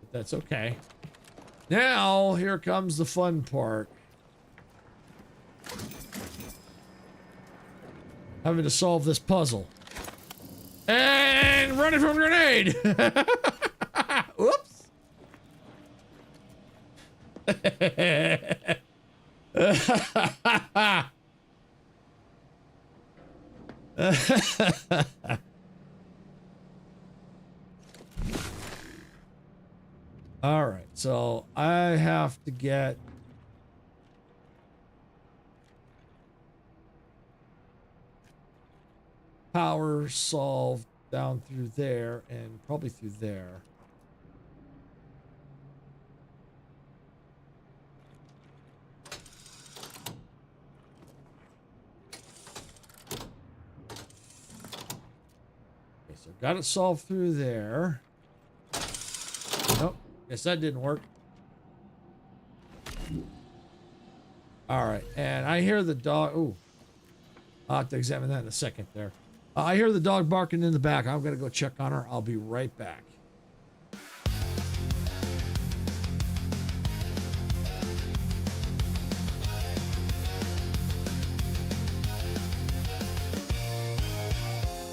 but that's okay. Now, here comes the fun part. Having to solve this puzzle. And running from a grenade! Oops! All right, so I have to get power solved down through there and probably through there. so got it solved through there. Nope, guess that didn't work. All right, and I hear the dog. Ooh, I'll have to examine that in a second there. I hear the dog barking in the back. I'm gonna go check on her. I'll be right back.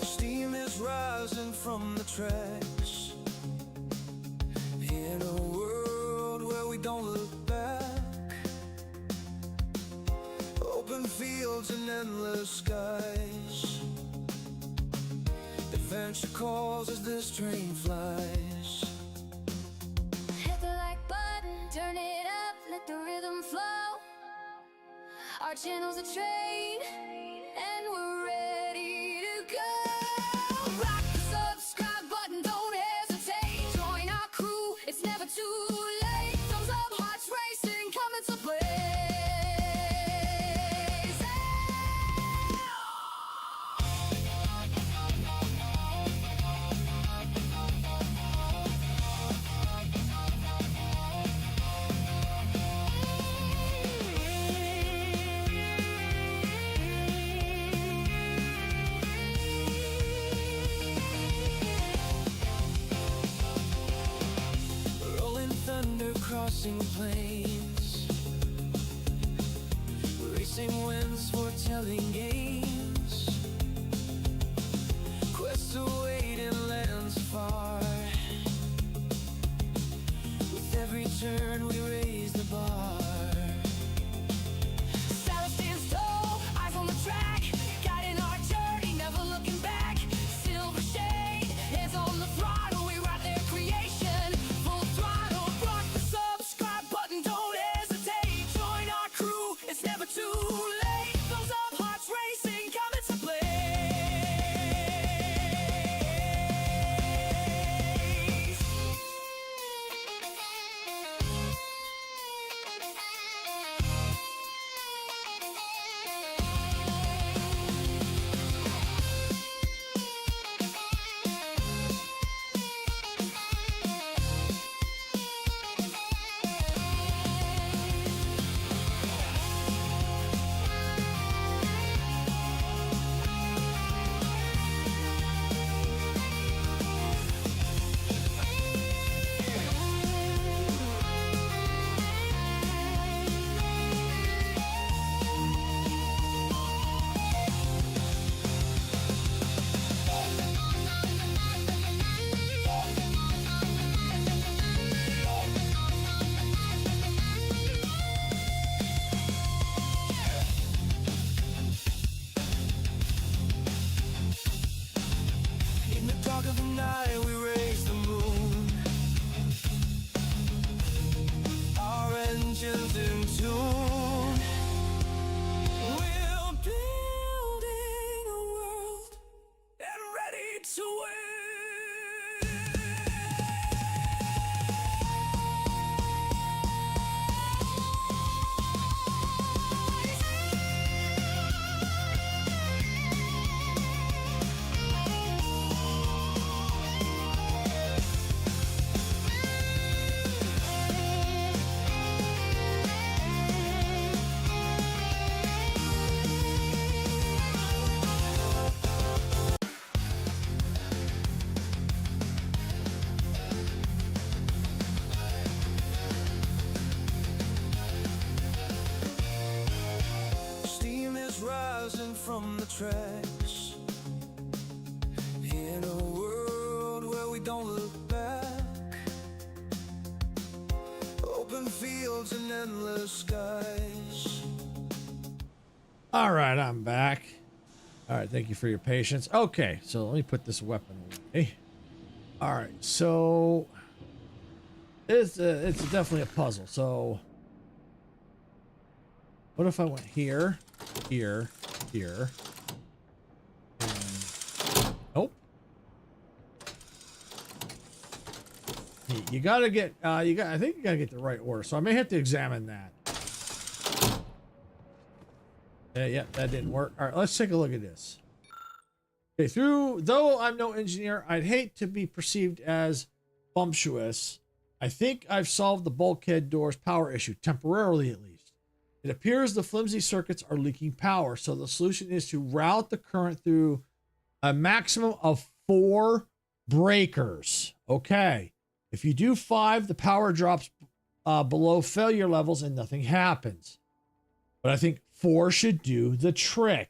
Steam is rising from the tracks in a world where we don't look back. Open fields and endless skies. Adventure calls as this train flies. Hit the like button, turn it up, let the rhythm flow. Our channel's a train, and we're ready to go. Rock the subscribe button, don't hesitate. Join our crew, it's never too late. Thumbs up, hearts racing, coming to play. Crossing plains, racing winds, foretelling games, quests await in lands far. With every turn we raise the bar. Saddle stands tall, eyes on the track, guiding our journey, never looking back. Silver shade, hands on the throttle, we ride their creation. Full throttle, rock the subscribe button, don't hesitate. Join our crew, it's never too late. Thumbs up, hearts racing, coming to play. In the dark of the night we raise the moon. Our engines in tune. We're building a world and ready to win. Steam is rising from the tracks in a world where we don't look back. Open fields and endless skies. All right, I'm back. All right, thank you for your patience. Okay, so let me put this weapon away. All right, so it's definitely a puzzle. So what if I went here, here, here? And, nope. You gotta get, I think you gotta get the right order. So I may have to examine that. Yeah, that didn't work. All right, let's take a look at this. Okay, though I'm no engineer, I'd hate to be perceived as bumptious. I think I've solved the bulkhead door's power issue, temporarily at least. It appears the flimsy circuits are leaking power, so the solution is to route the current through a maximum of 4 breakers. Okay. If you do 5, the power drops below failure levels and nothing happens. But I think 4 should do the trick.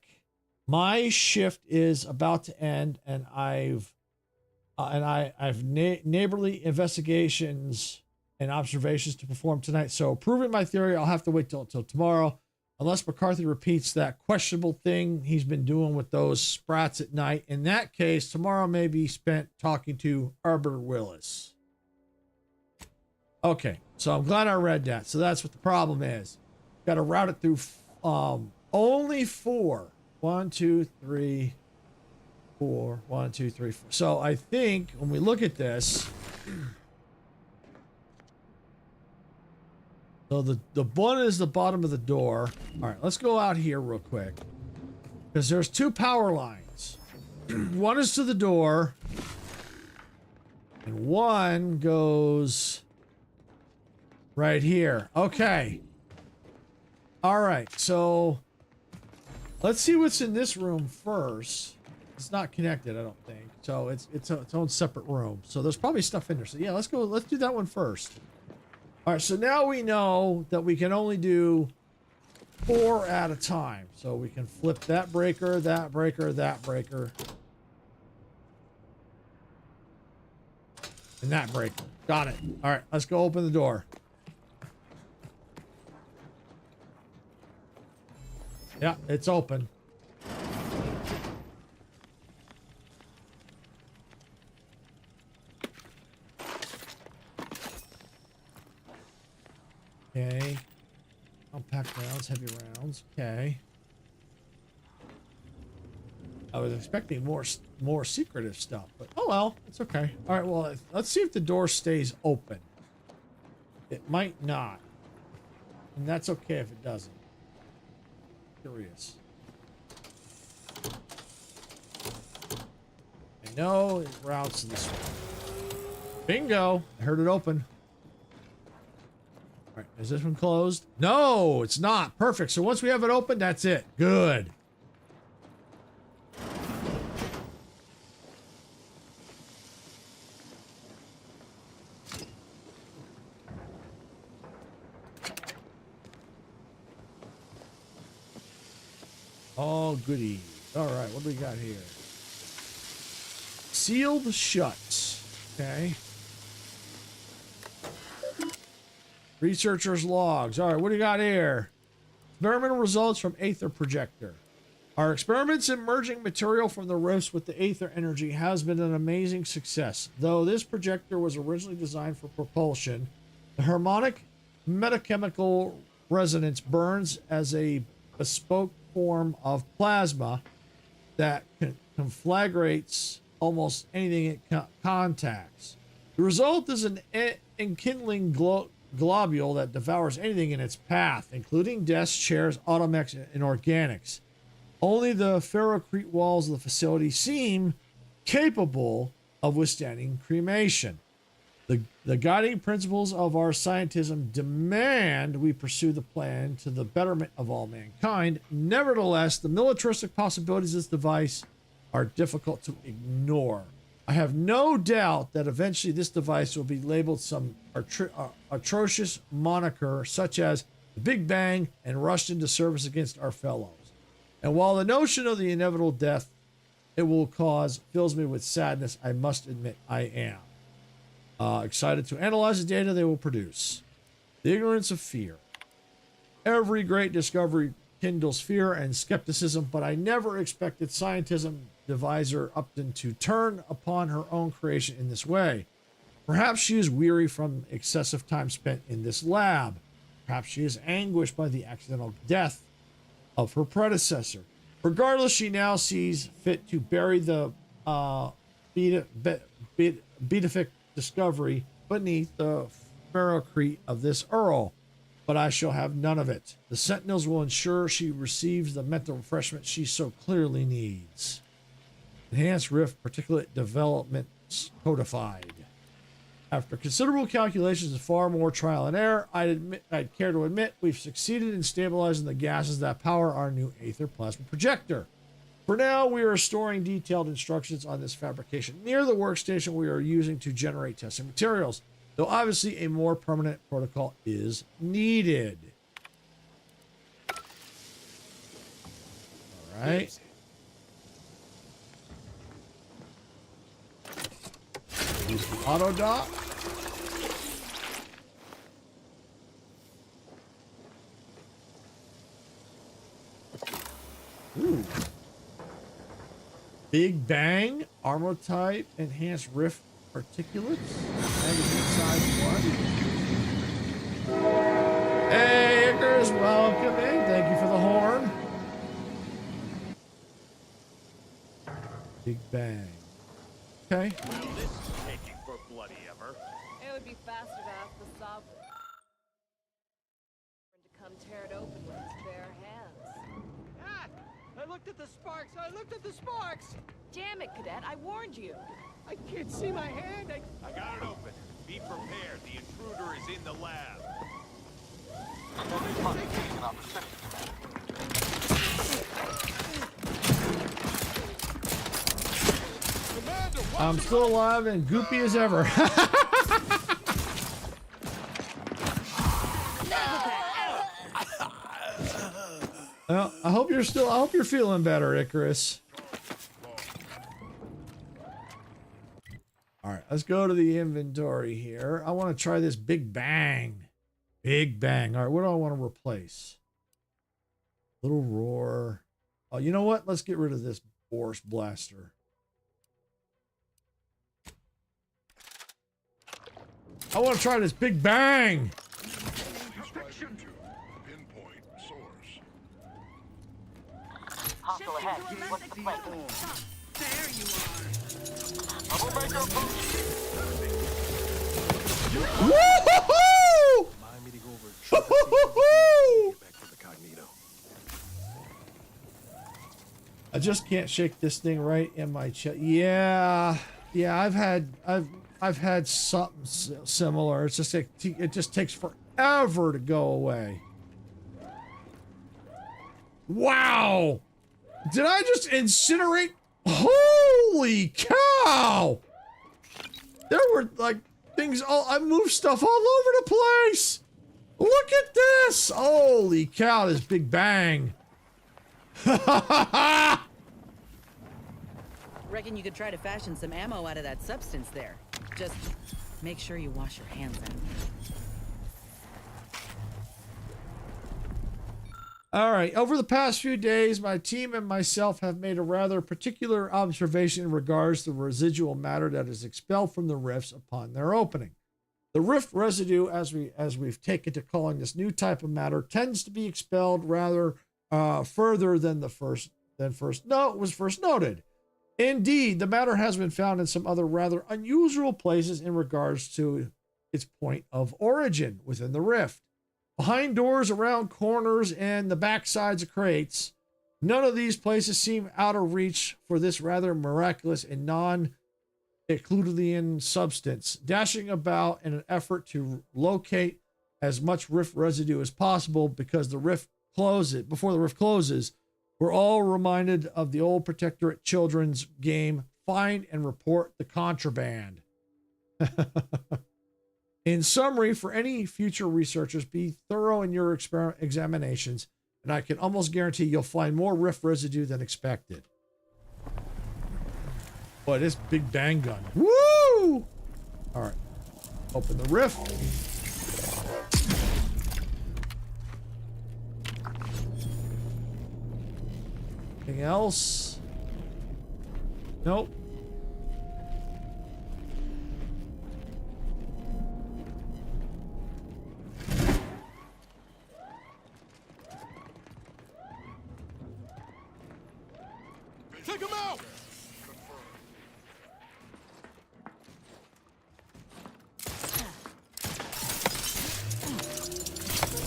My shift is about to end, and I've neighborly investigations and observations to perform tonight. So proving my theory, I'll have to wait till tomorrow, unless McCarthy repeats that questionable thing he's been doing with those sprats at night. In that case, tomorrow may be spent talking to Arbiter Willis. Okay, so I'm glad I read that. So that's what the problem is. Got to route it through only 4. 1, 2, 3, 4. 1, 2, 3, 4. So I think when we look at this, so the one is the bottom of the door. All right, let's go out here real quick, because there's 2 power lines. One is to the door, and one goes right here. Okay. All right, so let's see what's in this room first. It's not connected, I don't think. So it's its own separate room. So there's probably stuff in there. So yeah, let's go. Let's do that one first. All right, so now we know that we can only do 4 at a time. So we can flip that breaker, that breaker, that breaker, and that breaker. Got it. All right, let's go open the door. Yeah, it's open. Okay. Compact rounds, heavy rounds. Okay. I was expecting more secretive stuff, but oh well, it's okay. All right, well, let's see if the door stays open. It might not, and that's okay if it doesn't. Curious. I know it routes this way. Bingo! I heard it open. All right, is this one closed? No, it's not. Perfect. So once we have it open, that's it. Good. All goodies. All right, what do we got here? Sealed shut. Okay. Researcher's logs. All right, what do you got here? Experimental results from Aether Projector. Our experiments in merging material from the rifts with the Aether energy has been an amazing success. Though this projector was originally designed for propulsion, the harmonic metachemical resonance burns as a bespoke form of plasma that conflagrates almost anything it contacts. The result is an enkindling globule that devours anything in its path, including desks, chairs, automechs, and organics. Only the ferrocrete walls of the facility seem capable of withstanding cremation. The guiding principles of our scientism demand we pursue the plan to the betterment of all mankind. Nevertheless, the militaristic possibilities of this device are difficult to ignore. I have no doubt that eventually this device will be labeled some atrocious moniker such as the Big Bang and rushed into service against our fellows. And while the notion of the inevitable death it will cause fills me with sadness, I must admit I am. Excited to analyze the data they will produce. The ignorance of fear. Every great discovery kindles fear and skepticism, but I never expected scientism deviser Upton to turn upon her own creation in this way. Perhaps she is weary from excessive time spent in this lab. Perhaps she is anguished by the accidental death of her predecessor. Regardless, she now sees fit to bury the beatific discovery beneath the ferrocrete of this Earl. But I shall have none of it. The Sentinels will ensure she receives the mental refreshment she so clearly needs. Enhanced rift particulate development codified. After considerable calculations and far more trial and error, I'd care to admit we've succeeded in stabilizing the gases that power our new Aether plasma projector. For now, we are storing detailed instructions on this fabrication near the workstation we are using to generate testing materials, though obviously a more permanent protocol is needed. All right. Use the auto dock. Ooh. Big Bang, armor type, enhanced rift particulates, and a size one. Hey, Icarus, welcome in. Thank you for the horn. Big Bang. Okay. Well, this is taking for bloody ever. It would be faster to ask the sovereign to come tear it open with his bare hands. Ah! I looked at the sparks! I looked at the sparks! Damn it, Cadet, I warned you. I can't see my hand. I got it open. Be prepared. The intruder is in the lab. I'm still alive and goopy as ever. Well, I hope you're feeling better, Icarus. All right, let's go to the inventory here. I want to try this Big Bang. Big Bang. All right, what do I want to replace? Little Roar. Oh, you know what? Let's get rid of this Boris Blaster. I want to try this Big Bang. Pinpoint source. Hostile ahead. What's the plan? There you are. Troublemaker Woo-hoo-hoo! Remind me to go over back to the Cognito. I just can't shake this thing right in my chest. Yeah, I've had something similar. It's just it just takes forever to go away. Wow! Did I just incinerate? Holy cow! There were like things. I moved stuff all over the place. Look at this! Holy cow! This Big Bang. Reckon you could try to fashion some ammo out of that substance there. Just make sure you wash your hands out. All right. Over the past few days, my team and myself have made a rather particular observation in regards to the residual matter that is expelled from the rifts upon their opening. The rift residue, as we've taken to calling this new type of matter, tends to be expelled rather further than was first noted. Indeed, the matter has been found in some other rather unusual places in regards to its point of origin within the rift. Behind doors, around corners, and the backsides of crates, none of these places seem out of reach for this rather miraculous and non-Euclidean substance, dashing about in an effort to locate as much rift residue as possible because before the rift closes. We're all reminded of the old Protectorate children's game, Find and Report the Contraband. In summary, for any future researchers, be thorough in your examinations, and I can almost guarantee you'll find more rift residue than expected. Boy, this Big Bang gun. Woo! All right. Open the rift. Anything else? Nope. Take him out!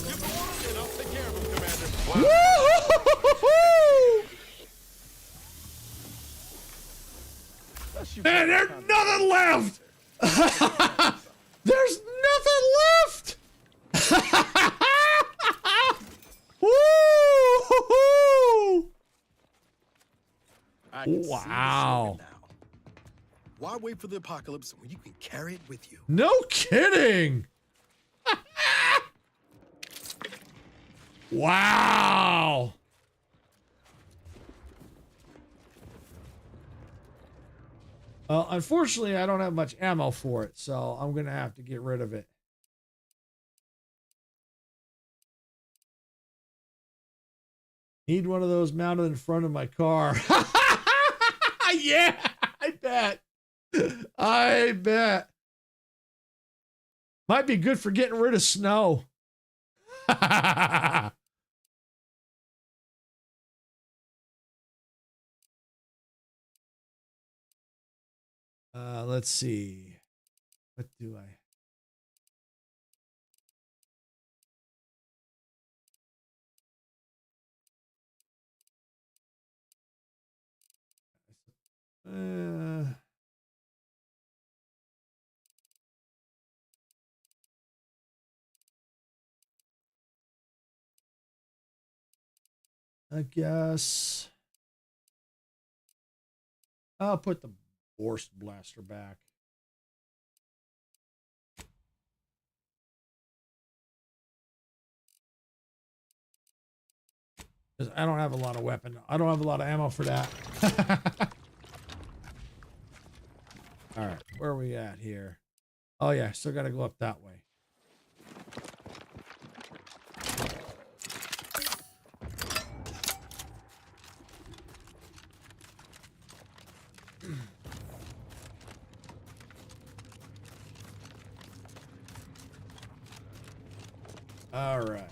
Give the order and I'll take care of him, Commander. Woo-hoo-hoo-hoo-hoo! Man, there's nothing left! There's nothing left! Woo! I can see the Wow. slogan now. Why wait for the apocalypse when you can carry it with you? No kidding! Wow! Unfortunately, I don't have much ammo for it, so I'm going to have to get rid of it. Need one of those mounted in front of my car. Yeah, I bet. I bet. Might be good for getting rid of snow. Let's see. What do I? I guess I'll put the Force Blaster back. Because I don't have a lot of weapon. I don't have a lot of ammo for that. All right, where are we at here? Oh yeah, still got to go up that way. All right.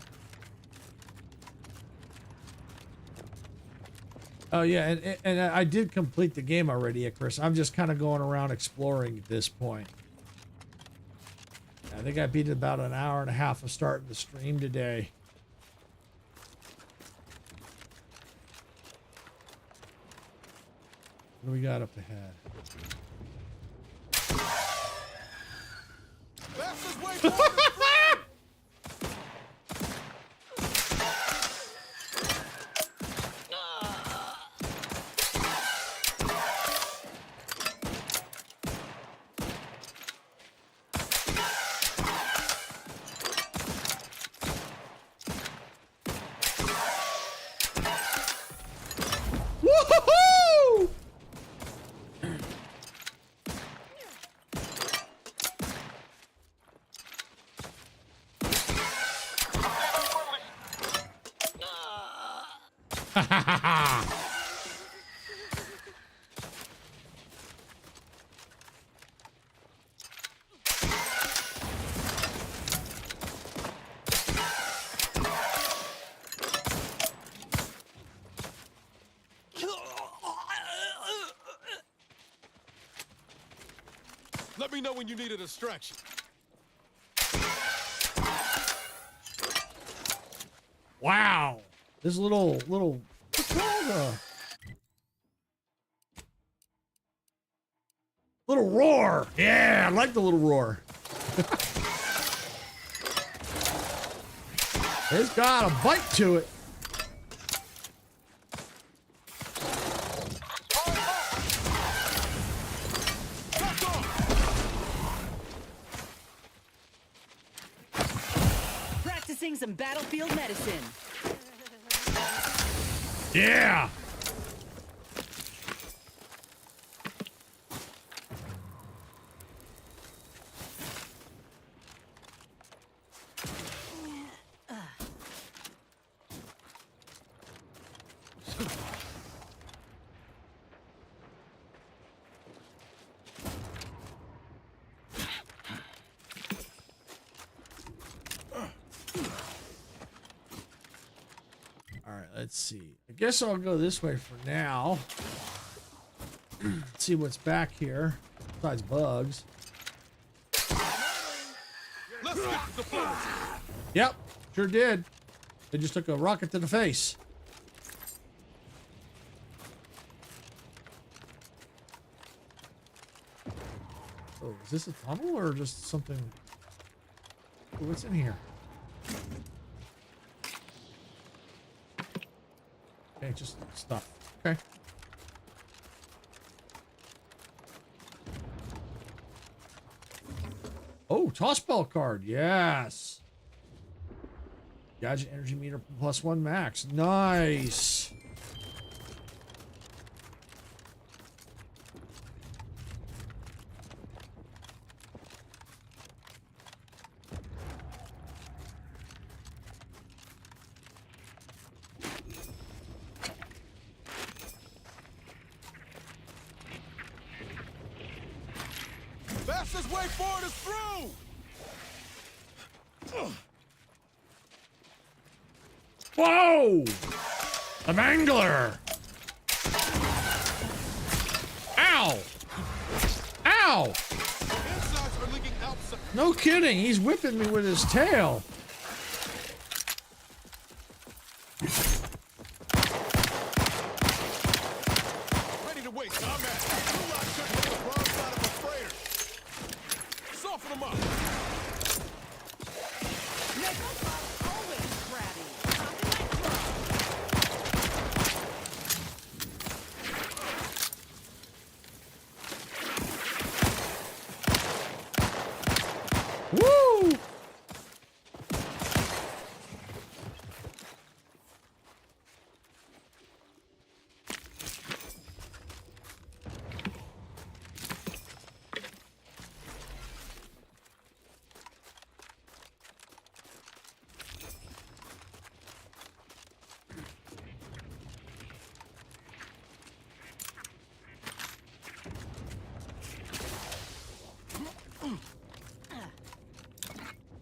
Oh yeah, and I did complete the game already, Chris. I'm just kind of going around exploring at this point. I think I beat about an hour and a half of starting the stream today. What do we got up ahead? Woohoo! Let me know when you need a distraction. Wow. This little what's it called? Little roar. Yeah, I like the little roar. It's got a bite to it. Practicing some battlefield medicine. Yeah. Let's see. I guess I'll go this way for now. See what's back here besides bugs. Let's get to diplomacy. Yep, sure did. They just took a rocket to the face. Oh, is this a tunnel or just something? Oh, what's in here? Okay, just stuff. Okay. Oh, toss ball card. Yes. Gadget energy meter +1 max. Nice. Fastest way forward is through! Whoa! The mangler! Ow! Ow! Insides are leaking outside. No kidding, he's whipping me with his tail. Ready to wait, combat. Two lots should hit the wrong side of a freighter. Soften them up. Always crabby. Woo!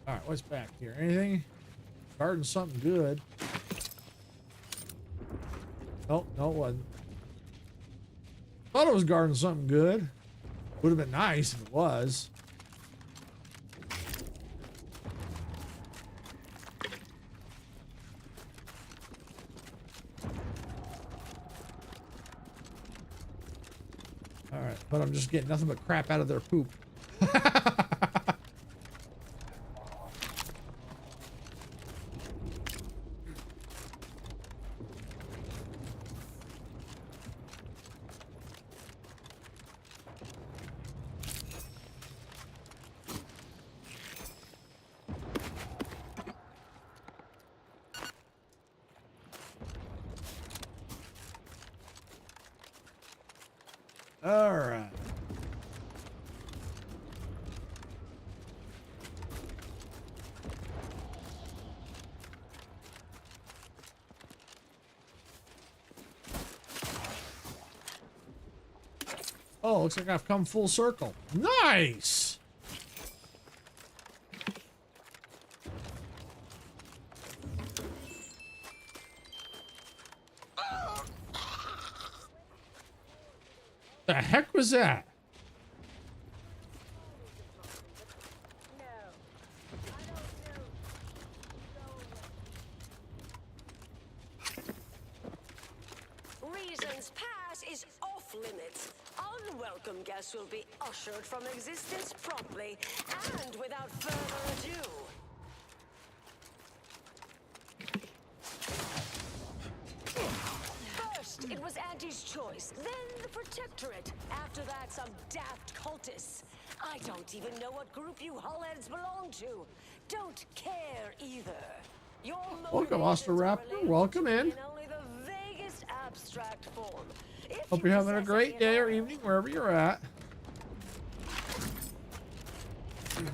All right, what's back here? Anything? Guarding something good. Oh, no, it wasn't. Thought it was guarding something good. Would have been nice if it was. All right, but I'm just getting nothing but crap out of their poop. All right. Oh, looks like I've come full circle. Nice. The heck was that? Reason's pass is off limits. Unwelcome guests will be ushered from existence promptly and without further ado. First, it was Auntie's choice, then the Protectorate. After that, some daft cultists. I don't even know what group you hullheads belong to. Don't care either. Your Welcome, Oster Raptor. Welcome in. in only the vaguest abstract form. Hope you're having a great day or evening wherever you're at.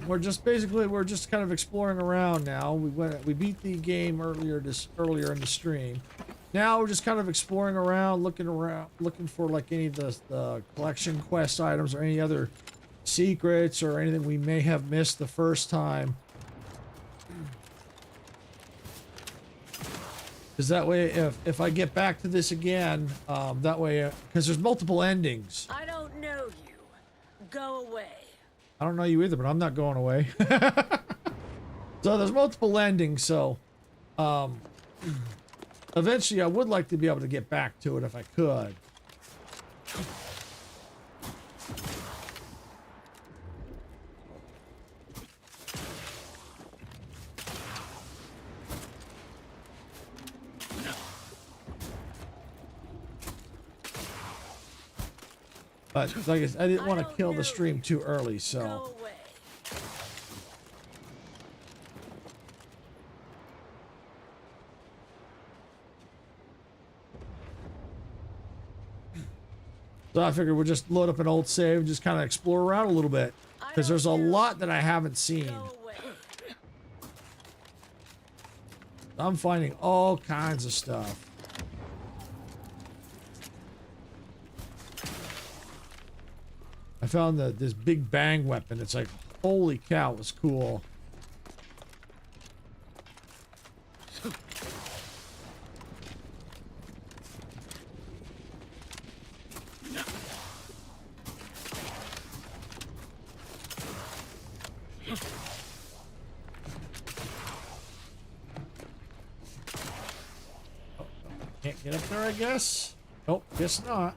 We're just kind of exploring around now. We beat the game earlier in the stream. Now we're just kind of exploring around, looking for like any of the collection quest items or any other secrets or anything we may have missed the first time. Because that way, if I get back to this again, that way, because there's multiple endings. I don't know you. Go away. I don't know you either, but I'm not going away. So there's multiple endings, so eventually I would like to be able to get back to it if I could. But like I said, I didn't want to kill the stream too early, so. So I figured we'll just load up an old save and just kind of explore around a little bit. Because there's a lot that I haven't seen. I'm finding all kinds of stuff. I found this big bang weapon. It's like, holy cow, it was cool. Can't get up there, I guess. Nope, guess not.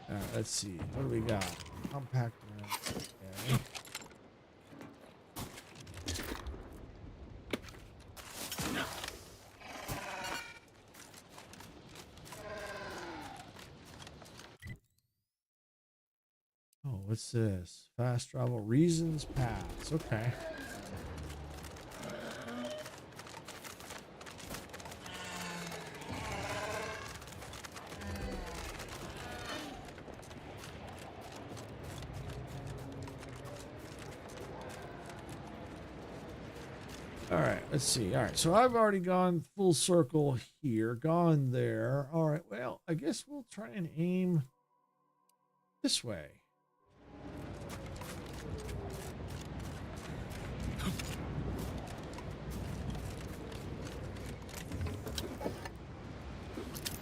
Alright, let's see. What do we got? Compact rounds. Okay. Oh, what's this? Fast travel reasons pass. Okay. All right, let's see. All right, so I've already gone full circle here, gone there. All right, well, I guess we'll try and aim this way.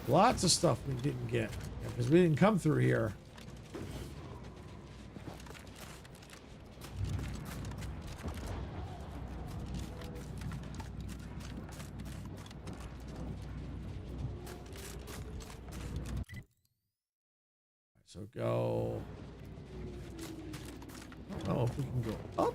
Lots of stuff we didn't get because we didn't come through here. So go. I don't know if we can go up.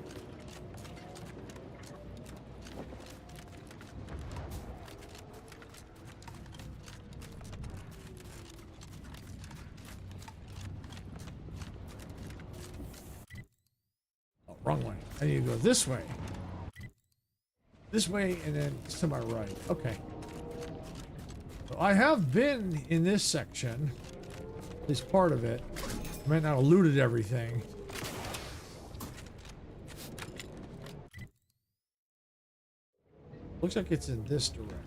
Oh, wrong way. I need to go this way. This way and then to my right. Okay. So I have been in this section. At least part of it. I might not have looted everything. Looks like it's in this direction.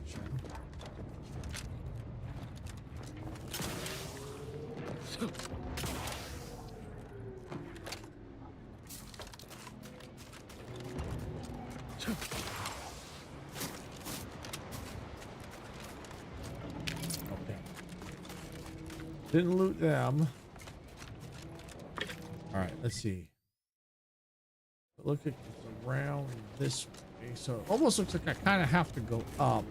Didn't loot them. All right, let's see. Look at it's around this way, so it almost looks like I kind of have to go up.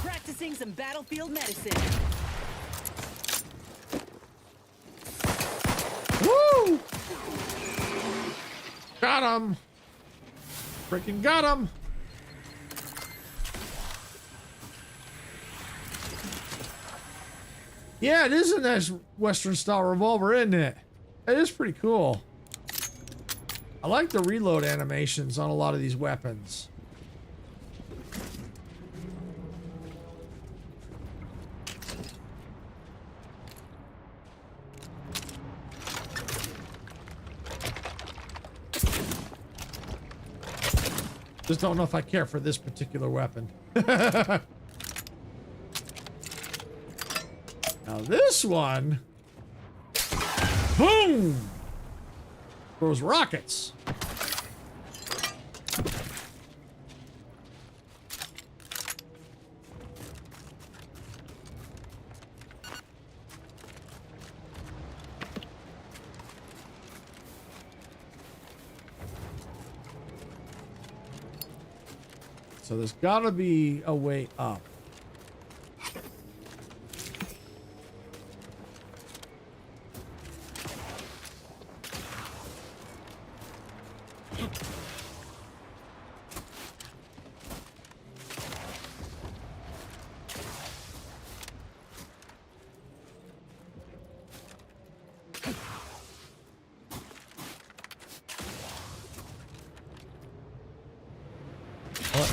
Practicing some battlefield medicine. Woo! Got him! Freaking got him! Yeah, it is a nice Western style revolver, isn't it? It is pretty cool. I like the reload animations on a lot of these weapons. Just don't know if I care for this particular weapon. Now this one. Boom! Throws rockets. So there's gotta be a way up.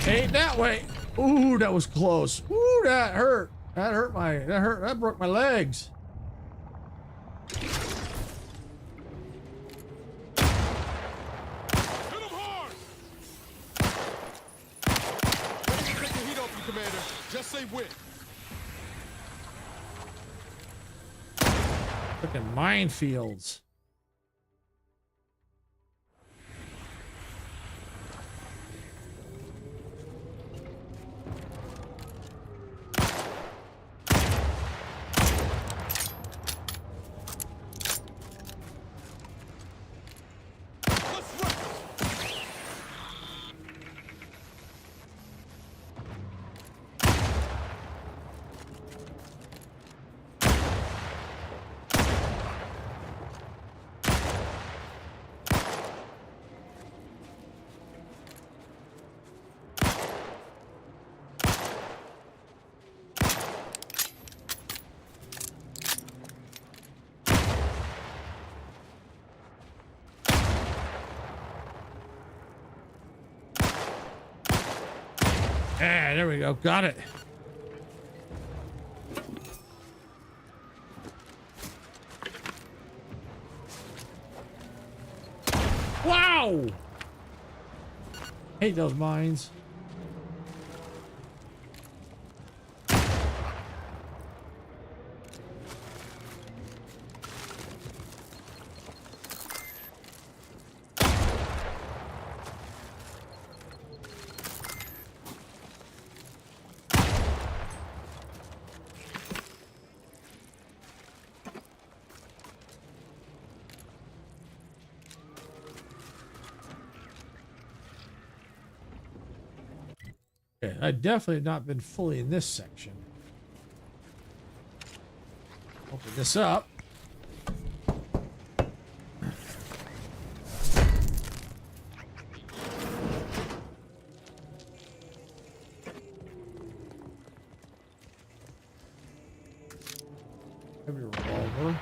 Ain't that way. Ooh, that was close. Ooh, that hurt. That broke my legs. Hit him hard! Ready to take the heat off you, Commander. Just say when. Freaking minefields. Ah, there we go. Got it. Wow! Hate those mines. Okay, I definitely have not been fully in this section. Open this up. Heavy revolver.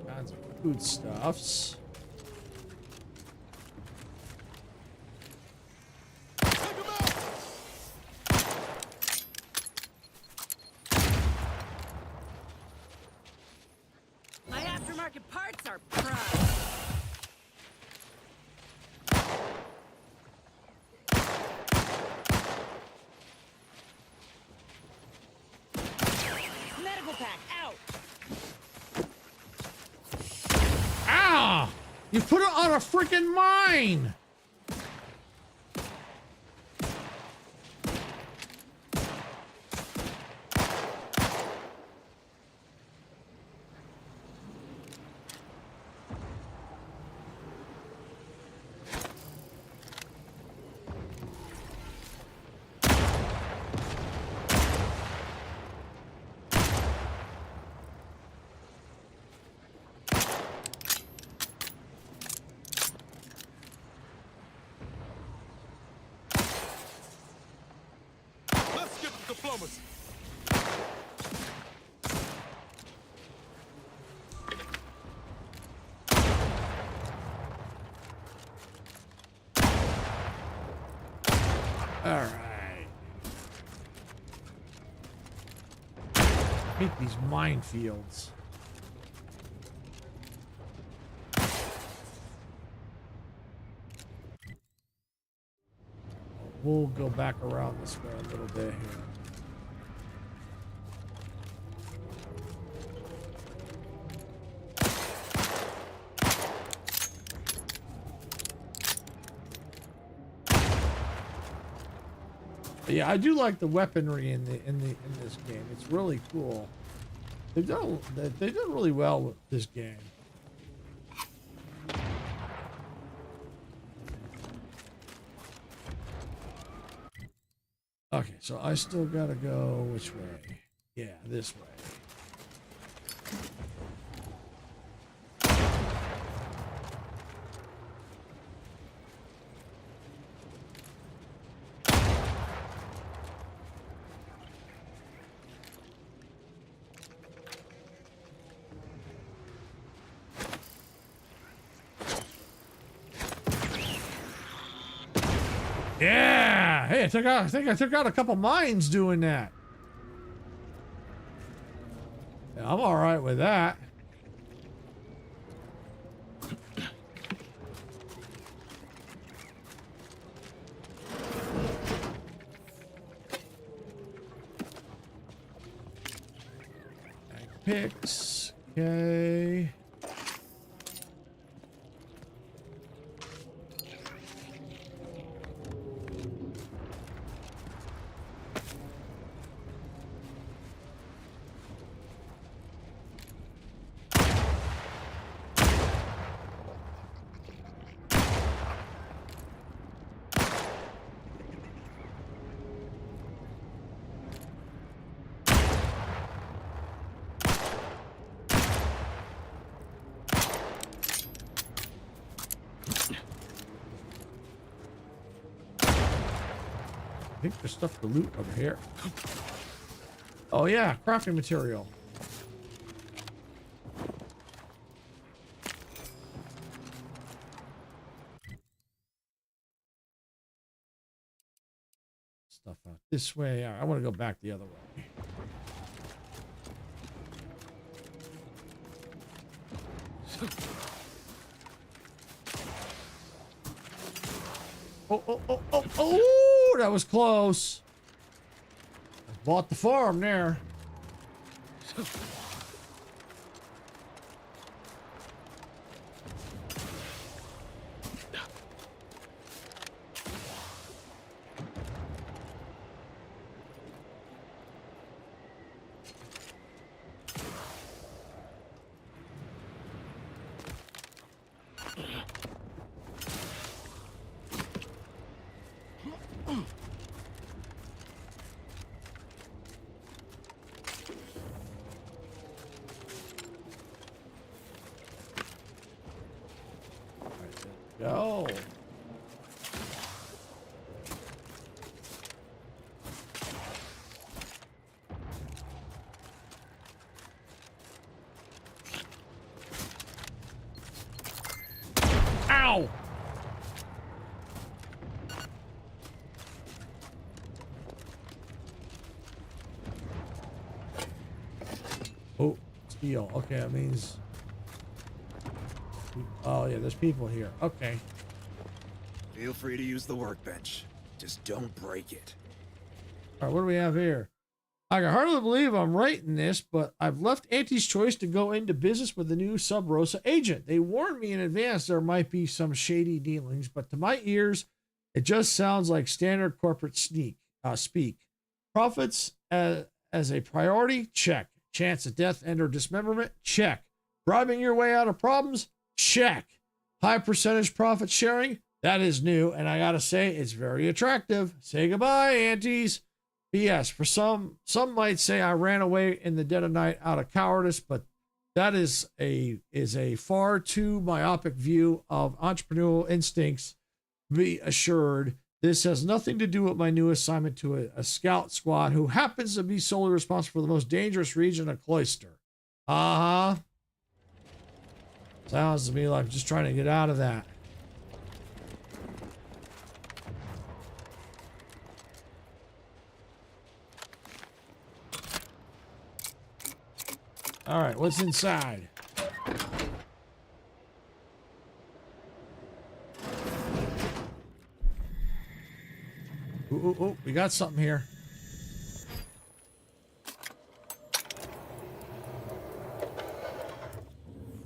Kinds of foodstuffs. Parts are pro. Medical pack out. Ah! You put it on a freaking mine. Diplomacy. All right. Hate these minefields. We'll go back around this way a little bit here. Yeah, I do like the weaponry in this game. It's really cool. They've done really well with this game. Okay, so I still gotta go which way? Yeah, this way. Yeah! Hey, I think I took out a couple mines doing that. Yeah, I'm all right with that. Picks. Okay. I think there's stuff to loot over here. Oh yeah, crafting material. Stuff out this way. I want to go back the other way. Oh, that was close. I bought the farm there. Go. Ow! Oh, steel. Okay, that means... Oh, yeah, there's people here. Okay. Feel free to use the workbench. Just don't break it. All right, what do we have here? I can hardly believe I'm writing this, but I've left Auntie's choice to go into business with the new Sub Rosa agent. They warned me in advance there might be some shady dealings, but to my ears, it just sounds like standard corporate speak. Profits as a priority? Check. Chance of death and or dismemberment? Check. Bribing your way out of problems? Check. High percentage profit sharing? That is new, and I gotta say, it's very attractive. Say goodbye, aunties. Yes, for some might say I ran away in the dead of night out of cowardice, but that is a far too myopic view of entrepreneurial instincts. Be assured, this has nothing to do with my new assignment to a scout squad who happens to be solely responsible for the most dangerous region of Cloister. Uh-huh. Sounds to me like I'm just trying to get out of that. All right, what's inside? Ooh, we got something here.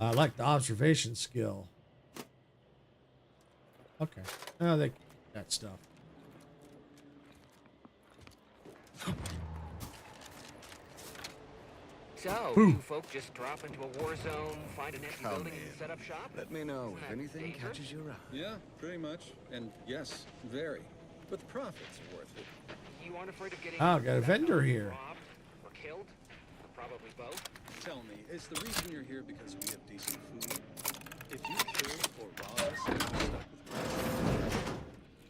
I like the observation skill. Okay. Oh, they that stuff. So, Ooh. you folk just drop into a war zone, find an empty building, and set up shop? Let me know if Isn't that anything dangerous? catches your eye. Yeah, pretty much. And yes, very. But the profits are worth it. You aren't afraid of getting Oh, got a vendor here. robbed or killed? Or probably both? Tell me, is the reason you're here because we have decent food? If you kill or rob us and you're stuck with questions,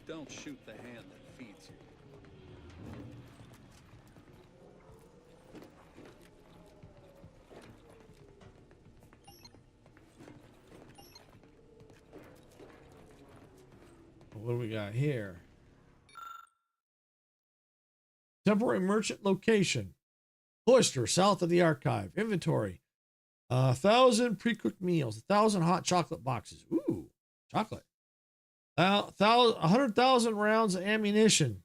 don't shoot the hand that feeds you. What do we got here? Temporary merchant location. Cloister, south of the archive. Inventory. 1,000 pre-cooked meals. 1,000 hot chocolate boxes. Ooh, chocolate. 100,000 rounds of ammunition.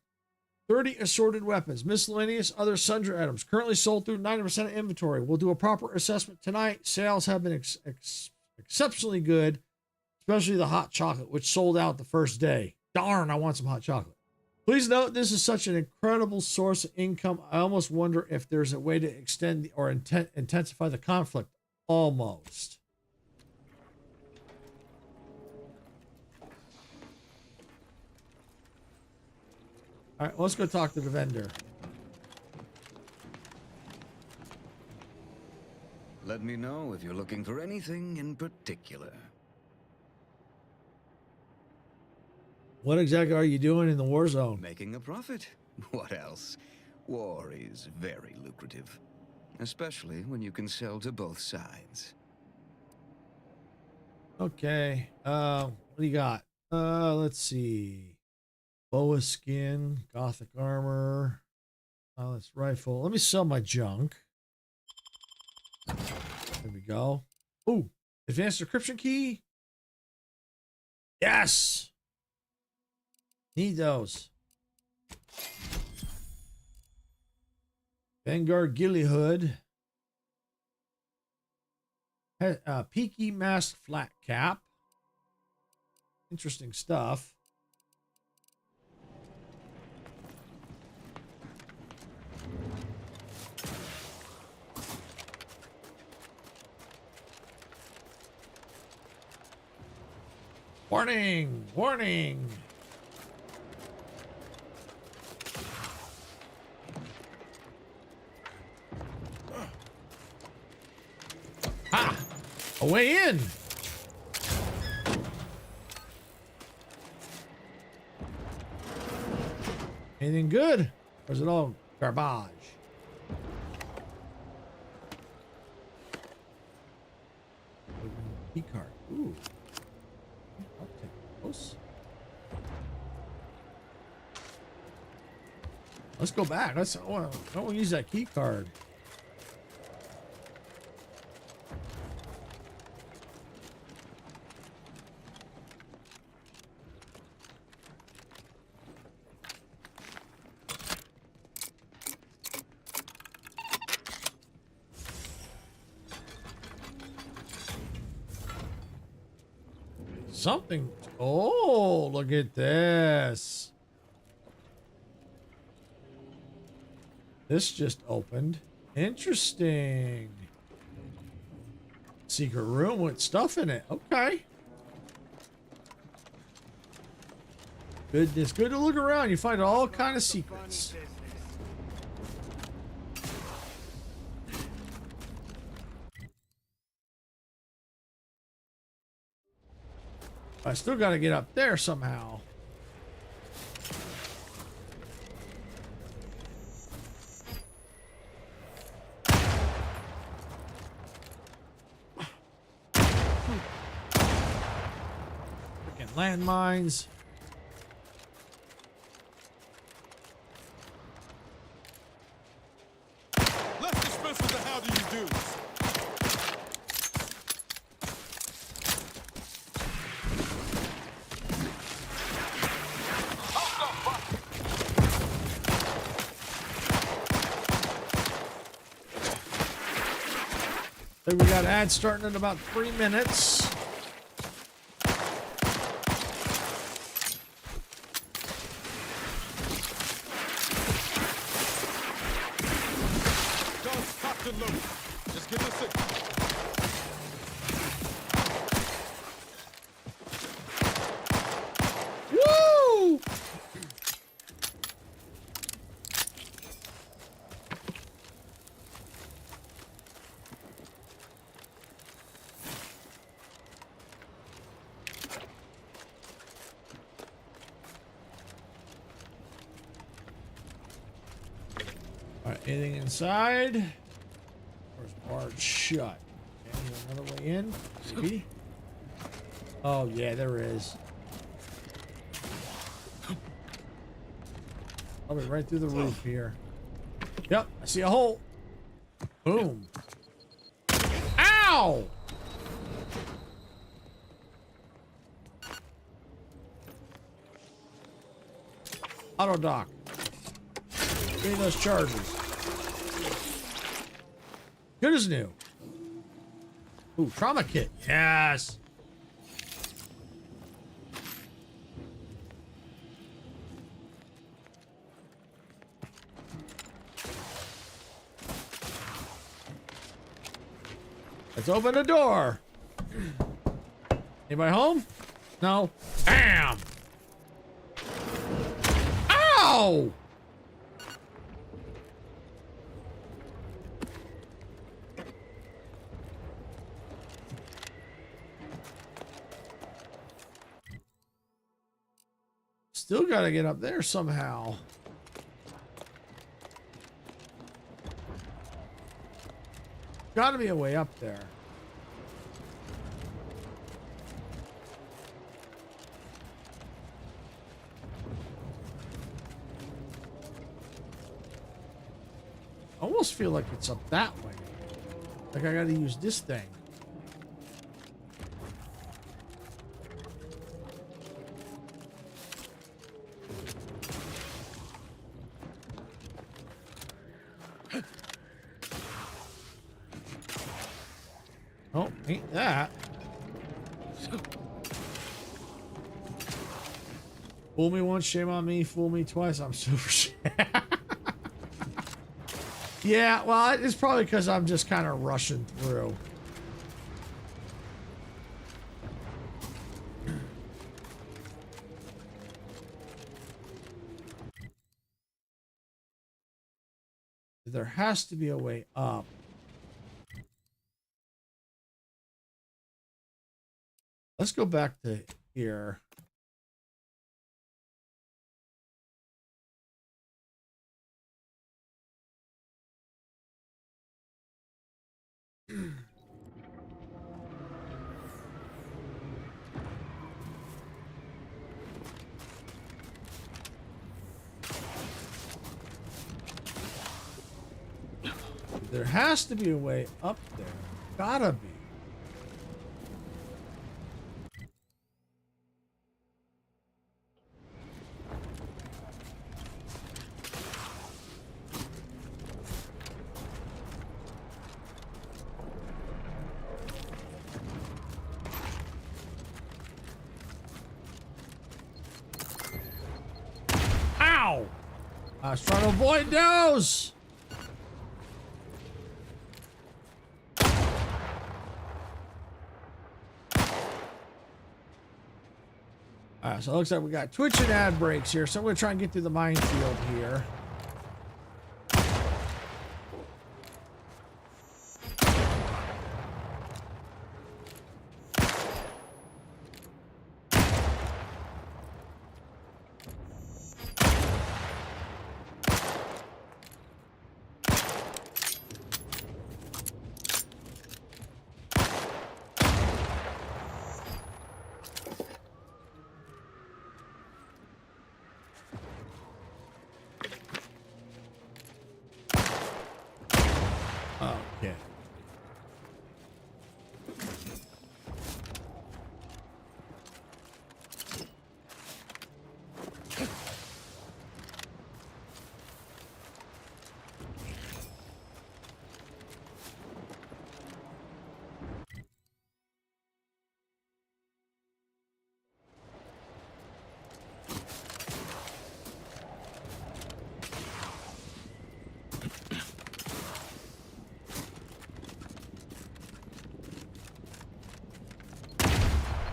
30 assorted weapons. Miscellaneous other sundry items. Currently sold through 90% of inventory. We'll do a proper assessment tonight. Sales have been exceptionally good. Especially the hot chocolate, which sold out the first day. Darn, I want some hot chocolate. Please note, this is such an incredible source of income. I almost wonder if there's a way to extend or intensify the conflict. Almost. All right, let's go talk to the vendor. Let me know if you're looking for anything in particular. What exactly are you doing in the war zone? Making a profit. What else? War is very lucrative, especially when you can sell to both sides. Okay. What do you got? Let's see. Boa skin, gothic armor. That's rifle. Let me sell my junk. There we go. Ooh, advanced encryption key. Yes. Need those. Vanguard ghillie hood. Peaky mask flat cap. Interesting stuff. Warning! Warning! Ha! A way in! Anything good? Or is it all garbage? Key card. Ooh. I'll take those. Let's go back. I don't use that key card. Something. Oh, look at this. This just opened. Interesting. Secret room with stuff in it. Okay. Good. It's good to look around. You find all kind of secrets. I still got to get up there somehow. Freaking landmines. Let's dispense with the how do you do. So we got ads starting in about 3 minutes. Guns cocked and loaded. Just give the signal. Woo! All right, anything inside? Door's barred shut. Okay, another way in. Maybe? Oh yeah, there is. I'll be right through the roof here. Yep, I see a hole. Boom. Ow! Auto dock. Give me those charges. Good as new. Ooh, trauma kit. Yes. Let's open the door. Anybody home? No. Bam! Ow! Still gotta get up there somehow. Gotta be a way up there. I almost feel like it's up that way. Like I gotta use this thing. Oh, ain't that. Fool me once, shame on me. Fool me twice, I'm super Yeah, well, it's probably because I'm just kind of rushing through. There has to be a way up. Let's go back to here. There has to be a way up there. Gotta be. Ow! I was trying to avoid those! Alright, so it looks like we got Twitch and ad breaks here, so I'm going to try and get through the minefield here.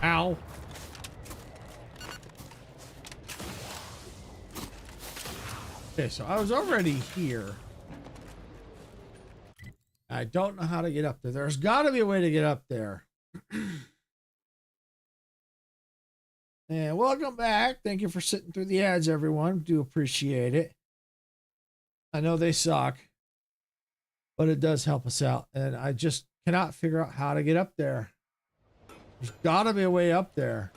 Ow. Okay, so I was already here. I don't know how to get up there. There's got to be a way to get up there. And welcome back. Thank you for sitting through the ads, everyone. Do appreciate it. I know they suck, but it does help us out. And I just cannot figure out how to get up there. There's got to be a way up there.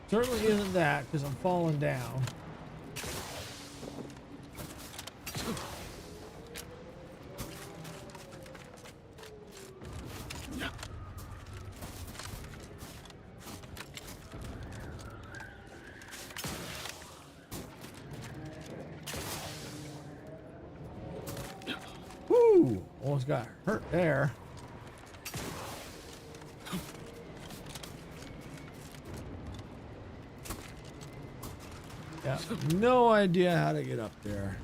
Certainly isn't that, because I'm falling down. Woo! Almost got hurt there. Yeah, no idea how to get up there.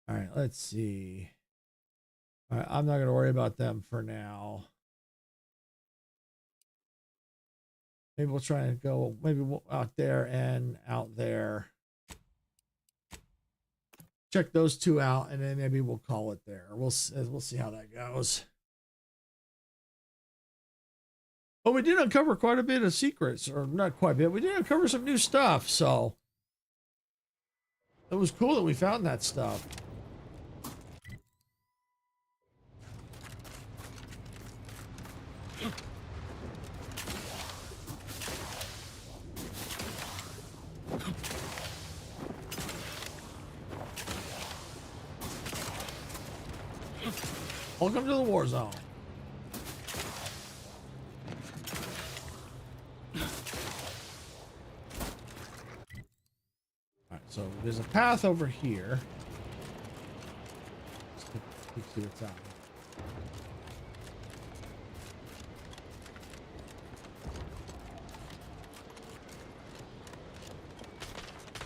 All right, let's see. All right, I'm not going to worry about them for now. Maybe we'll try and go out there and out there. Check those two out, and then maybe we'll call it there. We'll see how that goes. Well, we did uncover quite a bit of secrets, or not quite a bit. We did uncover some new stuff, so it was cool that we found that stuff. Welcome to the war zone. So there's a path over here. Let's see what's out.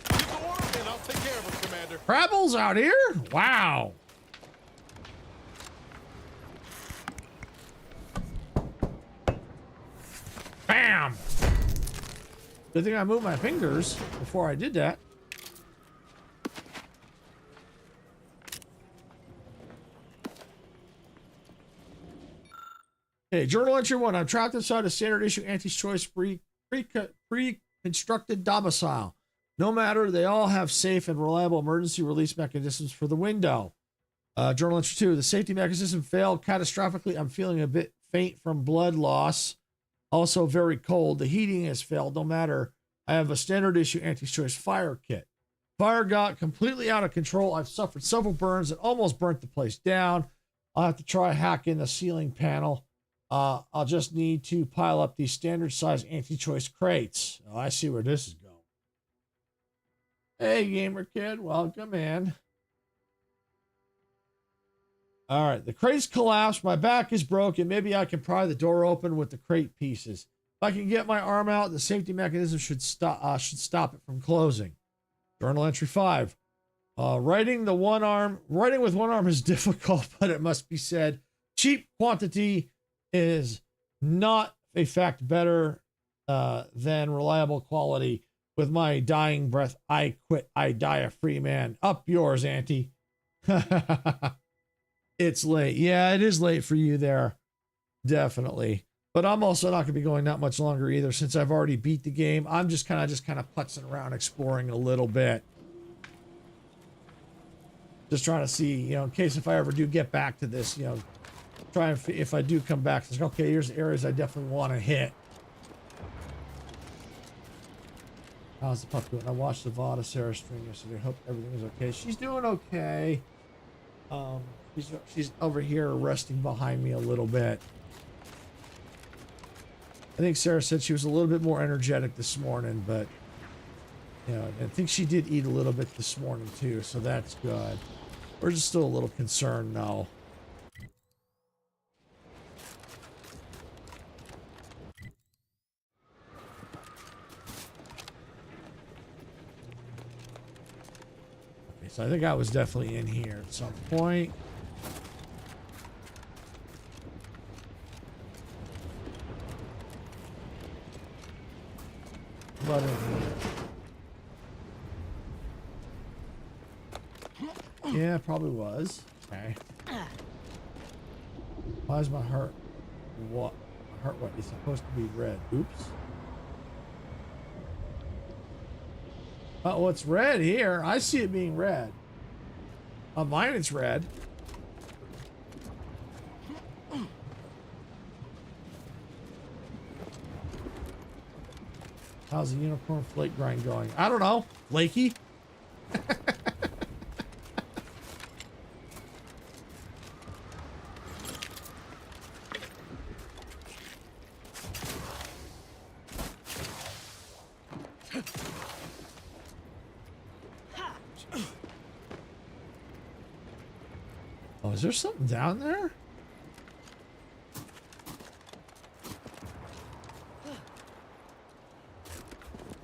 Get the order and I'll take care of him, Commander. Prabble's out here? Wow. Bam! Good thing I moved my fingers before I did that. Okay, journal entry 1. I'm trapped inside a standard issue anti-choice pre-constructed domicile. No matter, they all have safe and reliable emergency release mechanisms for the window. Journal entry 2. The safety mechanism failed catastrophically. I'm feeling a bit faint from blood loss. Also very cold. The heating has failed. No matter, I have a standard issue anti-choice fire kit. Fire got completely out of control. I've suffered several burns and almost burnt the place down. I'll have to try hacking the ceiling panel. I'll just need to pile up these standard size anti-choice crates. Oh, I see where this is going. Hey, gamer kid, welcome in. All right, the crates collapsed. My back is broken. Maybe I can pry the door open with the crate pieces. If I can get my arm out, the safety mechanism should stop it from closing. Journal entry 5. Writing with one arm is difficult, but it must be said, cheap quantity is not a fact better than reliable quality. With my dying breath, I quit. I die a free man. Up yours, Auntie. It's late. Yeah, it is late for you there. Definitely. But I'm also not going to be going that much longer either, since I've already beat the game. I'm just kind of putzing around, exploring a little bit. Just trying to see, in case if I ever do get back to this, try and if I do come back, it's like, okay, here's the areas I definitely want to hit. How's the pup doing? I watched the VOD of Sarah stream yesterday. Hope everything is okay. She's doing okay. She's over here resting behind me a little bit. I think Sarah said she was a little bit more energetic this morning, but Yeah, I think she did eat a little bit this morning too, so that's good. We're just still a little concerned though. Okay, so I think I was definitely in here at some point. But in here. Yeah, probably was. Okay. Why is my heart what? My heart what is supposed to be red? Oops. Oh, it's red here. I see it being red. On mine, it's red. How's the unicorn flake grind going? I don't know. Flaky? Oh, is there something down there?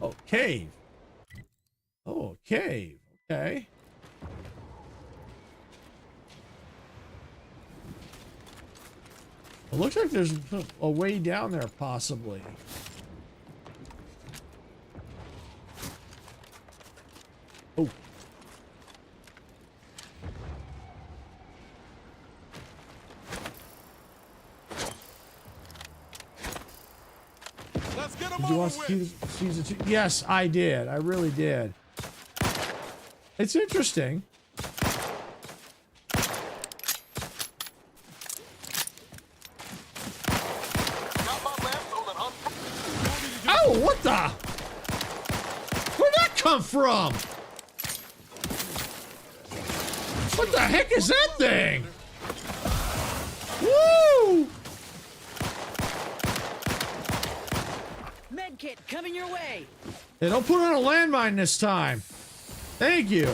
Oh, cave. Oh, cave. Okay. It looks like there's a way down there, possibly. Oh. Let's get Did you want to see season 2? Yes, I did. I really did. It's interesting. Oh, what the? Where'd that come from? What the heck is that thing? Woo! Medkit coming your way. Hey, don't put on a landmine this time. Thank you.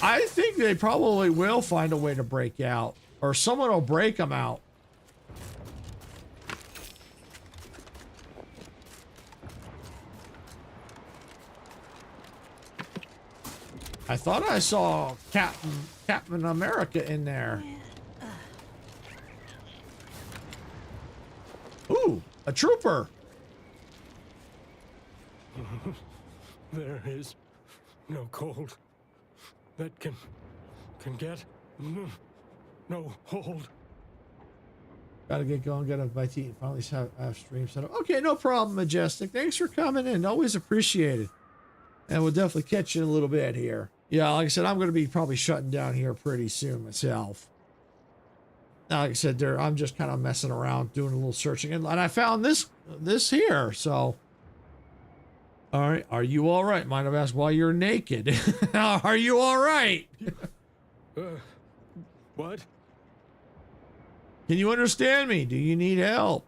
I think they probably will find a way to break out, or someone will break them out. I thought I saw Captain America in there. Ooh, a trooper. There is no cold that can get no hold. Gotta get going, get a bite to eat, and finally have stream set up. Okay, no problem, Majestic. Thanks for coming in. Always appreciated. And we'll definitely catch you in a little bit here. Yeah, like I said, I'm going to be probably shutting down here pretty soon myself. Like I said, I'm just kind of messing around, doing a little searching. And I found this here, so... All right, are you all right? Might have asked why you're naked. Are you all right? What? Can you understand me? Do you need help?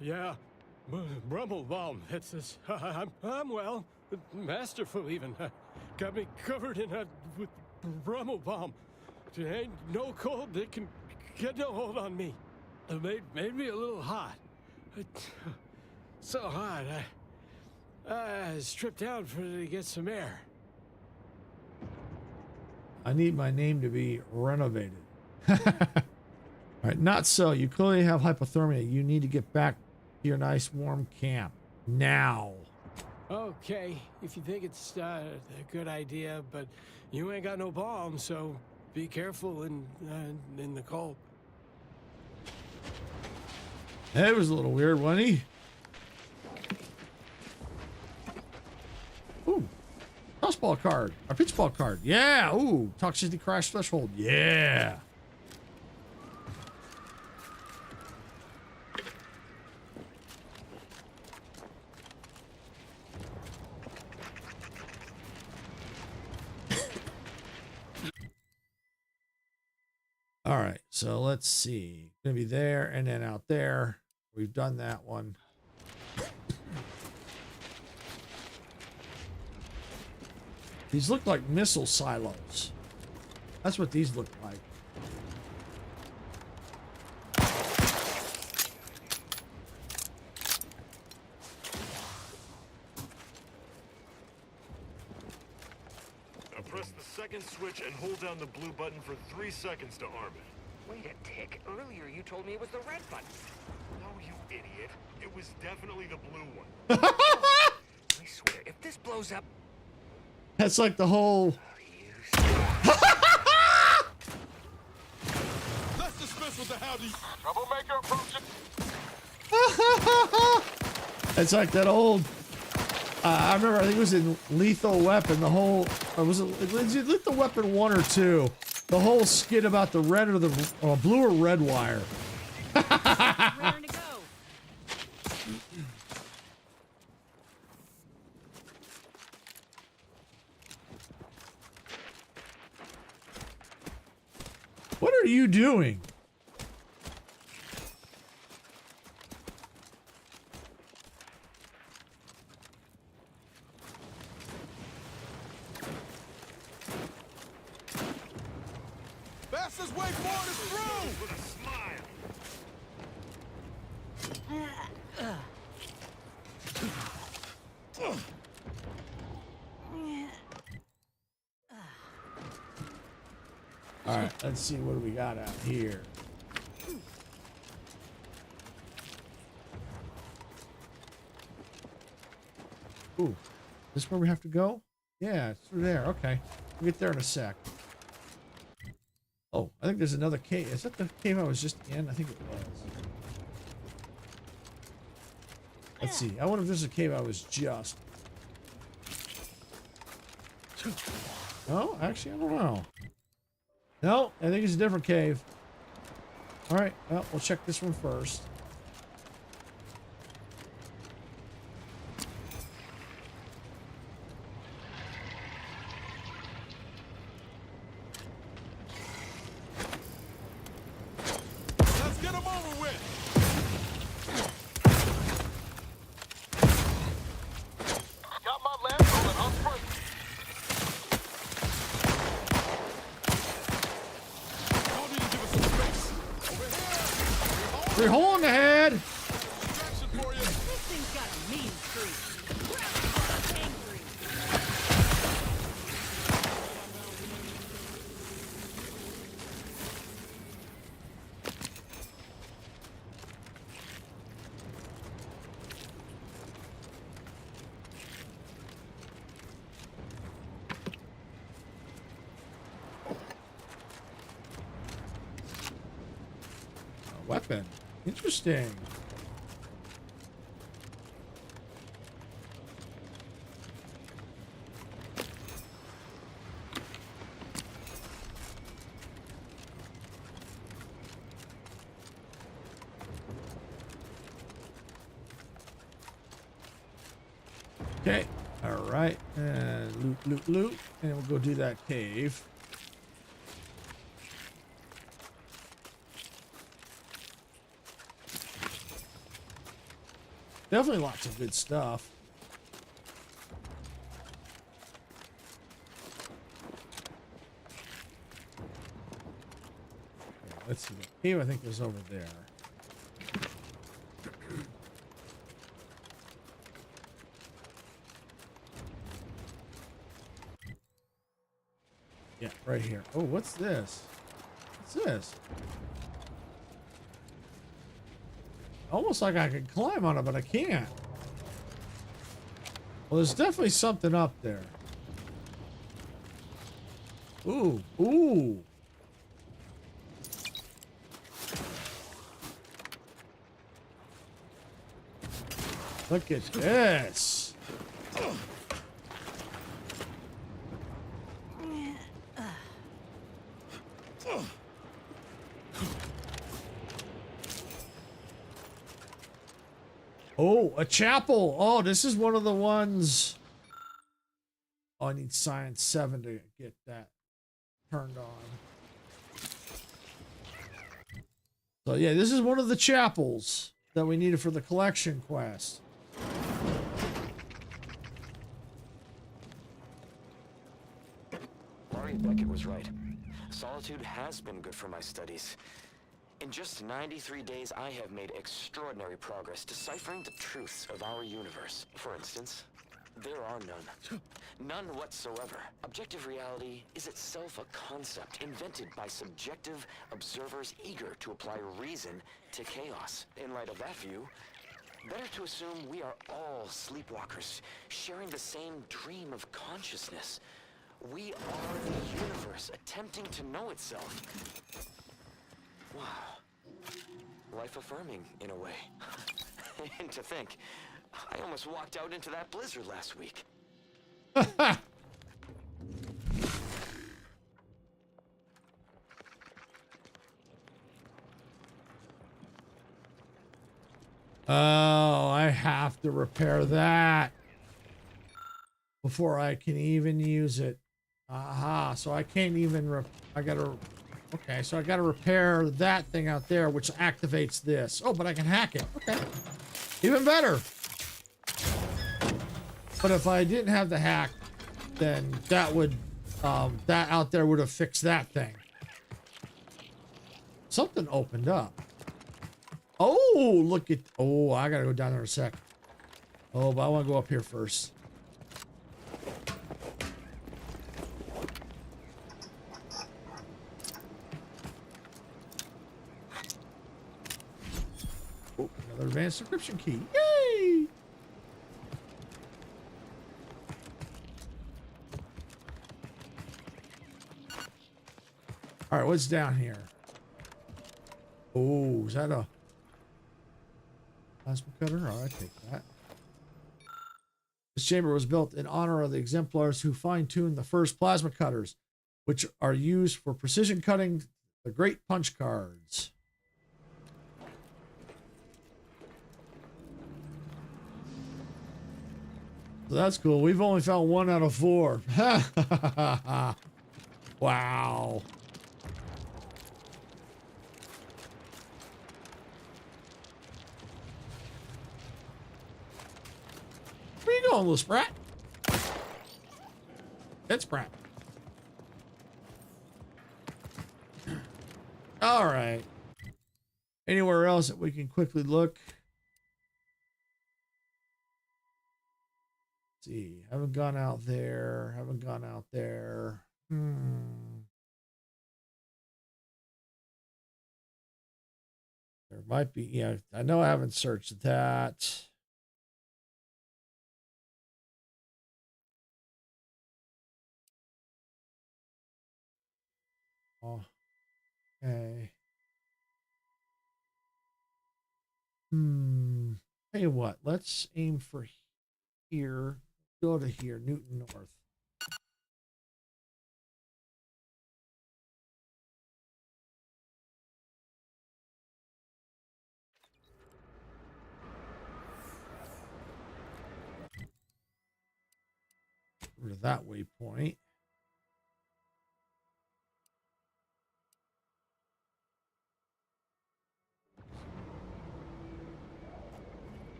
Yeah. Brummelbaum, that's this. I'm well. Masterful, even. Got me covered in with Brummelbaum. There ain't no cold that can get no hold on me. It made me a little hot. So hot, I stripped down to get some air. I need my name to be renovated. All right, not so. You clearly have hypothermia. You need to get back to your nice warm camp now. Okay, if you think it's a good idea, but you ain't got no balm, so be careful in the cold. That was a little weird, wasn't he? Ooh, tossball card, or pitchball card. Yeah. Ooh, toxicity crash threshold. Yeah. All right, So let's see. Gonna be there and then out there. We've done that one. These look like missile silos. That's what these look like. Now press the second switch and hold down the blue button for 3 seconds to arm it. Wait a tick. Earlier you told me it was the red button. No, you idiot. It was definitely the blue one. I swear, if this blows up... That's like the whole... Let's dismiss with the howdy. Troublemaker approaching. It's like that old... I remember, I think it was in Lethal Weapon, the whole... Or was it Lethal Weapon 1 or 2? The whole skit about the red or the blue or red wire. Raring to go. What are you doing? Fastest way forward is through. With a smile. All right, let's see what do we got out here. Ooh, this is where we have to go? Yeah, it's through there. Okay, we'll get there in a sec. Oh, I think there's another cave. Is that the cave I was just in? I think it was. Let's see. I wonder if there's a cave I was just. Oh, actually, I don't know. No, I think it's a different cave. All right, well, we'll check this one first. Let's get them over with. Got my left bullet on front. Y'all need to give us some space. Over here. We're hole in the head. Distraction for you. This thing's got a mean streak. Grab it, angry. A weapon. Interesting. Okay. All right. And loot, loot, loot. And we'll go do that cave. Definitely lots of good stuff. Okay, let's see. The cave I think was over there. Yeah, right here. Oh, what's this? What's this? Almost like I could climb on it, but I can't. Well, there's definitely something up there. Ooh, ooh. Look at this. Oh, a chapel. Oh, this is one of the ones. Oh, I need Science 7 to get that turned on. So yeah, this is one of the chapels that we needed for the collection quest. Laurie Beckett was right. Solitude has been good for my studies. In just 93 days, I have made extraordinary progress deciphering the truths of our universe. For instance, there are none. None whatsoever. Objective reality is itself a concept invented by subjective observers eager to apply reason to chaos. In light of that view, better to assume we are all sleepwalkers, sharing the same dream of consciousness. We are the universe attempting to know itself. Wow. Life-affirming, in a way. And to think, I almost walked out into that blizzard last week. Oh, I have to repair that before I can even use it. Aha, so I can't even okay, so I gotta repair that thing out there, which activates this. Oh, but I can hack it. Okay. Even better. But if I didn't have the hack, then that would, that out there would have fixed that thing. Something opened up. Oh, look at, oh, I gotta go down there in a sec. Oh, but I want to go up here first. Oh, another advanced encryption key. Yay! All right, what's down here? Oh, is that a plasma cutter? Oh, I take that. This chamber was built in honor of the exemplars who fine-tuned the first plasma cutters, which are used for precision cutting the great punch cards. So that's cool. We've only found 1 out of 4. Wow. Where you going, little sprat? That's sprat. All right. Anywhere else that we can quickly look? Let's see. Haven't gone out there. Haven't gone out there. There might be, yeah, I know I haven't searched that. Oh, okay. Tell you what, let's aim for here. Go to here, Newton North. Rid of that waypoint.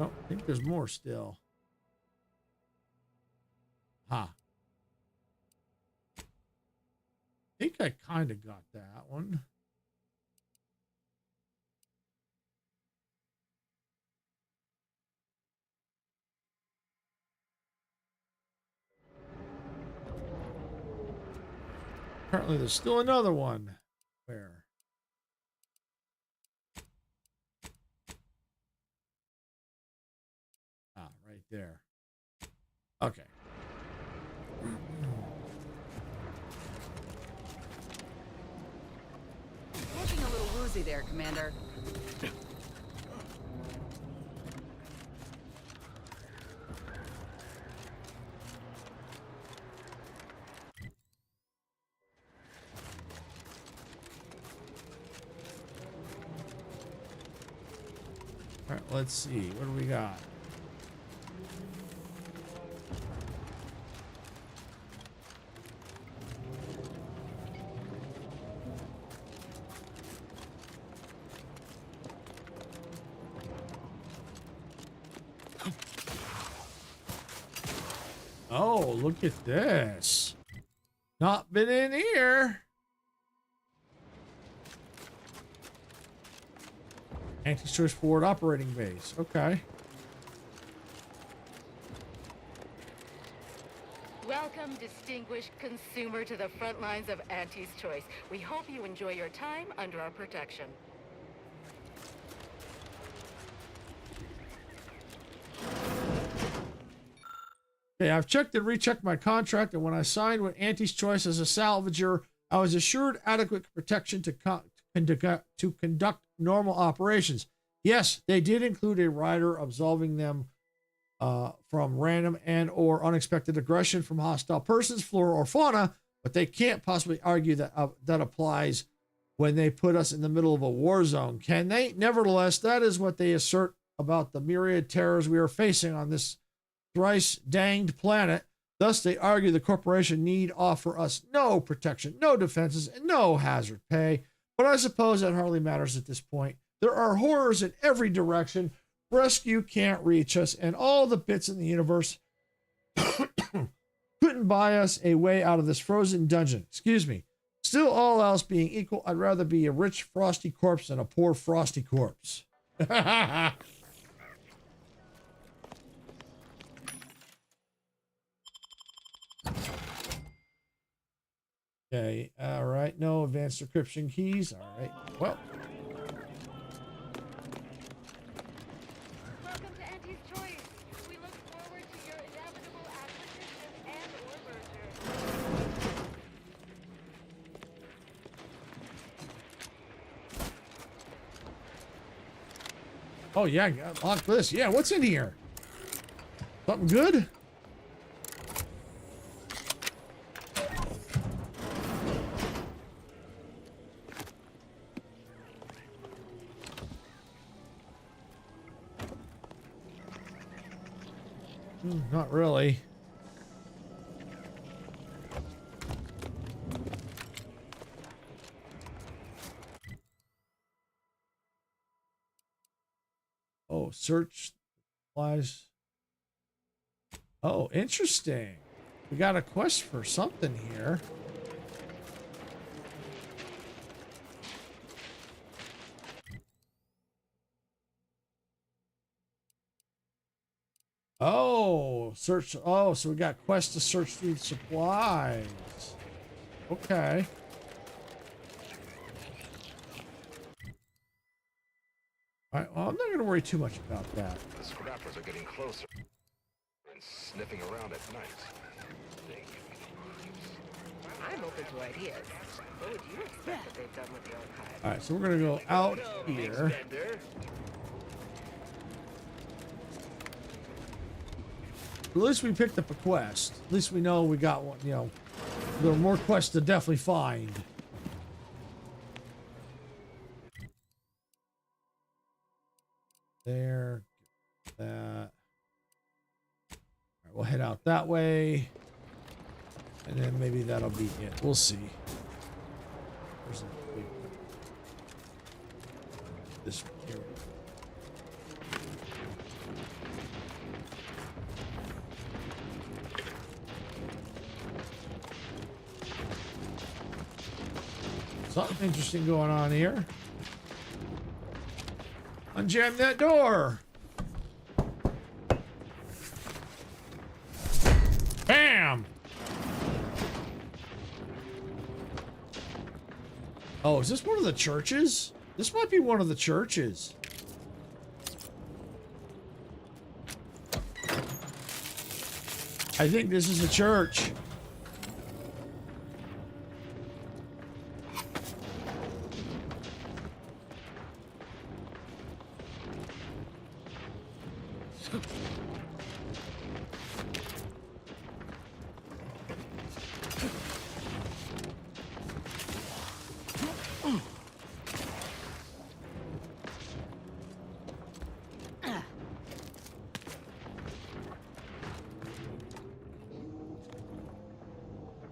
Oh, I think there's more still. I think I kind of got that one. Apparently there's still another one. Where? Ah, right there. Okay. Looking a little woozy there, Commander. All right, let's see. What do we got? Oh, look at this. Not been in here. Anti-choice forward operating base. Okay. Welcome, distinguished consumer, to the front lines of Auntie's Choice. We hope you enjoy your time under our protection. Okay, I've checked and rechecked my contract, and when I signed with Auntie's Choice as a salvager, I was assured adequate protection to conduct normal operations. Yes, they did include a rider absolving them from random and or unexpected aggression from hostile persons, flora or fauna, but they can't possibly argue that that applies when they put us in the middle of a war zone, can they? Nevertheless, that is what they assert about the myriad terrors we are facing on this thrice danged planet. Thus, they argue the corporation need offer us no protection, no defenses, and no hazard pay. But I suppose that hardly matters at this point. There are horrors in every direction. Rescue can't reach us, and all the bits in the universe couldn't buy us a way out of this frozen dungeon. Excuse me. Still, all else being equal, I'd rather be a rich frosty corpse than a poor frosty corpse. Okay, all right. No advanced encryption keys. All right. Well. Welcome to Auntie's Choice. We look forward to your inevitable acquisition and or merger. Oh, yeah. Lock this. Yeah, what's in here? Something good? Not really. Oh, search supplies. Oh, interesting. We got a quest for something here. Oh, search. Oh, so we got quests to search through supplies. Okay. All right, well, I'm not going to worry too much about that. The scrappers are getting closer and sniffing around at night. I'm open to ideas. What would you expect that they've done with the archive? All right, so we're going to go out here. At least we picked up a quest. At least we know we got one, you know. There are more quests to definitely find. There. That. All right, we'll head out that way. And then maybe that'll be it. We'll see. Where's this one here? Something interesting going on here. Unjam that door. Bam! Oh, is this one of the churches? This might be one of the churches. I think this is a church.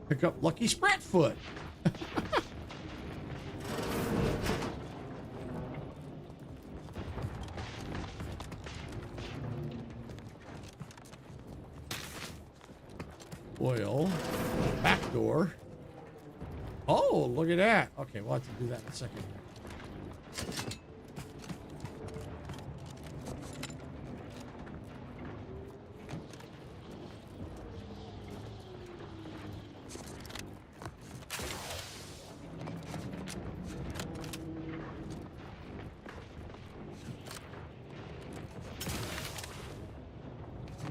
Pick up Lucky Spratfoot. oil. Back door. Oh, look at that. Okay, we'll have to do that in a second here.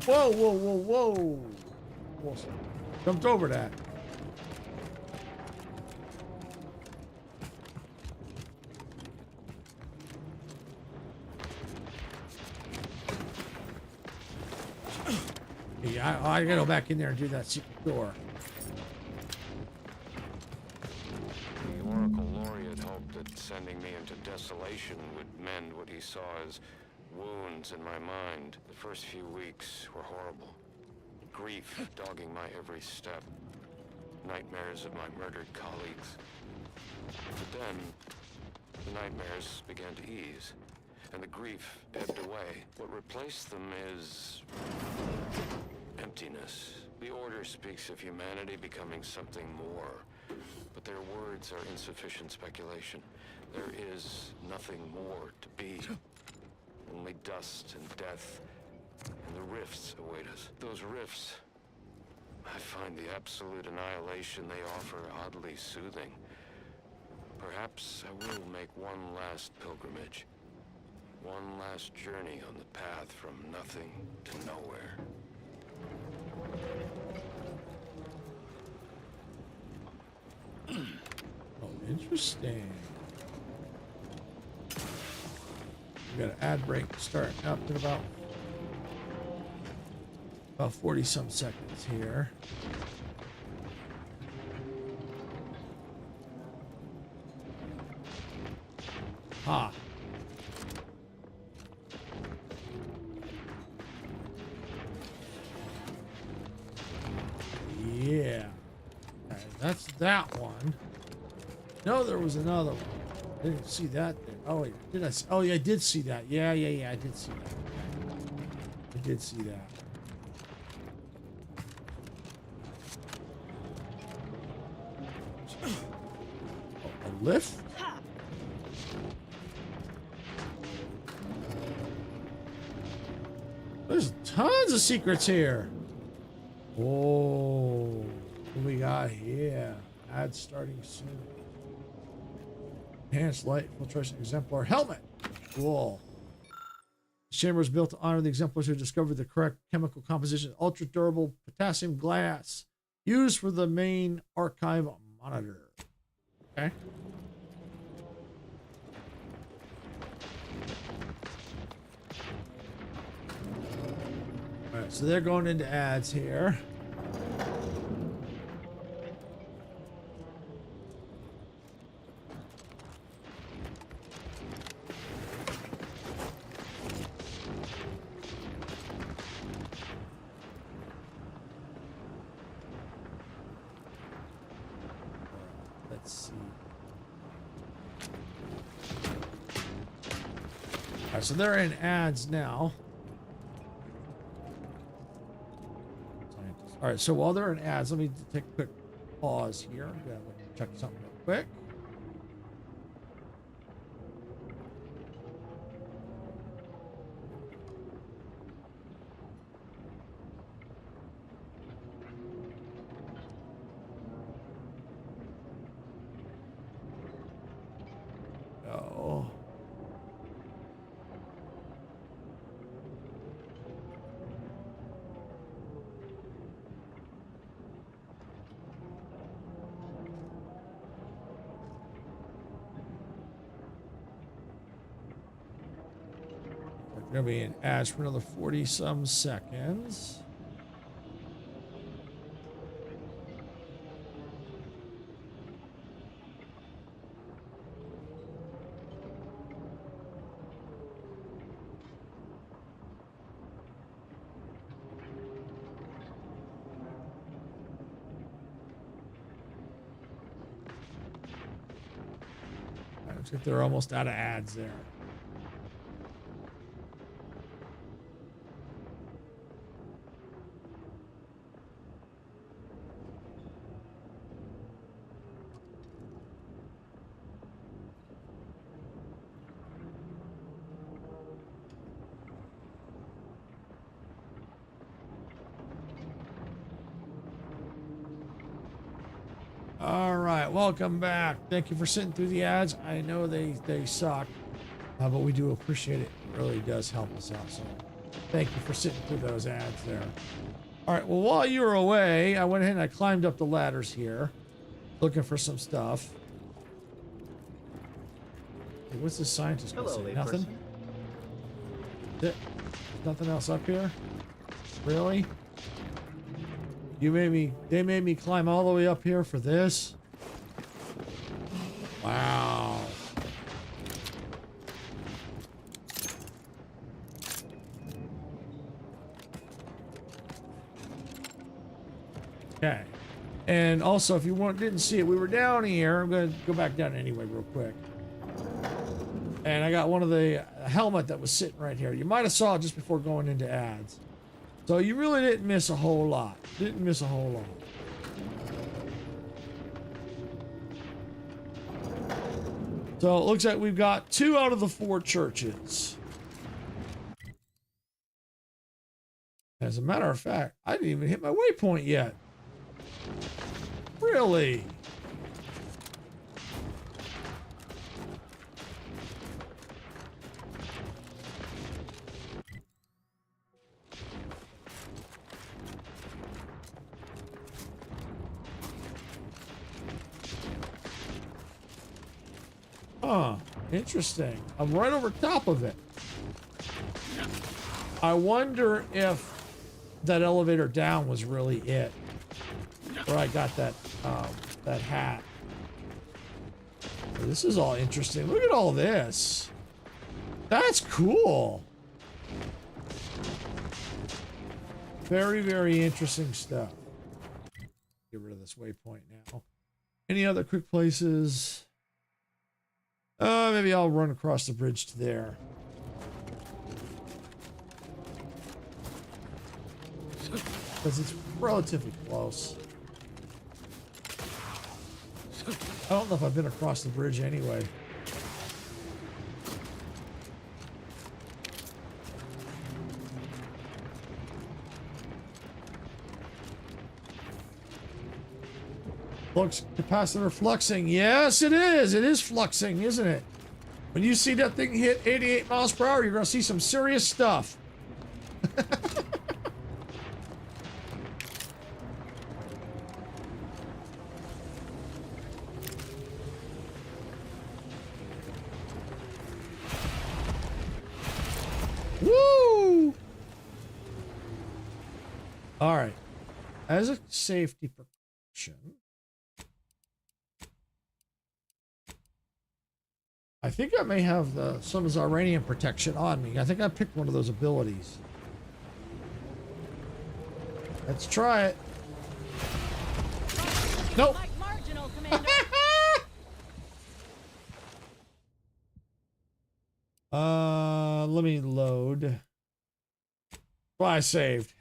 Whoa, whoa, whoa, whoa. Almost jumped over that. Yeah, I gotta go back in there and do that secret door. The Oracle Laureate hoped that sending me into desolation would mend what he saw as wounds in my mind. The first few weeks were horrible. Grief dogging my every step. Nightmares of my murdered colleagues. But then, the nightmares began to ease, and the grief ebbed away. What replaced them is emptiness. The Order speaks of humanity becoming something more, but their words are insufficient speculation. There is nothing more to be. Only dust and death, and the rifts await us. Those rifts, I find the absolute annihilation they offer oddly soothing. Perhaps I will make one last pilgrimage. One last journey on the path from nothing to nowhere. Oh, interesting. We got an ad break starting up in about 40 some seconds here. Ah. Yeah. Okay, that's that one. No, there was another one. I didn't see that there. Oh, wait, did I see? Oh, yeah, I did see that. Yeah, I did see that. I did see that. Oh, a lift? There's tons of secrets here. Whoa. What do we got here? Ad starting soon. Enhanced light filtration exemplar helmet. Cool. This chamber was built to honor the exemplars who discovered the correct chemical composition. Ultra durable potassium glass used for the main archive monitor. Okay. All right, so they're going into ads here. Let's see. All right, so they're in ads now. All right, so while they're in ads, let me take a quick pause here. I'm gonna check something real quick. Oh. We're gonna be in ads for another 40 some seconds. Looks like they're almost out of ads there. right, welcome back. Thank you for sitting through the ads. I know they suck, but we do appreciate it. It really does help us out. So thank you for sitting through those ads there. All right, well, while you were away, I went ahead and I climbed up the ladders here, looking for some stuff. Hey, what's this scientist gonna say? Nothing? There's nothing else up here? Really? They made me climb all the way up here for this? Wow. Okay. And also, if you didn't see it, we were down here. I'm going to go back down anyway real quick. And I got one of the helmet that was sitting right here. You might have saw it just before going into ads. So you really didn't miss a whole lot. Didn't miss a whole lot. So it looks like we've got 2 out of the 4 churches. As a matter of fact, I didn't even hit my waypoint yet. Really? Huh, interesting. I'm right over top of it. I wonder if that elevator down was really it. Where I got that that hat. This is all interesting. Look at all this. That's cool. Very, very interesting stuff. Get rid of this waypoint now. Any other quick places? Maybe I'll run across the bridge to there. Because it's relatively close. I don't know if I've been across the bridge anyway. Flux capacitor fluxing. Yes, it is. It is fluxing, isn't it? When you see that thing hit 88 miles per hour, you're going to see some serious stuff. Woo! All right. As a safety precaution, I think I may have some Zyranium protection on me. I think I picked one of those abilities. Let's try it. Nope. Let me load. Well, I saved.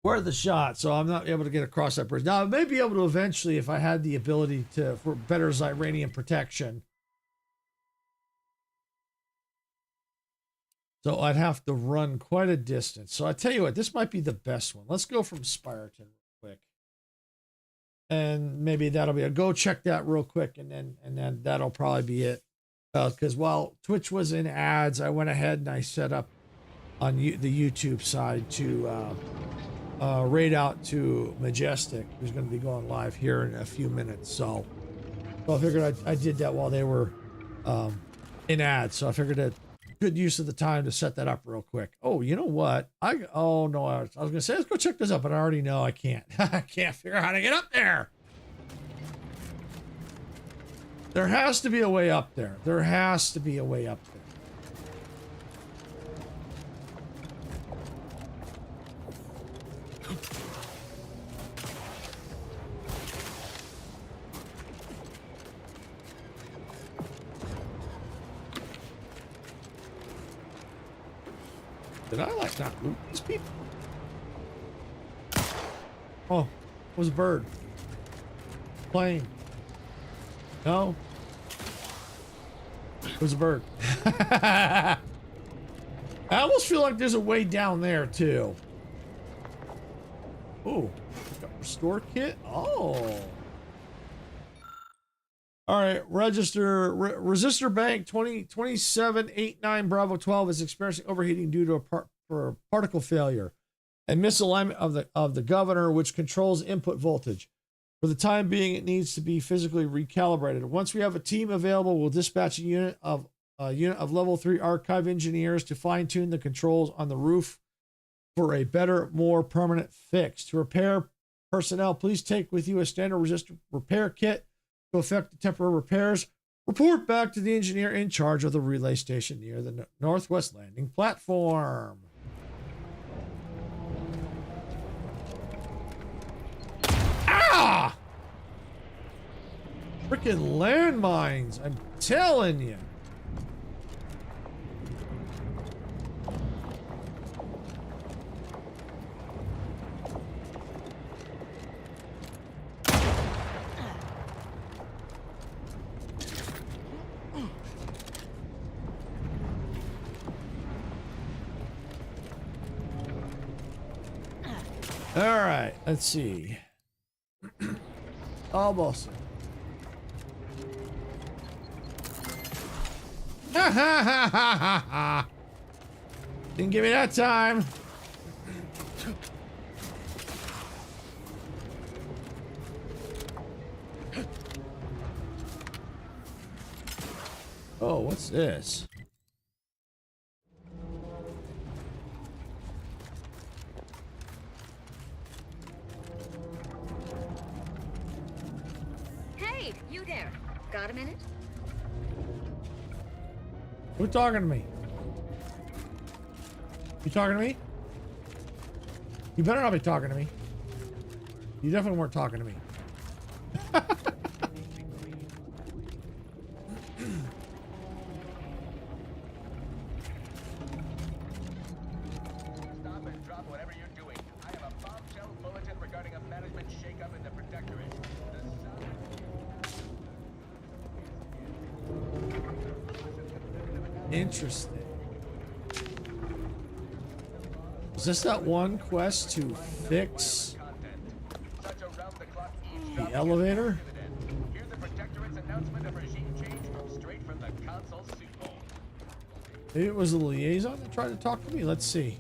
Where the shot, so I'm not able to get across that bridge. Now, I may be able to eventually if I had the ability for better Zyranium protection. So I'd have to run quite a distance. So I tell you what, this might be the best one. Let's go from Spyreton real quick. And maybe that'll be a go check that real quick, and then that'll probably be it. Because while Twitch was in ads, I went ahead and I set up on the YouTube side to raid out to Majestic, who's going to be going live here in a few minutes. So I figured I did that while they were in ads. So I figured it good use of the time to set that up real quick. Oh, you know what? Oh no, I was going to say let's go check this up, but I already know I can't. I can't figure out how to get up there. There has to be a way up there. There has to be a way up there. Did I like not loot these people? Oh, it was a bird. Plane. No. It was a bird. I almost feel like there's a way down there too. Oh, restore kit. Oh. All right, resistor bank 2789 Bravo 12 is experiencing overheating due to a particle failure and misalignment of the governor, which controls input voltage. For the time being, it needs to be physically recalibrated. Once we have a team available, we'll dispatch a unit of level 3 archive engineers to fine-tune the controls on the roof for a better, more permanent fix. To repair personnel, please take with you a standard resistor repair kit to effect the temporary repairs. Report back to the engineer in charge of the relay station near the northwest landing platform. Ah! Freaking landmines, I'm telling you. All right, let's see. Almost. Ha ha ha ha ha! Didn't give me that time. Oh, what's this? Hey, you there. Got a minute? Who's talking to me? You talking to me? You better not be talking to me. You definitely weren't talking to me. Stop and drop whatever you're doing. I have a bombshell bulletin regarding a management shakeup in the Protectorate. Interesting. Is this that one quest to fix the elevator? Hear the Protectorate's announcement of regime change straight from the consul's soup bowl. Maybe it was the liaison that tried to talk to me. Let's see.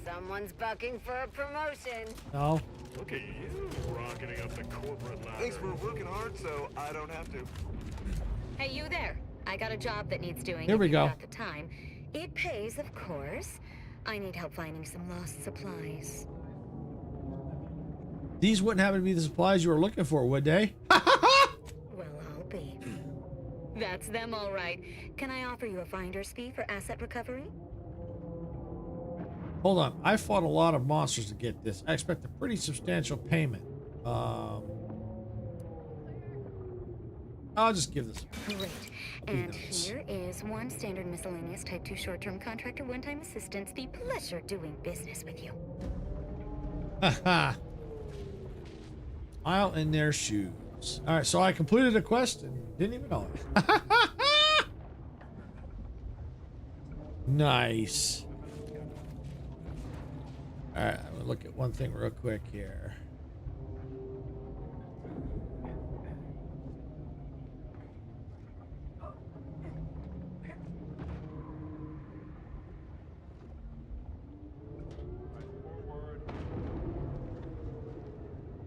Someone's bucking for a promotion. No. Look at you, rocketing up the corporate ladder. Thanks for working hard so I don't have to. Hey, you there. I got a job that needs doing. Here we go. At the time. It pays, of course. I need help finding some lost supplies. These wouldn't happen to be the supplies you were looking for, would they? Well, I'll be. That's them, all right. Can I offer you a finder's fee for asset recovery? Hold on. I fought a lot of monsters to get this. I expect a pretty substantial payment. I'll just give this. Great. And here is one standard miscellaneous type 2 short-term contractor one-time assistance. The pleasure doing business with you. Haha. Mile in their shoes. All right, so I completed a quest and didn't even know it. Nice. All right, I'm gonna look at one thing real quick here.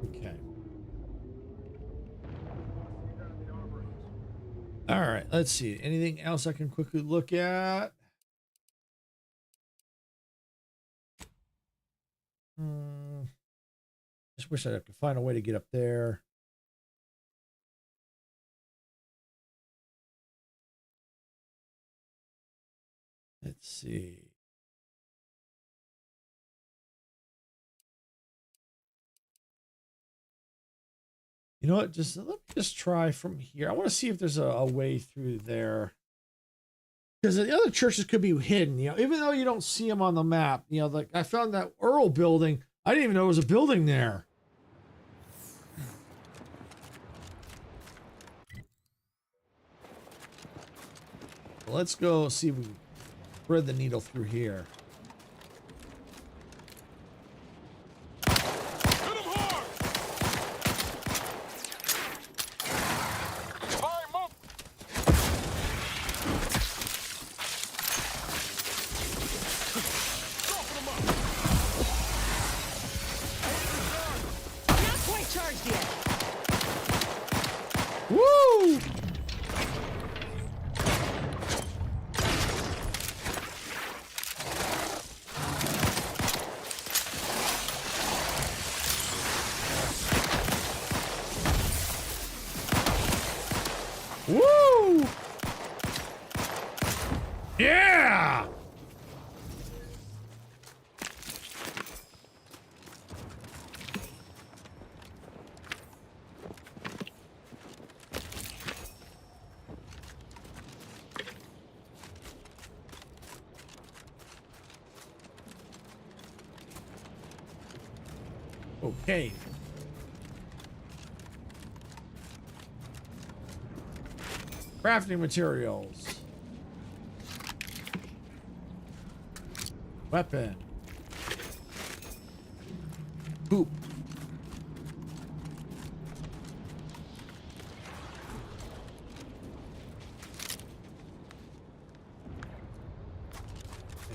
Okay. All right, let's see. Anything else I can quickly look at? Just wish I could find a way to get up there. Let's see. You know what? Just let me just try from here. I want to see if there's a way through there. Because the other churches could be hidden, you know, even though you don't see them on the map. You know, like I found that Earl building. I didn't even know there was a building there. Let's go see if we can thread the needle through here. Woo! Yeah! Okay. Crafting materials. Weapon. Poop.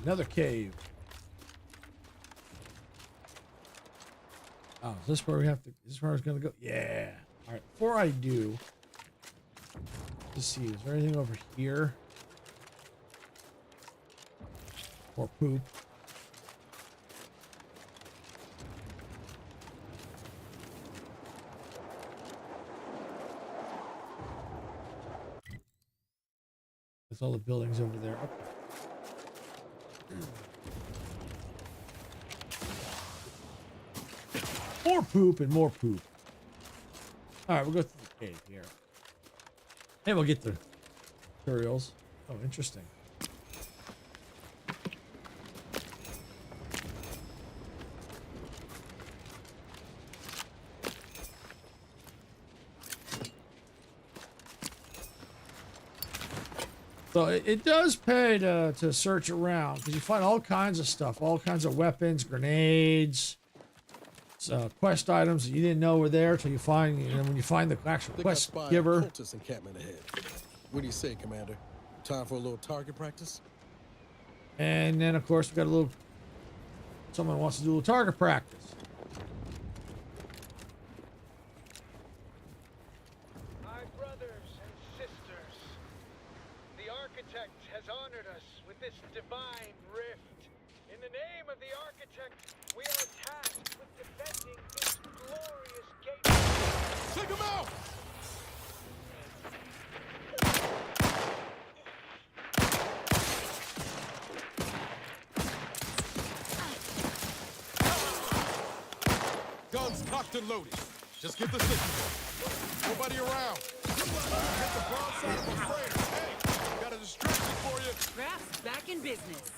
Another cave. Oh, is this where we have to? Is this where I was gonna go? Yeah. All right. Before I do, let's see. Is there anything over here? Or poop? There's all the buildings over there. Okay. More poop and more poop. All right, we'll go through the cave here. And we'll get the materials. Oh, interesting. So it does pay to search around because you find all kinds of stuff, all kinds of weapons, grenades, quest items that you didn't know were there till you find, and then when you find the actual quest giver. Cultist encampment ahead. What do you say, Commander? Time for a little target practice? And then of course we got a little. Someone wants to do a little target practice. My brothers and sisters, the architect has honored us with this divine rift. In the name of the architect, we are tasked with defending this glorious gate. Take him out! Guns cocked and loaded. Just get the signal. Nobody around. Hit the broadside of a freighter. Hey, got a distraction for you. Crafts back in business.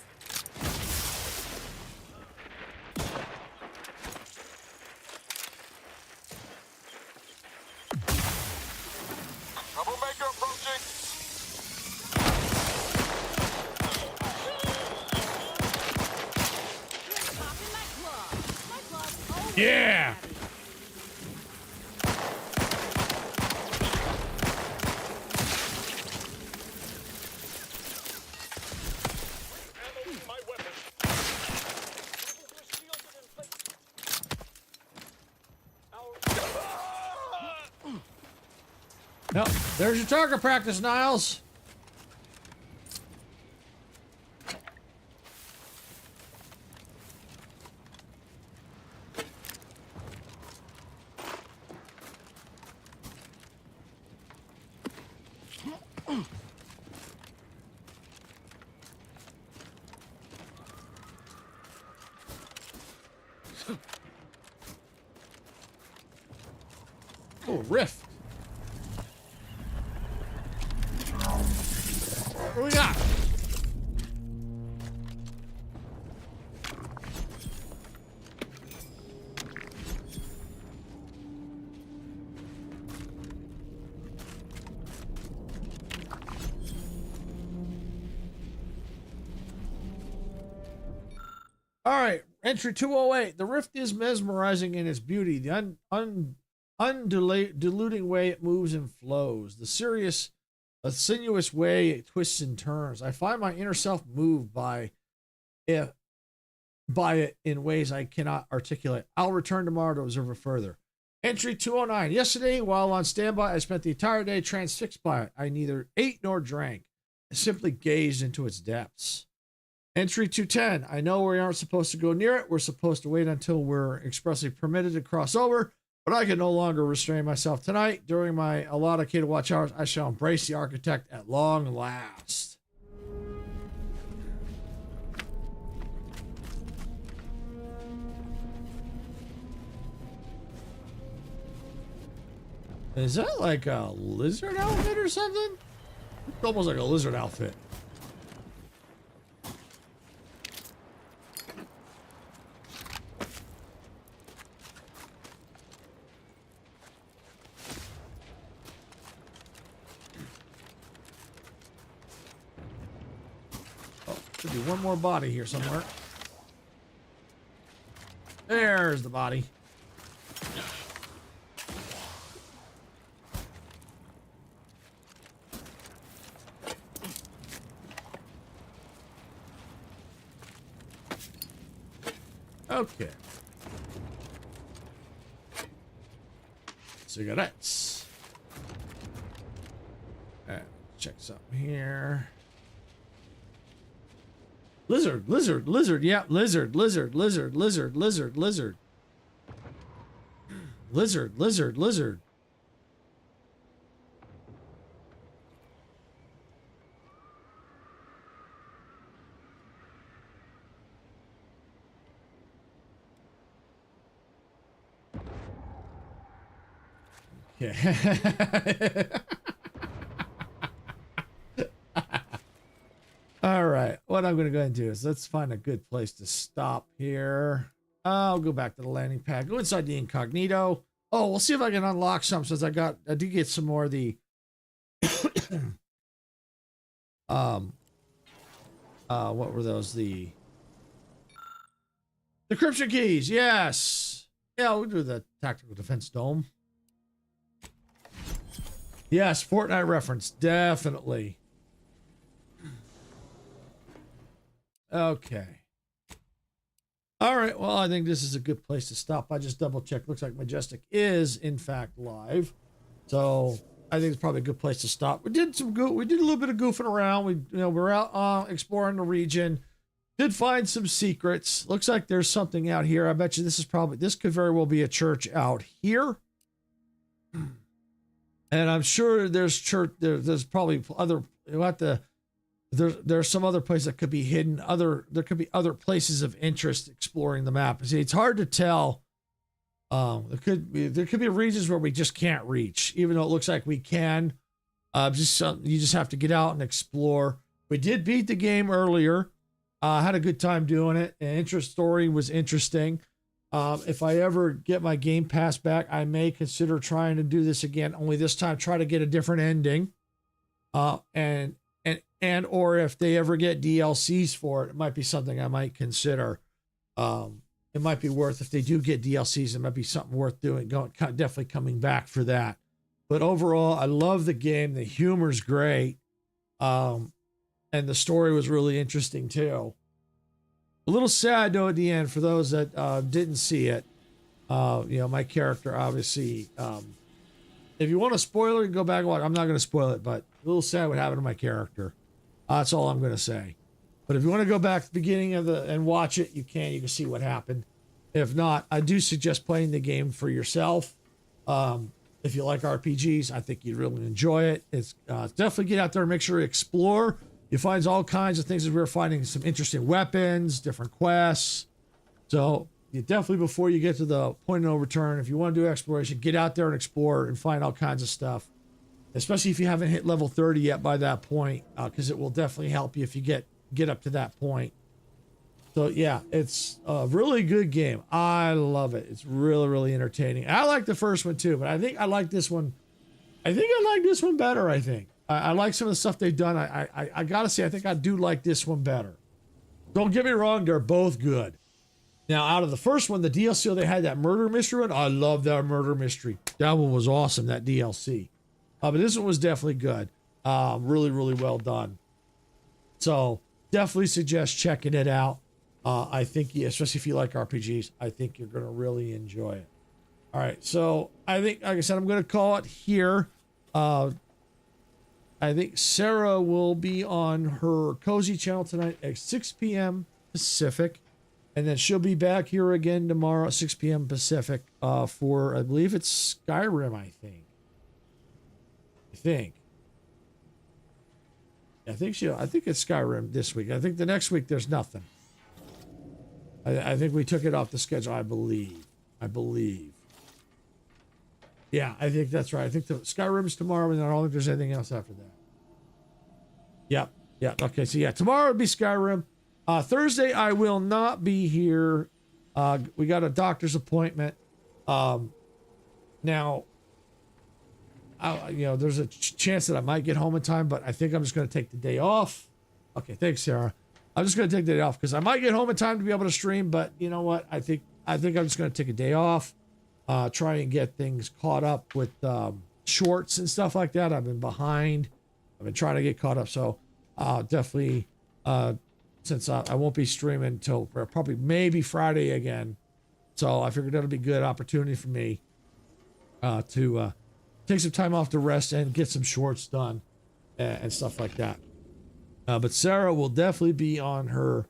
Troublemaker approaching. Yeah. Nope. There's your target practice, Niles. Oh, rift. What do we got? All right, entry 208. The rift is mesmerizing in its beauty, the undulating way it moves and flows, a sinuous way it twists and turns. I find my inner self moved by it in ways I cannot articulate. I'll return tomorrow to observe it further. Entry 209. Yesterday, while on standby, I spent the entire day transfixed by it. I neither ate nor drank. I simply gazed into its depths. Entry 210. I know we aren't supposed to go near it. We're supposed to wait until we're expressly permitted to cross over. But I can no longer restrain myself. Tonight, during my allotted watch hours, I shall embrace the architect at long last. Is that like a lizard outfit or something? It's almost like a lizard outfit. Oh, should be one more body here somewhere. There's the body. Okay. Cigarettes. Check something here. Lizard, lizard, lizard. Yeah, lizard, lizard, lizard, lizard, lizard, lizard. Lizard, lizard, lizard. Yeah. All right. What I'm going to go ahead and do is let's find a good place to stop here. I'll go back to the landing pad. Go inside the incognito. Oh, we'll see if I can unlock some since I did get some more of the what were those? The decryption keys. Yes. Yeah, we'll do the tactical defense dome. Yes, Fortnite reference, definitely. Okay. All right, well, I think this is a good place to stop. I just double checked. Looks like Majestic is, in fact, live. So I think it's probably a good place to stop. We did a little bit of goofing around. We're out exploring the region. Did find some secrets. Looks like there's something out here. I bet you this could very well be a church out here. And I'm sure there's there's probably other, there's some other place that could be hidden. There could be other places of interest exploring the map. See, it's hard to tell. There could be regions where we just can't reach, even though it looks like we can. You just have to get out and explore. We did beat the game earlier. Had a good time doing it. The story was interesting. If I ever get my Game Pass back, I may consider trying to do this again. Only this time, try to get a different ending. Or if they ever get DLCs for it, it might be something I might consider. It might be worth, if they do get DLCs, it might be something worth doing. Definitely coming back for that. But overall, I love the game. The humor's great, and the story was really interesting too. A little sad though at the end for those that didn't see it. My character obviously. If you want a spoiler, you can go back and watch. I'm not going to spoil it, but a little sad what happened to my character. That's all I'm going to say. But if you want to go back to the beginning and watch it, you can. You can see what happened. If not, I do suggest playing the game for yourself. If you like RPGs, I think you'd really enjoy it. It's definitely get out there and make sure you explore. You find all kinds of things. We're finding some interesting weapons, different quests. So you definitely, before you get to the point of no return, if you want to do exploration, get out there and explore and find all kinds of stuff. Especially if you haven't hit level 30 yet by that point, because it will definitely help you if you get up to that point. So yeah, it's a really good game. I love it. It's really, really entertaining. I like the first one too, but I think I like this one. I think I like this one better, I think. I like some of the stuff they've done. I gotta say, I think I do like this one better. Don't get me wrong, they're both good. Now, out of the first one, the DLC, they had that murder mystery one. I love that murder mystery. That one was awesome, that DLC. But this one was definitely good. Really, really well done. So definitely suggest checking it out. I think, especially if you like RPGs, I think you're going to really enjoy it. All right. So I think, like I said, I'm going to call it here. I think Sarah will be on her Cozy channel tonight at 6 p.m. Pacific. And then she'll be back here again tomorrow at 6 p.m. Pacific for, I believe it's Skyrim, I think. I think it's Skyrim this week. I think the next week there's nothing. I think we took it off the schedule, I believe. Yeah, I think that's right. I think the Skyrim's tomorrow, and I don't think there's anything else after that. Yep. Okay, so yeah, tomorrow would be Skyrim. Thursday, I will not be here. We got a doctor's appointment. Now, there's a chance that I might get home in time, but I think I'm just going to take the day off. Okay, thanks, Sarah. I'm just going to take the day off because I might get home in time to be able to stream, but you know what? I think I'm just going to take a day off, try and get things caught up with shorts and stuff like that. I've been behind. I've been trying to get caught up, so definitely, since I won't be streaming until probably maybe Friday again, so I figured that'll be a good opportunity for me to take some time off to rest and get some shorts done and stuff like that. But Sarah will definitely be on her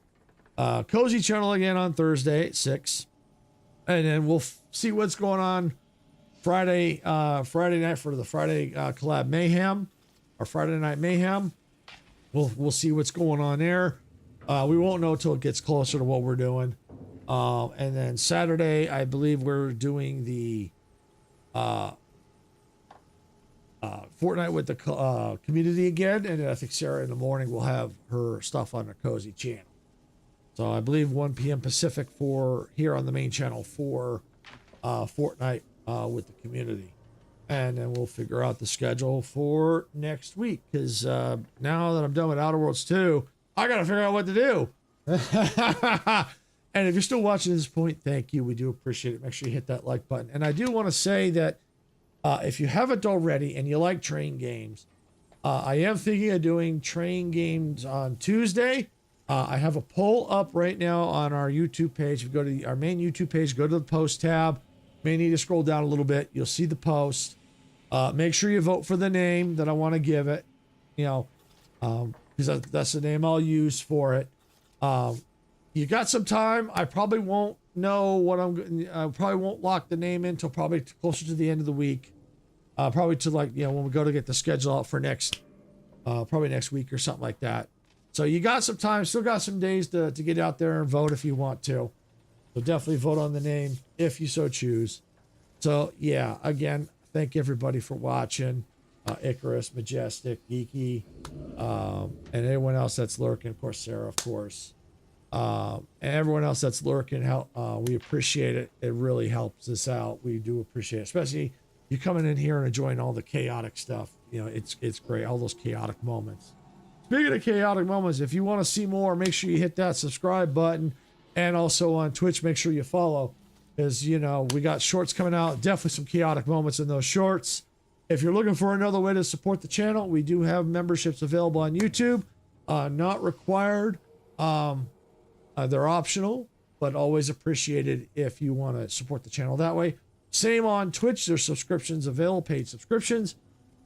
cozy channel again on Thursday at 6. And then we'll see what's going on Friday night for the Friday collab mayhem or Friday night mayhem. We'll see what's going on there. We won't know till it gets closer to what we're doing. And then Saturday, I believe we're doing the Fortnite with the community again, and I think Sarah in the morning will have her stuff on her cozy channel. So I believe 1 p.m. Pacific for here on the main channel for Fortnite with the community, and then we'll figure out the schedule for next week. Because now that I'm done with Outer Worlds 2, I gotta figure out what to do. And if you're still watching at this point, thank you. We do appreciate it. Make sure you hit that like button. And I do want to say that. If you haven't already and you like train games, I am thinking of doing train games on Tuesday. I have a poll up right now on our YouTube page. If you go to our main YouTube page, go to the post tab. May need to scroll down a little bit. You'll see the post. Make sure you vote for the name that I want to give it, because that's the name I'll use for it. You got some time. I probably won't know what I probably won't lock the name in until probably closer to the end of the week. Probably to when we go to get the schedule out for probably next week or something like that. So you got some time, still got some days to get out there and vote if you want to. So definitely vote on the name if you so choose. So yeah, again, thank everybody for watching. Icarus, Majestic, Geeky, and everyone else that's lurking. Of course, Sarah, of course. And everyone else that's lurking, we appreciate it. It really helps us out. We do appreciate it, especially you coming in here and enjoying all the chaotic stuff. It's great. All those chaotic moments. Speaking of chaotic moments, if you want to see more, make sure you hit that subscribe button, and also on Twitch, make sure you follow, because we got shorts coming out. Definitely some chaotic moments in those shorts. If you're looking for another way to support the channel, we do have memberships available on YouTube. Not required. They're optional, but always appreciated if you want to support the channel that way. Same on Twitch. There's subscriptions available, paid subscriptions.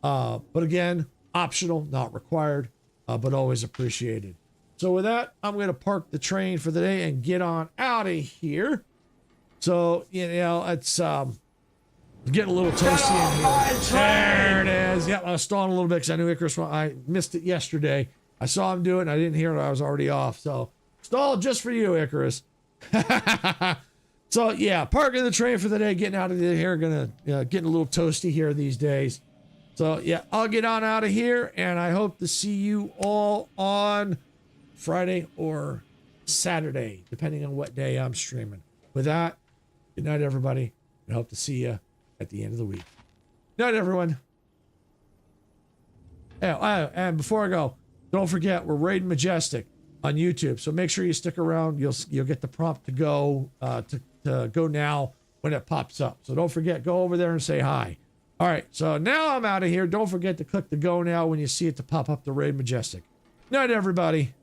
But again, optional, not required, but always appreciated. So with that, I'm going to park the train for the day and get on out of here. So, it's getting a little toasty in here. There it is. Yep, I was stalling a little bit because I knew Icarus. I missed it yesterday. I saw him do it, and I didn't hear it. I was already off. So, stalled just for you, Icarus. So yeah, parking the train for the day, getting out of here, getting a little toasty here these days. So yeah, I'll get on out of here, and I hope to see you all on Friday or Saturday, depending on what day I'm streaming. With that, good night, everybody, and hope to see you at the end of the week. Good night, everyone. And before I go, don't forget, we're raiding Majestic on YouTube, so make sure you stick around. You'll get the prompt to go to go now when it pops up. So don't forget, go over there and say hi. All right, so now I'm out of here. Don't forget to click the go now when you see it to pop up the raid Majestic. Night, everybody.